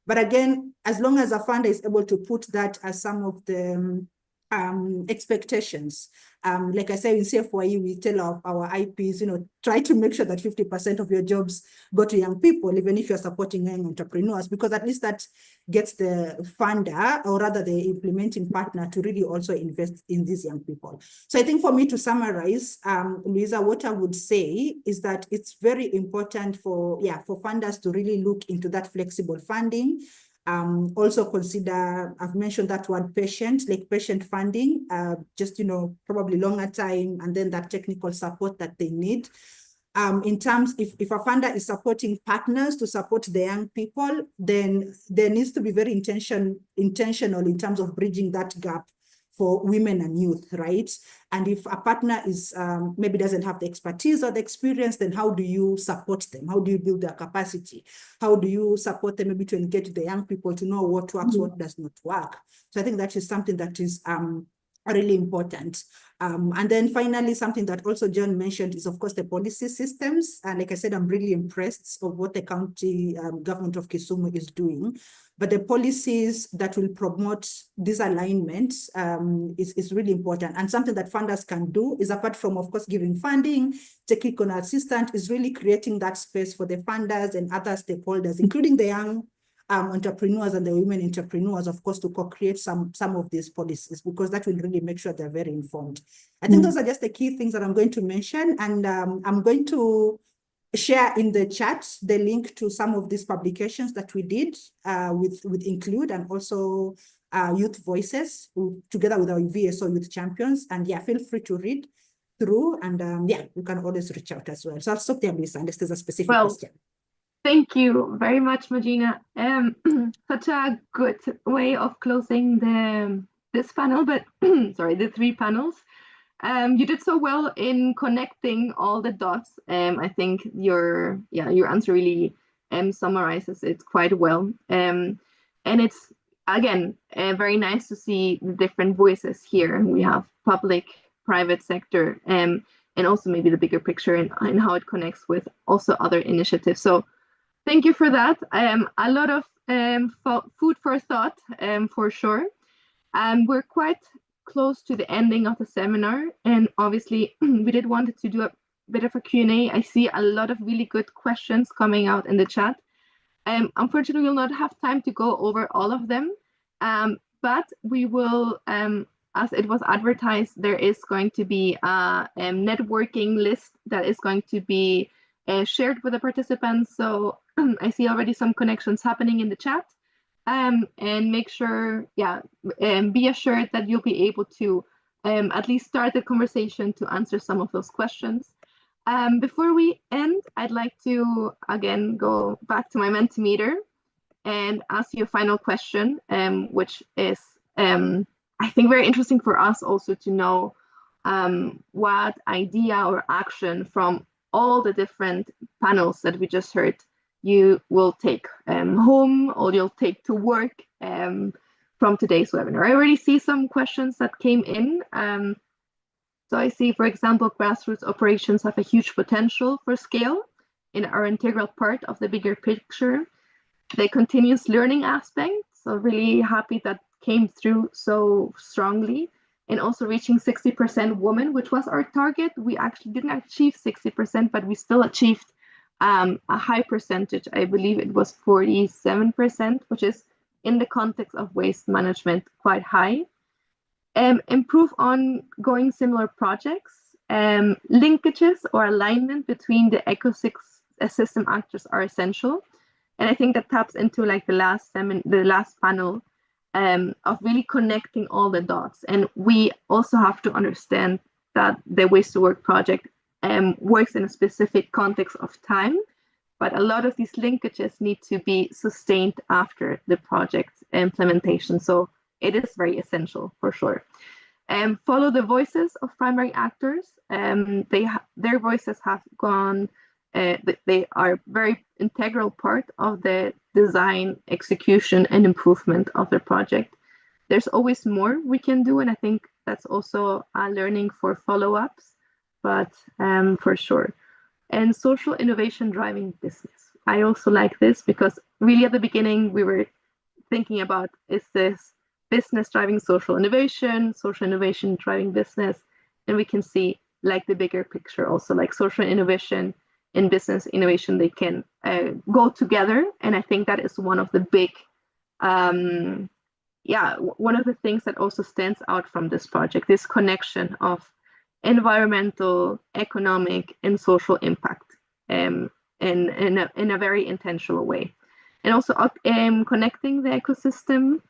But again, as long as a funder is able to put that as some of the expectations. Like I say, in CFYE, we tell our IPs, try to make sure that 50% of your jobs go to young people, even if you're supporting young entrepreneurs, because at least that gets the funder, or rather the implementing partner, to really also invest in these young people. So I think for me to summarize, Louisa, what I would say is that it's very important for funders to really look into that flexible funding. Also consider, I've mentioned that word patient funding, just, probably longer time, and then that technical support that they need. In terms, if a funder is supporting partners to support the young people, then there needs to be very intentional in terms of bridging that gap for women and youth, right? And if a partner is maybe doesn't have the expertise or the experience, then how do you support them? How do you build their capacity? How do you support them maybe to engage the young people to know what works, what does not work? So I think that is something that is really important. And then finally, something that also John mentioned is, of course, the policy systems. And like I said, I'm really impressed of what the county government of Kisumu is doing. But the policies that will promote this alignment is really important. And something that funders can do is, apart from, of course, giving funding, technical assistance, is really creating that space for the funders and other stakeholders, including the young entrepreneurs and the women entrepreneurs, of course, to co-create some of these policies, because that will really make sure they're very informed. I think those are just the key things that I'm going to mention. And I'm going to share in the chat the link to some of these publications that we did with Include, and also Youth Voices, together with our VSO Youth Champions. And feel free to read through, and you can always reach out as well. So I'll stop there, Lisa, unless there's a specific question. Thank you very much, Magina. Such a good way of closing this panel, but sorry, the 3 panels. You did so well in connecting all the dots. I think your answer really summarizes it quite well. And it's, again, very nice to see the different voices here. We have public, private sector, and also maybe the bigger picture and how it connects with also other initiatives. So thank you for that. A lot of food for thought, for sure. We're quite close to the ending of the seminar, and obviously we did want to do a bit of a Q&A. I see a lot of really good questions coming out in the chat. Unfortunately, we'll not have time to go over all of them, but we will, as it was advertised, there is going to be a networking list that is going to be shared with the participants. So I see already some connections happening in the chat. And make sure, be assured that you'll be able to at least start the conversation to answer some of those questions. Before we end, I'd like to again go back to my Mentimeter and ask you a final question, which is, I think, very interesting for us also to know what idea or action from all the different panels that we just heard you will take home or you'll take to work from today's webinar. I already see some questions that came in. So I see, for example, grassroots operations have a huge potential for scale and are an integral part of the bigger picture. The continuous learning aspect, so really happy that came through so strongly. And also reaching 60% women, which was our target. We actually didn't achieve 60%, but we still achieved a high percentage. I believe it was 47%, which is in the context of waste management quite high. Improve ongoing similar projects. Linkages or alignment between the ecosystem actors are essential. And I think that taps into like the last panel of really connecting all the dots. And we also have to understand that the Waste to Work project works in a specific context of time, but a lot of these linkages need to be sustained after the project implementation. So it is very essential for sure. Follow the voices of primary actors. Their voices have gone, they are very integral part of the design, execution, and improvement of the project. There's always more we can do, and I think that's also a learning for follow-ups, but for sure. And social innovation driving business. I also like this because really at the beginning we were thinking about, is this business driving social innovation driving business? And we can see like the bigger picture also, like social innovation and business innovation, they can go together. And I think that is one of the big, one of the things that also stands out from this project, this connection of environmental, economic, and social impact in a very intentional way. And also connecting the ecosystem.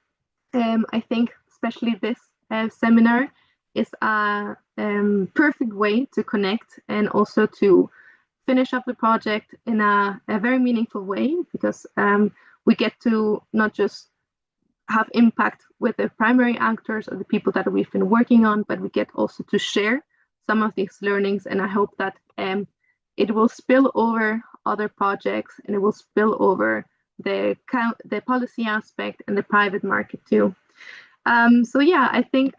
I think especially this seminar is a perfect way to connect and also to finish up the project in a very meaningful way, because we get to not just have impact with the primary actors or the people that we've been working on, but we get also to share some of these learnings. And I hope that it will spill over other projects and it will spill over the policy aspect and the private market too. So yeah, I think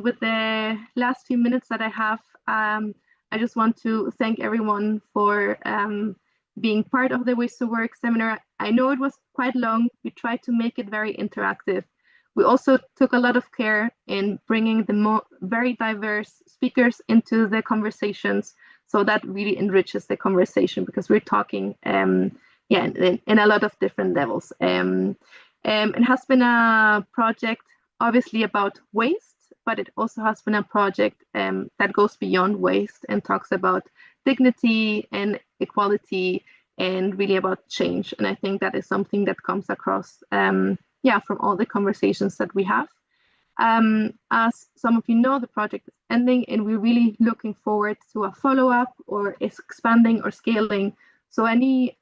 with the last few minutes that I have, I just want to thank everyone for being part of the Waste to Work seminar. I know it was quite long. We tried to make it very interactive. We also took a lot of care in bringing the very diverse speakers into the conversations, so that really enriches the conversation, because we're talking in a lot of different levels. It has been a project obviously about waste, but it also has been a project that goes beyond waste and talks about dignity and equality and really about change. And I think that is something that comes across from all the conversations that we have. As some of you know, the project is ending and we're really looking forward to a follow-up or expanding or scaling. So any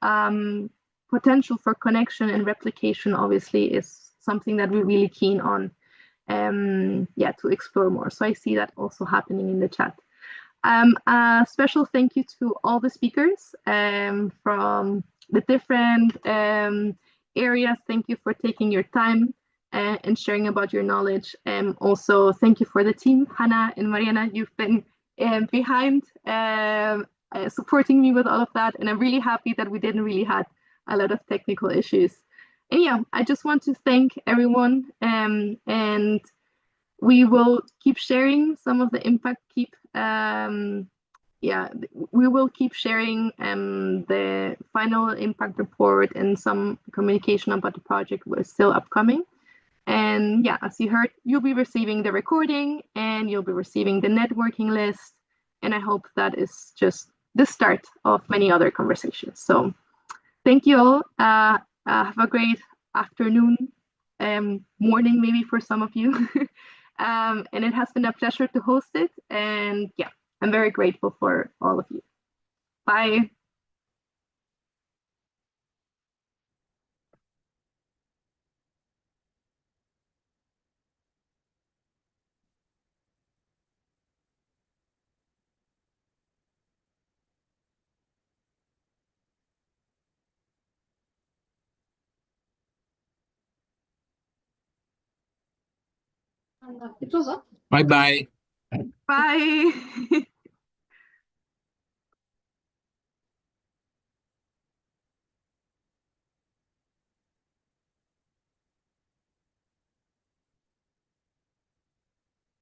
potential for connection and replication obviously is something that we're really keen on to explore more. So I see that also happening in the chat. A special thank you to all the speakers from the different areas. Thank you for taking your time and sharing about your knowledge. Also, thank you for the team, Hannah and Mariana. You've been behind supporting me with all of that, and I'm really happy that we didn't really have a lot of technical issues. And yeah, I just want to thank everyone, and we will keep sharing some of the impact. We will keep sharing the final impact report and some communication about the project was still upcoming. And yeah, as you heard, you'll be receiving the recording and you'll be receiving the networking list. And I hope that is just the start of many other conversations. So thank you all. Have a great afternoon, morning maybe for some of you. And it has been a pleasure to host it. And yeah, I'm very grateful for all of you. Bye. Bye-bye. Bye.